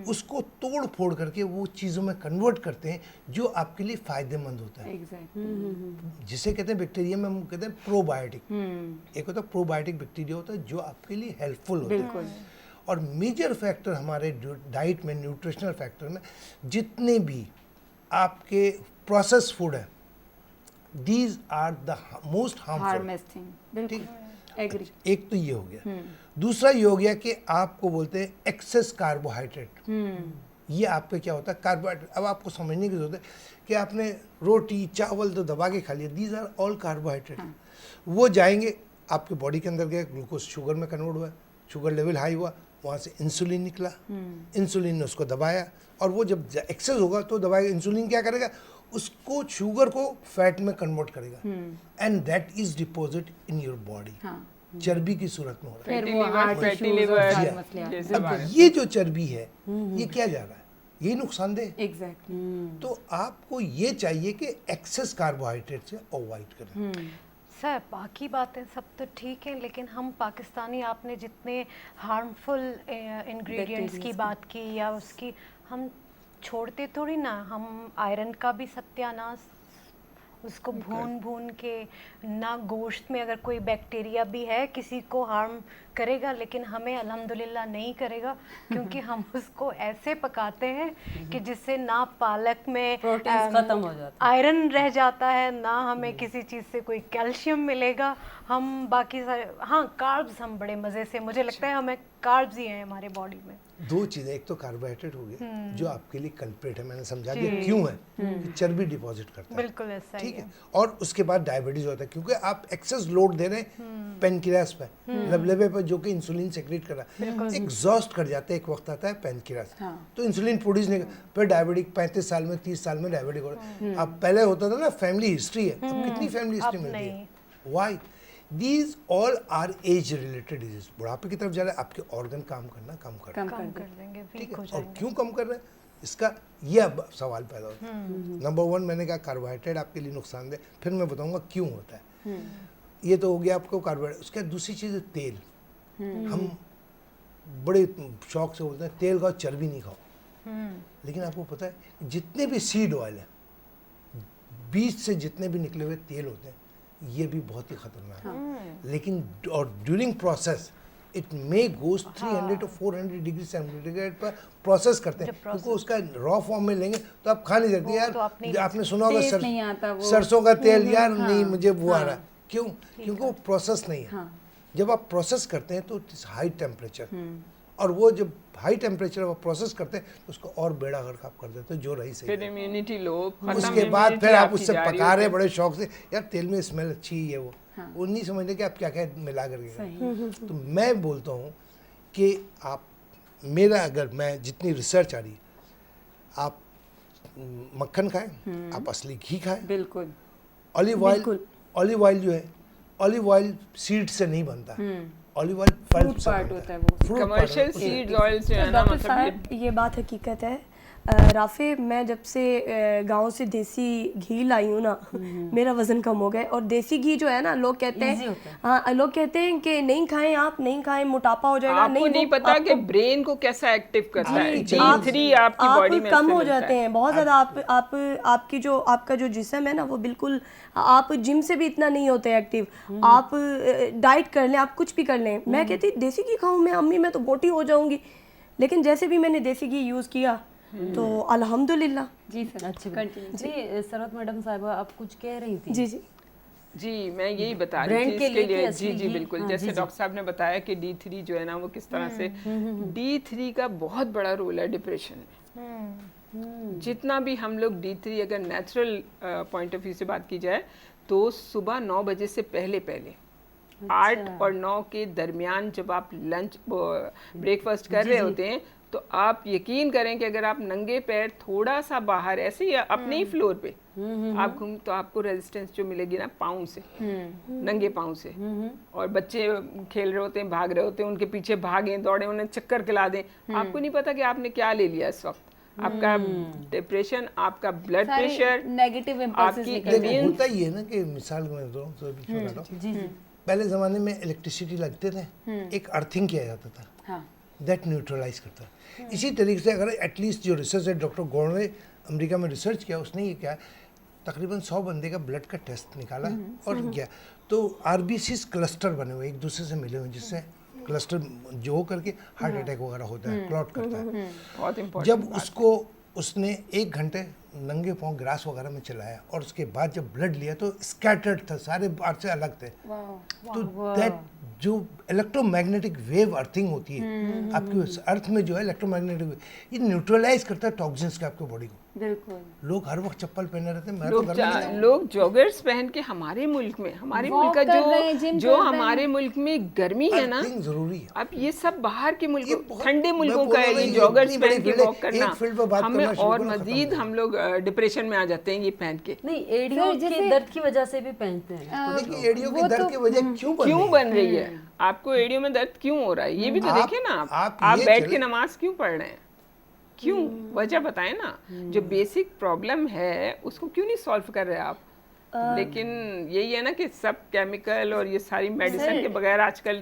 उसको तोड़ फोड़ करके वो चीज़ों में कन्वर्ट करते हैं जो आपके लिए फ़ायदेमंद होता है। जिसे कहते हैं बैक्टीरिया में हम कहते हैं प्रोबायोटिक। एक होता है प्रोबायोटिक बैक्टीरिया, होता है जो आपके लिए हेल्पफुल होता है। और मेजर फैक्टर हमारे डाइट में, न्यूट्रिशनल फैक्टर में, जितने भी आपके प्रोसेस फूड है, these are the most harmful. ठीक, एक तो ये हो गया। दूसरा ये हो गया कि आपको बोलते हैं एक्सेस कार्बोहाइड्रेट। ये आपके क्या होता है, कार्बोहाइड्रेट। अब आपको समझने की जरूरत है कि आपने रोटी चावल तो दबा के खा लिया, दीज आर ऑल कार्बोहाइड्रेट। वो जाएंगे आपके बॉडी के अंदर, गए, ग्लूकोज शुगर में कन्वर्ट हुआ, शुगर लेवल हाई हुआ, वहाँ से इंसुलिन निकला, इंसुलिन ने उसको दबाया, और वो जब एक्सेस होगा तो दबाएगा। इंसुलिन क्या करेगा, उसको शुगर को फैट में कन्वर्ट करेगा, and that is deposit in your body, चर्बी की सूरत में हो रहा है। अब ये जो चर्बी है, ये क्या जा रहा है, ये नुकसानदेह। एग्जैक्टली। तो आपको ये चाहिए कि एक्सेस कार्बोहाइड्रेट से अवॉइड करें। सर, बाकी बातें सब तो ठीक है, लेकिन हम पाकिस्तानी, आपने जितने हार्मफुल इंग्रेडिएंट्स की बात की या उसकी, हम छोड़ते थोड़ी ना। हम आयरन का भी सत्यानाश, उसको भून के ना, गोश्त में अगर कोई बैक्टीरिया भी है किसी को हार्म करेगा, लेकिन हमें अल्हम्दुलिल्लाह नहीं करेगा, क्योंकि हम उसको ऐसे पकाते हैं कि जिससे ना पालक में खत्म हो जाता, आयरन रह जाता है, ना हमें किसी चीज़ से कोई कैल्शियम मिलेगा। हम बाकी सारे, हाँ, कार्ब्स हम बड़े मज़े से, मुझे लगता है हमें कार्ब्स ही हैं हमारे बॉडी में। दो चीज़ें, एक तो कार्बोहाइड्रेट हो गया जो आपके लिए कल्प्रेट है, मैंने समझा दिया क्यों है, कि चर्बी डिपॉजिट करता है, बिल्कुल ऐसा ही ठीक है। और उसके बाद डायबिटीज होता है, क्योंकि आप एक्सेस लोड दे रहे हैं पेनक्रियास पे, लबलेबे पे, जो कि इंसुलिन सेक्रेट कर रहा है, एग्जॉस्ट कर जाता है, एक वक्त आता है पेनक्रियास, तो इंसुलिन प्रोड्यूस नहीं, फिर डायबिटिक 35 साल में 30 साल में डायबिटिक हो रहा है। अब पहले होता था ना फैमिली हिस्ट्री है, अब कितनी फैमिली हिस्ट्री मिलती है, why these all are age related disease. बुढ़ापे की तरफ जा रहे हैं, आपके ऑर्गन काम करना कम कर देंगे, ठीक है। और क्यों कम कर रहे हैं, इसका ये अब सवाल पैदा होता है। नंबर 1 मैंने कहा कार्बोहाइड्रेट आपके लिए नुकसानदेह, फिर मैं बताऊंगा क्यों होता है। ये तो हो गया आपको कार्बोहाइड्रेट। उसके बाद दूसरी चीज़ है तेल। हम बड़े शौक से बोलते हैं तेल खाओ चर्बी नहीं खाओ, लेकिन आपको पता है जितने भी सीड ऑयल है, बीज से जितने भी निकले हुए तेल होते हैं ये भी बहुत ही खतरनाक है। लेकिन और during process it may goes 300 to 400 degree centigrade पर प्रोसेस करते हैं, क्योंकि उसका रॉ फॉर्म में लेंगे तो आप खा नहीं सकते यार। आपने सुना होगा सरसों का तेल, यार नहीं मुझे वो आ रहा, क्यों? क्योंकि वो प्रोसेस नहीं है। जब आप प्रोसेस करते हैं तो इट्स हाई टेम्परेचर, और वो जब हाई टेम्परेचर वो प्रोसेस करते हैं तो उसको और बेड़ा गर्क आप कर देते हो, जो रही सही। फिर इम्यूनिटी लो, उसके बाद फिर आप उससे पका रहे बड़े शौक से, यार तेल में स्मेल अच्छी है वो नहीं समझते कि आप क्या क्या मिला करके। तो मैं बोलता हूँ कि आप मेरा, अगर मैं जितनी रिसर्च आ रही है, आप मक्खन खाएं, आप असली घी खाएं, बिल्कुल। ऑलिव ऑयल जो है, ऑलिव ऑयल सीड से नहीं बनता, ऑलिव ऑयल पल्प से बनता है, वो कमर्शियल सीड्स ऑयल से है ना। डॉक्टर मतलब साहब ये बात हकीकत है। राफे, मैं जब से गांव से देसी घी लाई हूँ ना, मेरा वजन कम हो गया। और देसी घी जो है ना, लोग कहते हैं, हाँ लोग कहते हैं कि नहीं खाएं, आप नहीं खाएं, मोटापा हो जाएगा। आपको नहीं पता कि ब्रेन को कैसा एक्टिव करता है। D3 आपकी बॉडी में कम हो जाते हैं बहुत ज़्यादा। आपकी जो आपका जो जिस्म है ना, वो बिल्कुल, आप जिम से भी इतना नहीं होते एक्टिव। आप डाइट कर लें, आप कुछ भी कर लें। मैं कहती देसी घी खाऊं मैं, अम्मी मैं तो मोटी हो जाऊंगी। लेकिन जैसे भी मैंने देसी घी यूज़ किया तो अल्हम्दुलिल्लाह। जी सर, अच्छा जी। सरवत मैडम साहिबा आप कुछ कह रही थी? जी जी जी, मैं यही बता रही थी इसके लिए। जी बिल्कुल, जैसे डॉक्टर साहब ने बताया कि D3 जो है ना वो किस तरह से, D3 का बहुत बड़ा रोल है डिप्रेशन में। जितना भी हम लोग D3 अगर नेचुरल पॉइंट ऑफ व्यू से बात की जाए तो सुबह 9 बजे से पहले 8 और 9 के दरमियान जब आप लंच ब्रेकफास्ट कर रहे होते हैं, तो आप यकीन करें कि अगर आप नंगे पैर थोड़ा सा बाहर ऐसे ही अपने ही फ्लोर पे आप घूम, तो आपको रेजिस्टेंस जो मिलेगी ना पाँव से, नंगे पाँव से। और बच्चे खेल रहे होते हैं, भाग रहे होते हैं, उनके पीछे भागें दौड़े, उन्हें चक्कर खिला दें, आपको नहीं पता कि आपने क्या ले लिया इस वक्त। आपका डिप्रेशन, आपका ब्लड प्रेशर, नेगेटिव इंपल्सेस निकल होता ही है ना। कि मिसाल मैं दूं तो पहले ज़माने में इलेक्ट्रिसिटी लगते थे, एक अर्थिंग किया जाता था, दैट न्यूट्रलाइज करता है। इसी तरीके से अगर एटलीस्ट जो रिसर्च है, डॉक्टर गौड़ ने अमेरिका में रिसर्च किया, उसने ये क्या तकरीबन 100 बंदे का ब्लड का टेस्ट निकाला और किया, तो RBCs क्लस्टर बने हुए एक दूसरे से मिले हुए, जिससे क्लस्टर जो करके हार्ट अटैक वगैरह होता है, क्लॉट करता है। बहुत इम्पोर्टेंट। जब उसको उसने 1 घंटे नंगे पाँव ग्रास वगैरह में चलाया और उसके बाद जब ब्लड लिया तो स्कैटर्ड था, सारे पार्ट से अलग थे। तो दैट जो इलेक्ट्रोमैग्नेटिक वेव अर्थिंग होती है आपकी अर्थ में, जो है इलेक्ट्रोमैग्नेटिक वेव, ये न्यूट्रलाइज करता है टॉक्सिन्स का आपके बॉडी को। बिल्कुल। लोग हर वक्त चप्पल पहने रहते हैं, मैं लोग, तो घर में नहीं लोग जॉगर्स पहन के हमारे मुल्क में, हमारे मुल्क का जो हमारे मुल्क में गर्मी है ना, जरूरी है। अब ये सब बाहर के मुल्क, ठंडे मुल्कों का है ये जॉगर्स पहन के वॉक करना, हमें और मजीद हम लोग डिप्रेशन में आ जाते हैं ये पहन के। नहीं, एड़ियों के दर्द की वजह से भी पहनते हैं। देखिए एड़ियों के दर्द की वजह क्यों बन रही है, आपको एड़ियों में दर्द क्यों हो रहा है, ये भी तो देखिए ना। आप बैठ के नमाज क्यों पढ़ रहे हैं, क्यों? वजह बताएं ना। जो बेसिक प्रॉब्लम है उसको क्यों नहीं सॉल्व कर रहे आप? लेकिन यही है ना कि सब केमिकल और ये सारी मेडिसिन के बगैर आजकल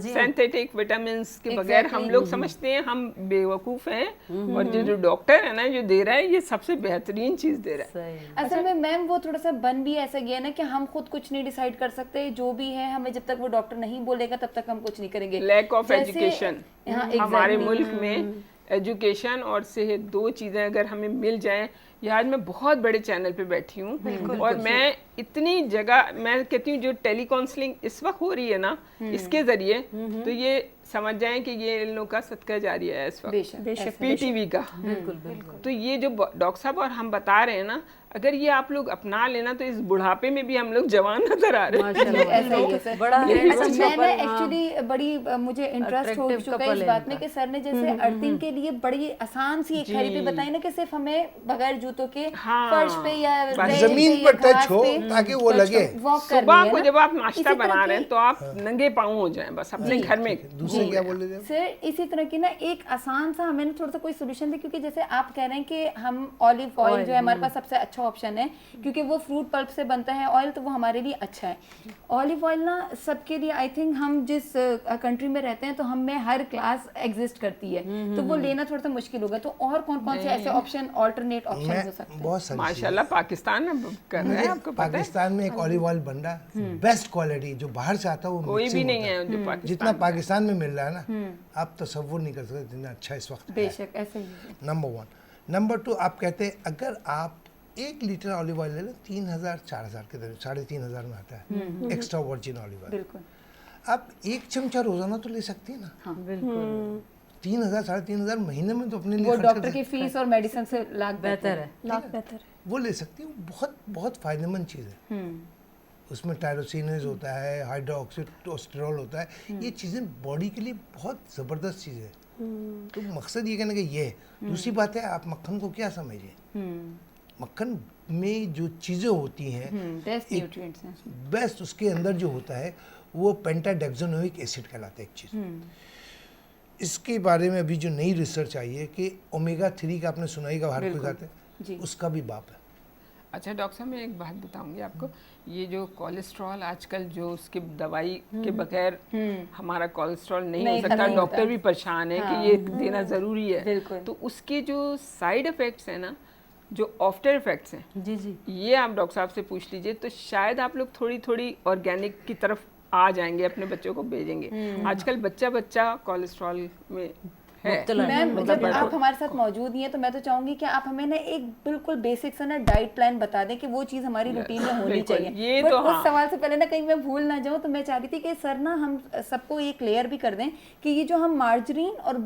सिंथेटिक विटामिन के बगैर हम लोग समझते हैं हम बेवकूफ़ हैं, और जो डॉक्टर है ना जो दे रहा है ये सबसे बेहतरीन चीज़ दे रहा है। असल में मैम वो थोड़ा सा बन भी ऐसा गया ना कि हम खुद कुछ नहीं डिसाइड कर सकते, जो भी है हमें जब तक वो डॉक्टर नहीं बोलेगा तब तक हम कुछ नहीं करेंगे। लैक ऑफ एजुकेशन हमारे मुल्क में, एजुकेशन और सेहत, दो चीज़ें अगर हमें मिल जाएं। ये आज मैं बहुत बड़े चैनल पे बैठी हूँ और मैं इतनी जगह, मैं कहती हूँ जो टेली काउंसलिंग इस वक्त हो रही है ना, इसके ज़रिए तो ये समझ जाएं कि ये इन लोगों का सदका जारी है इस वक्त PTV का। तो ये जो डॉक्टर साहब और हम बता रहे हैं ना, अगर ये आप लोग अपना लेना तो इस बुढ़ापे में भी हम लोग जवान नजर आ रहे हैं। मैंने एक्चुअली बड़ी मुझे इंटरेस्ट हो चुका है इस बात में कि सर ने जैसे अर्थिंग के लिए बड़ी आसान सी एक थेरेपी बताई ना, कि सिर्फ हमें बगैर जूतों के फर्श पे या जमीन पर टच हो ताकि वो लगे। सुबह को जब आप नाश्ता बना रहे हैं तो आप नंगे पाँव हो जाएं बस अपने घर में। दूसरे क्या बोल रहे थे सर? इसी तरह की ना एक आसान सा हमें थोड़ा सा कोई सोल्यूशन दे, क्योंकि जैसे आप कह रहे हैं कि हम ऑलिव ऑयल जो है हमारे पास सबसे अच्छा ऑप्शन है, क्योंकि वो फ्रूट पल्प से बनता है ऑयल, तो वो हमारे लिए अच्छा है। ऑलिव ऑयल ना सबके लिए, आई थिंक हम जिस कंट्री में रहते हैं तो हम में हर क्लास एग्जिस्ट करती है, तो वो लेना थोड़ा सा मुश्किल होगा। तो और कौन कौन से ऐसे ऑप्शन, ऑल्टरनेट ऑप्शन हो सकते हैं? बहुत सारी माशाल्लाह पाकिस्तान में कर रहे हैं, आपको पता है पाकिस्तान में एक ऑलिव ऑयल बन रहा है बेस्ट क्वालिटी, जो बाहर से आता है वो कोई mixing भी नहीं होता है जो पाकिस्तान जितना पाकिस्तान में मिल रहा है ना, आप तसव्वुर नहीं कर सकते जितना अच्छा इस वक्त है। बेशक ऐसे ही है। नंबर 1। नंबर 2, आप कहते हैं अगर आप 1 लीटर ऑलिव ऑयल ले लें 3000-4000 के करीब, 3500 में आता है एक्स्ट्रा वर्जिन ऑलिव ऑयल। बिल्कुल। आप 1 चमचा रोजाना तो ले सकती है ना। हाँ, बिल्कुल 3000 3500 महीने में तो अपने लिए वो खर्च कर डॉक्टर की सकते फीस और मेडिसिन से लाख बेहतर है। लाख बेहतर है। हैं। वो ले सकती है, वो बहुत बहुत फायदेमंद चीज़ है। उसमें टायरोसिनेज होता है, हाइड्रोक्सीटोस्टेरोल होता है, ये चीज़ें बॉडी के लिए बहुत ज़बरदस्त चीज़ है। तो मकसद ये कहने का ये है। दूसरी बात है, आप मक्खन को क्या समझिए, मक्खन में जो चीज़ें होती हैं बेस्ट न्यूट्रिएंट्स हैं। बेस्ट उसके अंदर जो होता है वो पेंटाडेक्सानोइक एसिड कहलाता है एक चीज़। इसके बारे में अभी जो नई रिसर्च आई है कि ओमेगा 3 का आपने सुना ही का हर कोई खाते हैं, उसका भी बाप है। अच्छा डॉक्टर साहब, मैं एक बात बताऊंगी आपको, ये जो कोलेस्ट्रॉल आजकल जो उसके दवाई के बगैर हमारा कोलेस्ट्रॉल नहीं हो सकता, डॉक्टर भी परेशान है कि ये देना ज़रूरी है, तो उसके जो साइड इफ़ेक्ट्स हैं ना, जो आफ्टर इफ़ेक्ट्स हैं, जी जी, ये आप डॉक्टर साहब से पूछ लीजिए, तो शायद आप लोग थोड़ी थोड़ी ऑर्गेनिक की तरफ आ जाएंगे, अपने बच्चों को भेजेंगे। आजकल बच्चा बच्चा कोलेस्ट्रॉल में है। मैम जब आप हमारे साथ मौजूद नहीं है तो मैं तो चाहूंगी कि आप हमें ना एक बिल्कुल बेसिक सा ना डाइट प्लान बता दें कि वो चीज़ हमारी रूटीन में होनी चाहिए। ये बट तो उस सवाल से पहले ना कहीं मैं भूल ना जाऊं, तो मैं चाह रही थी कि सर ना हम सबको ये क्लियर भी कर दें कि ये जो हम मार्जरीन और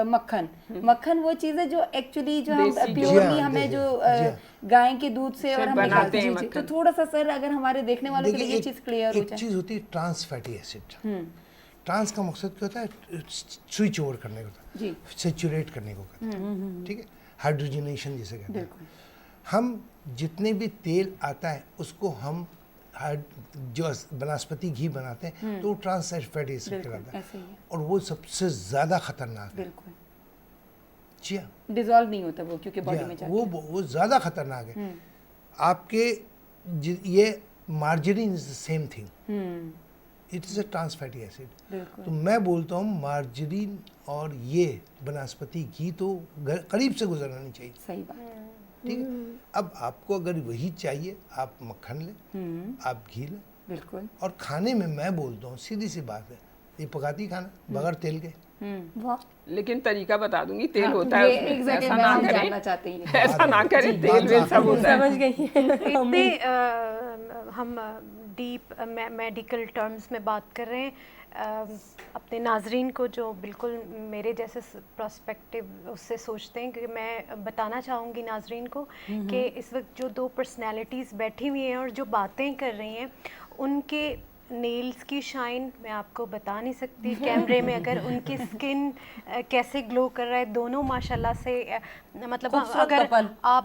मक्खन वो चीज़ है जो एक्चुअली जो हम प्योरली हमें जो गाय के दूध से और हम निकालते हैं, तो थोड़ा सा सर अगर हमारे देखने वालों के लिए ये चीज़ क्लियर हो एक जाए। चीज़ होती है ट्रांस फैटी एसिड। ट्रांस का मकसद क्या होता है, स्विच ओवर करने का होता है, सेचुरेट करने को कहते हैं, ठीक है, हाइड्रोजनेशन जिसे कहते हैं। हम जितने भी तेल आता है उसको हम जो वनस्पति घी बनाते हैं तो ट्रांस फैटी एसिड कहलाता है, और वो सबसे ज़्यादा खतरनाक है। जी हाँ, डिसॉल्व नहीं होता वो, क्योंकि बॉडी में जाके वो ज़्यादा खतरनाक है। आपके ये margarine is the same thing, it is a trans fatty acid. तो मैं बोलता हूँ मार्जरीन और ये वनस्पति घी तो करीब से गुजरना नहीं चाहिए। सही बात, ठीक है। अब आपको अगर वही चाहिए आप मक्खन लें, आप घी लें, बिल्कुल। और खाने में मैं बोलता हूँ सीधी सी बात है, ये पकाती खाना बगैर तेल के। लेकिन तरीका बता दूंगी, तेल होता है उसमें, एग्जैक्टली ऐसा मैं ना हम करें, जानना चाहते हैं। ऐसा ना करें, तेल वेल सब होता है। समझ गई इतने हम डीप मेडिकल टर्म्स में बात कर रहे हैं, अपने नाजरीन को जो बिल्कुल मेरे जैसे प्रोस्पेक्टिव उससे सोचते हैं, क्योंकि मैं बताना चाहूँगी नाजरीन को कि इस वक्त जो 2 पर्सनालिटीज़ बैठी हुई हैं और जो बातें कर रही हैं, उनके नेल्स की शाइन मैं आपको बता नहीं सकती कैमरे में, अगर उनकी स्किन कैसे ग्लो कर रहा है, दोनों माशाल्लाह से मतलब अगर आप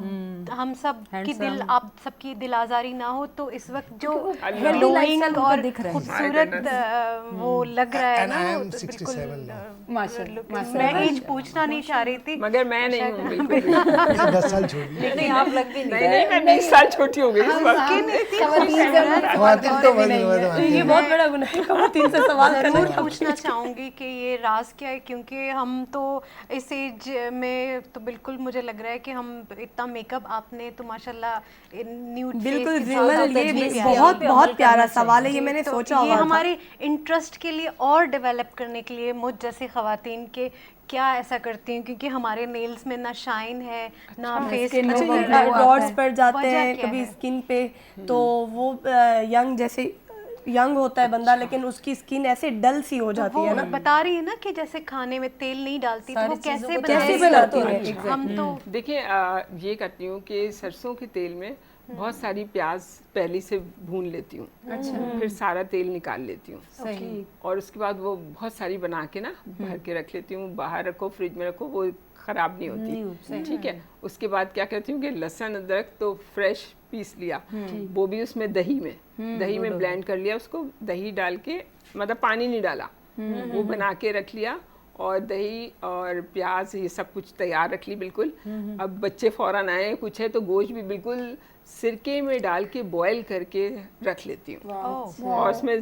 हम सब की दिल, आप सबकी दिल आज़ारी ना हो तो इस वक्त जो ग्लोइंग और खूबसूरत वो लग रहा है ना, वो तो बिल्कुल माशाल्लाह। मैं एज पूछना नहीं चाह रही थी, मगर मैं नहीं हूँ बिल्कुल। 10 साल छोटी है। नहीं आप लग भी नहीं, मैं 20 साल छोटी हो गई इस वक्त। ख़वातीन तो बस ये बहुत बड़ा गुनाह है ख़वातीन से सवाल करना। ज़रूर पूछना चाहूँगी कि ये राज क्या है, क्योंकि हम तो इस एज में तो बिल्कुल मुझे लग रहा है कि हम इतना मेकअप, आपने तो माशाल्लाह न्यूड बिल्कुल जिमल, ये बहुत बहुत प्यारा सवाल है, ये मैंने सोचा ये हुआ था। हमारे इंटरेस्ट के लिए और डेवलप करने के लिए मुझ जैसी ख़वातीन के क्या ऐसा करती हैं, क्योंकि हमारे नेल्स में ना शाइन है ना फेस स्किन पे डॉट्स पड़ जाते वजह हैं क्या कभी है? स्किन पे, तो वो यंग जैसे यंग होता है बंदा, लेकिन उसकी स्किन ऐसे डल सी हो जाती है ना। बता रही है ना कि जैसे खाने में तेल नहीं डालती तो वो कैसे बनाती है। हम तो देखिए ये करती हूँ कि सरसों के तेल में बहुत सारी प्याज पहले से भून लेती हूँ, फिर सारा तेल निकाल लेती हूँ, और उसके बाद वो बहुत सारी बना के ना भर के रख लेती हूँ, बाहर रखो, फ्रिज में रखो, वो खराब नहीं होती। ठीक है। उसके बाद क्या करती हूँ कि लहसुन अदरक तो फ्रेश पीस लिया, वो भी उसमें दही में ब्लेंड कर लिया, उसको दही डाल के, मतलब पानी नहीं डाला, वो बना के रख लिया, और दही और प्याज ये सब कुछ तैयार रख ली बिल्कुल। अब बच्चे फौरन आए कुछ है तो गोश्त भी बिल्कुल सिरके में डाल के बॉयल करके रख लेती हूँ और उसमें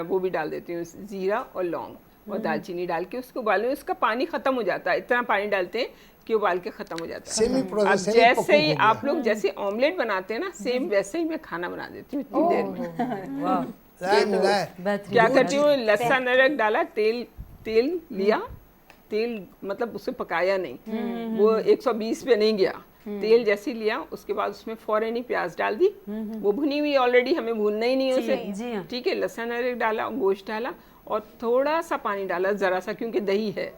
वो भी डाल देती हूँ, ज़ीरा और लौंग और दालचीनी डाल के उसको उबालूँ। उसका पानी ख़त्म हो जाता है, इतना पानी डालते हैं कि उबाल के ख़त्म हो जाता है। सेमी अब प्रोसेस जैसे ही आप लोग जैसे ऑमलेट बनाते हैं ना, सेम वैसे ही मैं खाना बना देती हूँ इतनी देर में। क्या करती हूँ, लहसुन अदरक डाला, तेल लिया, तेल मतलब उसे पकाया नहीं, वो 120 पे नहीं गया, तेल जैसे लिया उसके बाद उसमें फौरन ही प्याज डाल दी, वो भुनी हुई ऑलरेडी, हमें भूनना ही नहीं है उसे, ठीक है। लहसुन अदरक डाला, गोश्त डाला और थोड़ा सा पानी डाला, जरा सा, क्योंकि दही है,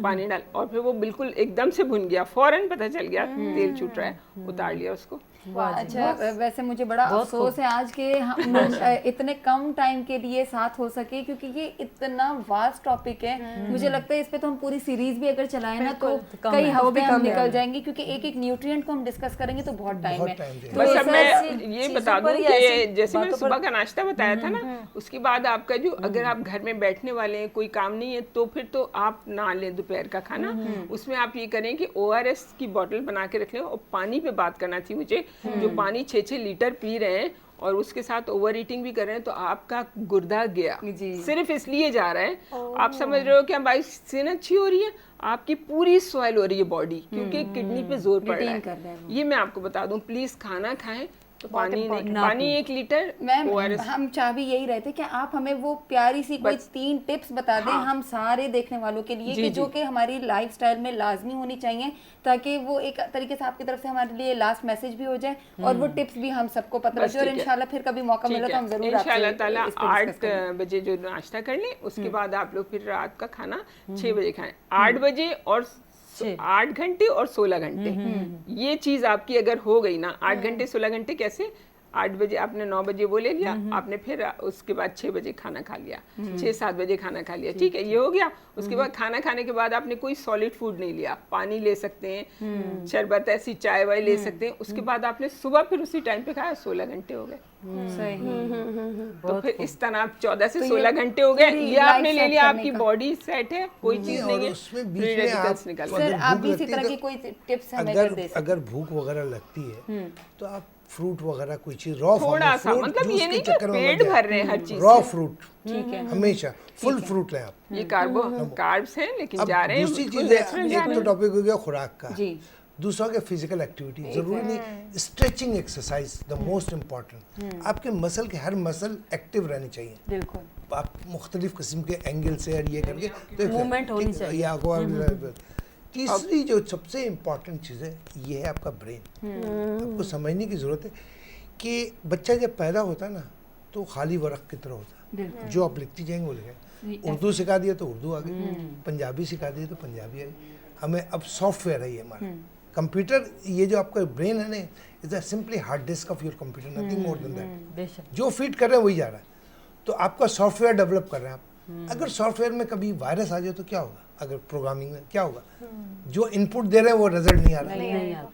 पानी डाल, और फिर वो बिल्कुल एकदम से भुन गया, फौरन पता चल गया तेल छूट रहा है, उतार लिया उसको। अच्छा, वैसे मुझे बड़ा अफसोस है आज के हम लोग इतने कम टाइम के लिए साथ हो सके, क्योंकि ये इतना वास्ट टॉपिक है। मुझे लगता है इस पे तो हम पूरी सीरीज भी अगर चलाएं ना तो कई हफ्ते हम निकल जाएंगे, क्योंकि एक एक न्यूट्रिएंट को हम डिस्कस करेंगे तो बहुत टाइम है। तो बस अब मैं ये बता दूं कि जैसे मैंने सुबह का नाश्ता बताया था ना, उसके बाद आपका जो, अगर आप घर में बैठने वाले हैं, कोई काम नहीं है, तो फिर तो आप ना लें दोपहर का खाना, उसमें आप ये करें कि ORS की बोतल बना के रख लें। और पानी पे बात करना थी मुझे, जो पानी 6-6 लीटर पी रहे हैं और उसके साथ ओवर ईटिंग भी कर रहे हैं, तो आपका गुर्दा गया सिर्फ इसलिए जा रहा है, आप समझ रहे हो कि हमारी सेहत अच्छी हो रही है, आपकी पूरी सॉइल हो रही है बॉडी, क्योंकि किडनी पे जोर पड़ रहा है। ये मैं आपको बता दूं, प्लीज खाना खाएं तो पानी नहीं, पानी 1 लीटर। मैम हम चाह भी यही रहे थे कि आप हमें वो प्यारी सी कोई 3 टिप्स बता दें हम सारे देखने वालों के लिए, कि जो कि हमारी लाइफस्टाइल में लाजमी होनी चाहिए, ताकि वो एक तरीके से आपकी तरफ से हमारे लिए लास्ट मैसेज भी हो जाए और वो टिप्स भी हम सबको पता लगे। और इंशाल्लाह फिर कभी मौका मिला तो हम जरूर इंशाल्लाह ताला 8 बजे जो नाश्ता कर लें, उसके बाद आप लोग फिर रात का खाना 6 बजे खाएं। 8 बजे और 8 घंटे और 16 घंटे, ये चीज आपकी अगर हो गई ना, 8 घंटे 16 घंटे कैसे, 8 बजे आपने 9 बजे वो ले लिया, आपने फिर उसके बाद 6 बजे खाना खा लिया, 6-7 बजे खाना खा लिया, ठीक है, ये हो गया। उसके बाद खाना खाने के बाद आपने कोई सॉलिड फूड नहीं लिया, पानी ले सकते हैं, शरबत ऐसी चाय वाय ले सकते हैं, उसके बाद आपने सुबह फिर उसी टाइम पे खाया, 16 घंटे हो गए। तो फिर इस तरह 14 से 16 घंटे हो गए, ये आपने ले लिया, आपकी बॉडी सेट है, कोई चीज नहीं है, फ्री रेडिकल्स निकल गए। सर आप भी इसी तरह की कोई टिप्स हमें दे सकते हैं? अगर भूख वगैरह लगती है तो आप फ्रूट वगैरह कोई चीज रॉ, थोड़ा सा, मतलब ये नहीं कि पेट भर रहे हैं हर चीज, रॉ फ्रूट, ठीक है, हमेशा फुल फ्रूट लें आप। ये कार्ब्स हैं, लेकिन जा रहे हैं। दूसरी चीज है, एक तो टॉपिक हो गया खुराक का, दूसरा हो गया फिजिकल एक्टिविटी, जरूरी नहीं, stretching exercise the most important, आपके मसल के हर मसल एक्टिव रहनी चाहिए, बिल्कुल। आप मुख्तलिफ किस्म के एंगल से और ये करके तो मूवमेंट होनी चाहिए। तीसरी जो सबसे इम्पॉर्टेंट चीज़ है, ये है आपका ब्रेन। आपको समझने की ज़रूरत है कि बच्चा जब पैदा होता है ना, तो खाली वर्क की तरह होता है, जो आप लिखती जाएंगे वो लिखेंगे। उर्दू सिखा दिया तो उर्दू आ गई, पंजाबी सिखा दिया तो पंजाबी आ गई। हमें अब सॉफ्टवेयर है ये हमारा कंप्यूटर, ये जो आपका ब्रेन है ना, is a simply hard disk of your computer, nothing more than that. जो फीड कर रहे हैं वही जा रहा है, तो आपका सॉफ्टवेयर डेवलप कर रहे हैं आप। अगर सॉफ्टवेयर में कभी वायरस आ जाए तो क्या होगा, अगर प्रोग्रामिंग में क्या होगा, जो इनपुट दे रहे हैं वो रिजल्ट नहीं आ रहा है।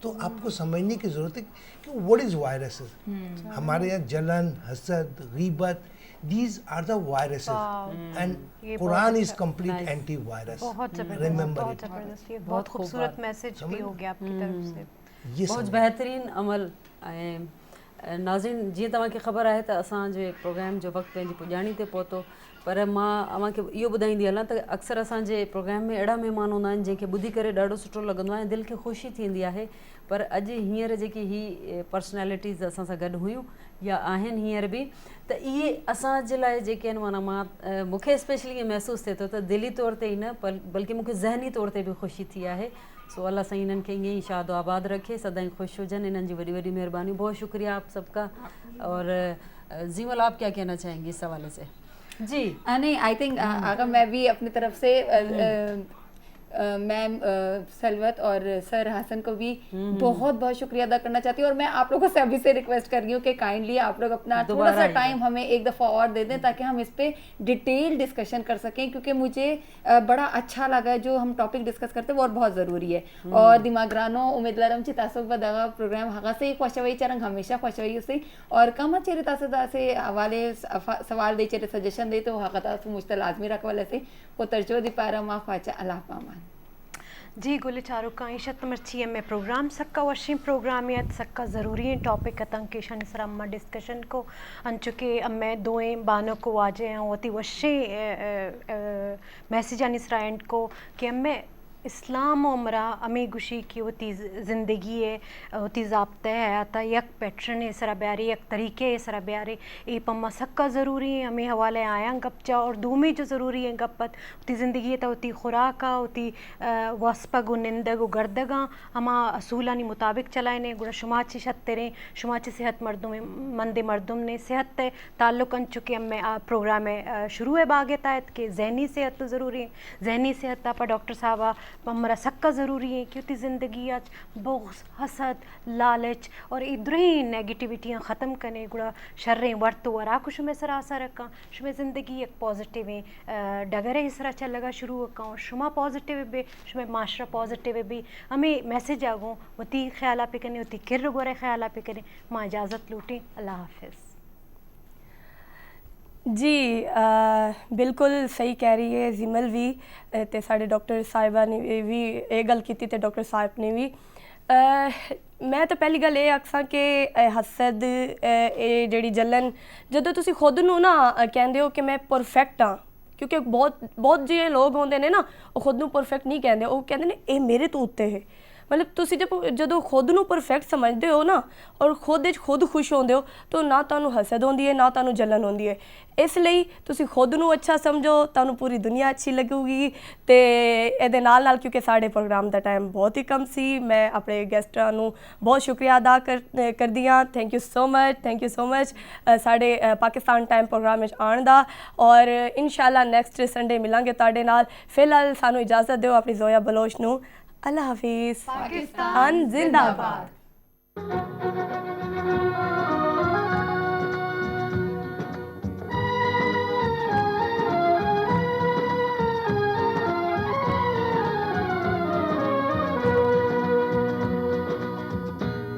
तो आपको समझने की जरूरत है कि व्हाट इज वायरसेस। हमारे यहाँ जलन, हसद, गीबत, these are the viruses and Quran is complete anti virus. बहुत जबरदस्त, Remember बहुत it. जबरदस्त, ये बहुत खूबसूरत मैसेज भी हो गया आपकी तरफ से। ये बहुत समझ- बहितरीन अमल। ऐं नाज़रीन, जीअं तव्हांखे ख़बर आहे त असांजे प्रोग्राम जो वक़्तु पंहिंजी पुॼाणी ते पहुतो, पर मां अव्हांखे इहो ॿुधाईंदी हलां त अक्सर असांजे प्रोग्राम में अहिड़ा महिमान हूंदा आहिनि जंहिंखे ॿुधी करे ॾाढो सुठो लॻंदो आहे, दिलि खे ख़ुशी थींदी आहे। पर अॼु हींअर जेकी ही पर्सनैलिटीज़ असां सां गॾु हुयूं या आहिनि हींअर बि, त इहे असांजे लाइ जेके आहिनि, माना मां मूंखे स्पेशली ईअं महसूसु थिए थो त दिली तौर ते ई न, बल्कि मूंखे ज़हनी तौर ते बि ख़ुशी थी आहे। सो अल्लाह साईं इन्हनि खे ईअं ई शाद आबाद रखे, सदाईं ख़ुशि हुजनि, इन्हनि जी वॾी वॾी महिरबानी। बहुत शुक्रिया आप सबका। और जीवल, आप क्या कहना चाहेंगी इस हवाले से? जी नहीं, आई थिंक अगर मैं भी अपनी तरफ से मैम सलवत और सर हसन को भी बहुत बहुत शुक्रिया अदा करना चाहती हूँ। और मैं आप लोगों से अभी से रिक्वेस्ट कर रही हूँ कि काइंडली आप लोग अपना थोड़ा सा टाइम हमें एक दफ़ा और दे दें, ताकि हम इस पे डिटेल डिस्कशन कर सकें, क्योंकि मुझे बड़ा अच्छा लगा जो हम टॉपिक डिस्कस करते हैं वो और बहुत ज़रूरी है। और दिमागरानो उम्मीदवारम ची तासो बदगा प्रोग्राम हगा से खुशवई चरंग हमेशा खुशवई उसे और कम चेरे तासदा से हवाले सवाल दे चेरे सजेशन दे तो हगा तासो मुश्ता लाजमी रख वाले से को तरजो दी पारा मा ख्वाचा अल्लाह पामान। जी गुल चारुका ईशत मर्ची में प्रोग्राम सक्का वशीम प्रोग्रामियत सक्का ज़रूरी टॉपिक तंकेशन सर अम्मा डिस्कशन को अंचुके अम्मे दोएं बानों को वाजे हैं होती वशी मैसेज आनी सराइंड को कि अम्मे इस्लाम उमरा अमी गुशी की होती ज़िंदगी है होती ज़ाब्ता है आता यक पैटर्न है सरा ब्यारी यक तरीके है सरा ब्यारी ये पम्मा सक्का ज़रूरी है हमें हवाले आया गपचा और दूमी जो ज़रूरी है गपत होती ज़िंदगी है तो होती खुराका होती वस्पा गो निंदगो गर्दगा हमा असूलानी मुताबिक चलाने गुड़ा शुमाची शत्तरें शुमाची सेहत मर्दों में मंदे मर्दों ने सेहत ताल्लुक अन चुके हमें प्रोग्राम में शुरू है बागे तायत के जहनी सेहत तो ज़रूरी है जहनी सेहत पर डॉक्टर साहबा हमारा सक्का ज़रूरी है क्योंकि ज़िंदगी आज बुग़्ज़ हसद लालच और इधर ही नेगेटिविटियाँ ख़त्म करने गुड़ा शर्रें वर्त वरा कुछ में सरा असर रखा शुमे ज़िंदगी एक पॉजिटिव है डगरे इसरा चल लगा शुरू होका शुमा पॉजिटिव बे शुमे माशरा पॉजिटिव भी हमें मैसेज आगो होती ख्याल पे करने होती किर गोरे ख्याल पे करें माँ इजाज़त लूटें अल्लाह हाफिज़। जी बिल्कुल सही कह रही है जिमल भी ते साढ़े डॉक्टर साहिबा ने भी ये गल की ते डॉक्टर साहिब ने भी मैं तो पहली गल ये आखसां कि हसद ये जेड़ी जलन जदों तुसी खुद नूं ना कहंदे हो कि मैं परफेक्ट हाँ क्योंकि बहुत जे लोग होंदे ने ना वो खुद नूं परफेक्ट नहीं कहंदे वो कहंदे ने ये मेरे तो उत्ते है मतलब तुसी जदों खुद नूं परफेक्ट समझदे हो ना और खुद खुश होंदे हो तो ना तुहानूं हसद होंदी है ना तुहानूं जलन होंदी है इसलिए तुसी खुद नूं अच्छा समझो तुहानूं पूरी दुनिया अच्छी लगूगी ते इहदे नाल क्योंकि साढ़े प्रोग्राम दा टाइम बहुत ही कम सी मैं अपने गेस्टां नूं बहुत शुक्रिया अदा करदी हां थैंक यू सो मच साढ़े पाकिस्तान टाइम प्रोग्राम विच आउण दा और इंशाअल्लाह नैक्सट संडे मिलांगे तुहाडे नाल फिलहाल सानूं इजाज़त दिओ अपनी जोया बलोच नूं अल्लाह हाफिज़ पाकिस्तान जिंदाबाद।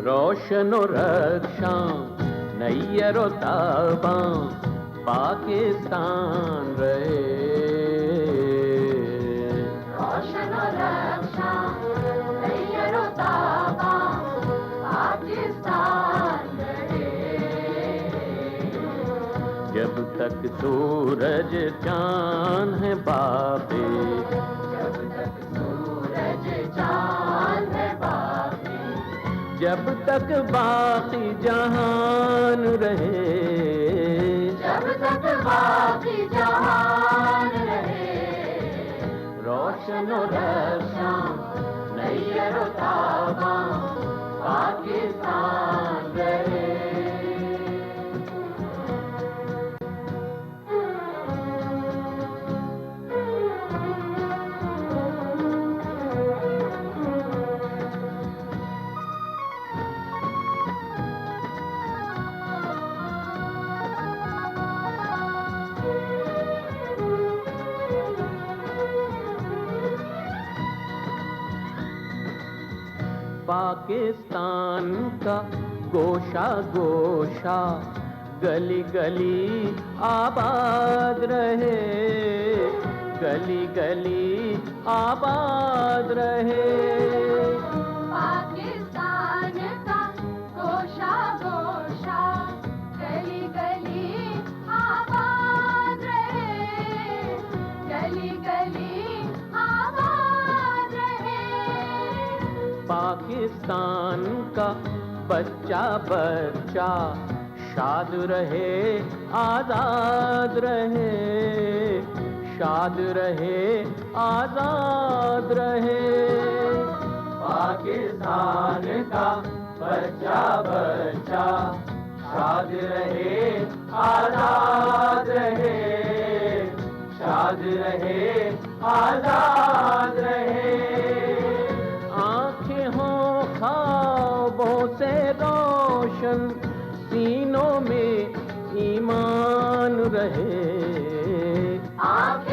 रोशनो रक्षा नैयरो ताबा पाकिस्तान रहे रोशनो रक्षा नैयरो ताबा पाकिस्तान रहे जब तक सूरज चांद है बाबे जब तक सूरज चांद है बाबे जब तक बाकी जहान रहे जब तक बाकी जहान रहे रोशनो रक्षा नैयरो ताबा पाकिस्तान रहे पाकिस्तान का गोशा गोशा गली गली आबाद रहे गली गली आबाद रहे पाकिस्तान का गोशा गोशा गली गली आबाद रहे गली गली आबाद रहे पाकिस्तान का बच्चा बच्चा शाद रहे आज़ाद रहे शाद रहे आज़ाद रहे पाकिस्तान का बच्चा बच्चा शाद रहे आज़ाद रहे शाद रहे आज़ाद रहे आँखें हों ख्वाबों से रोशन सीनों में ईमान रहे आँखें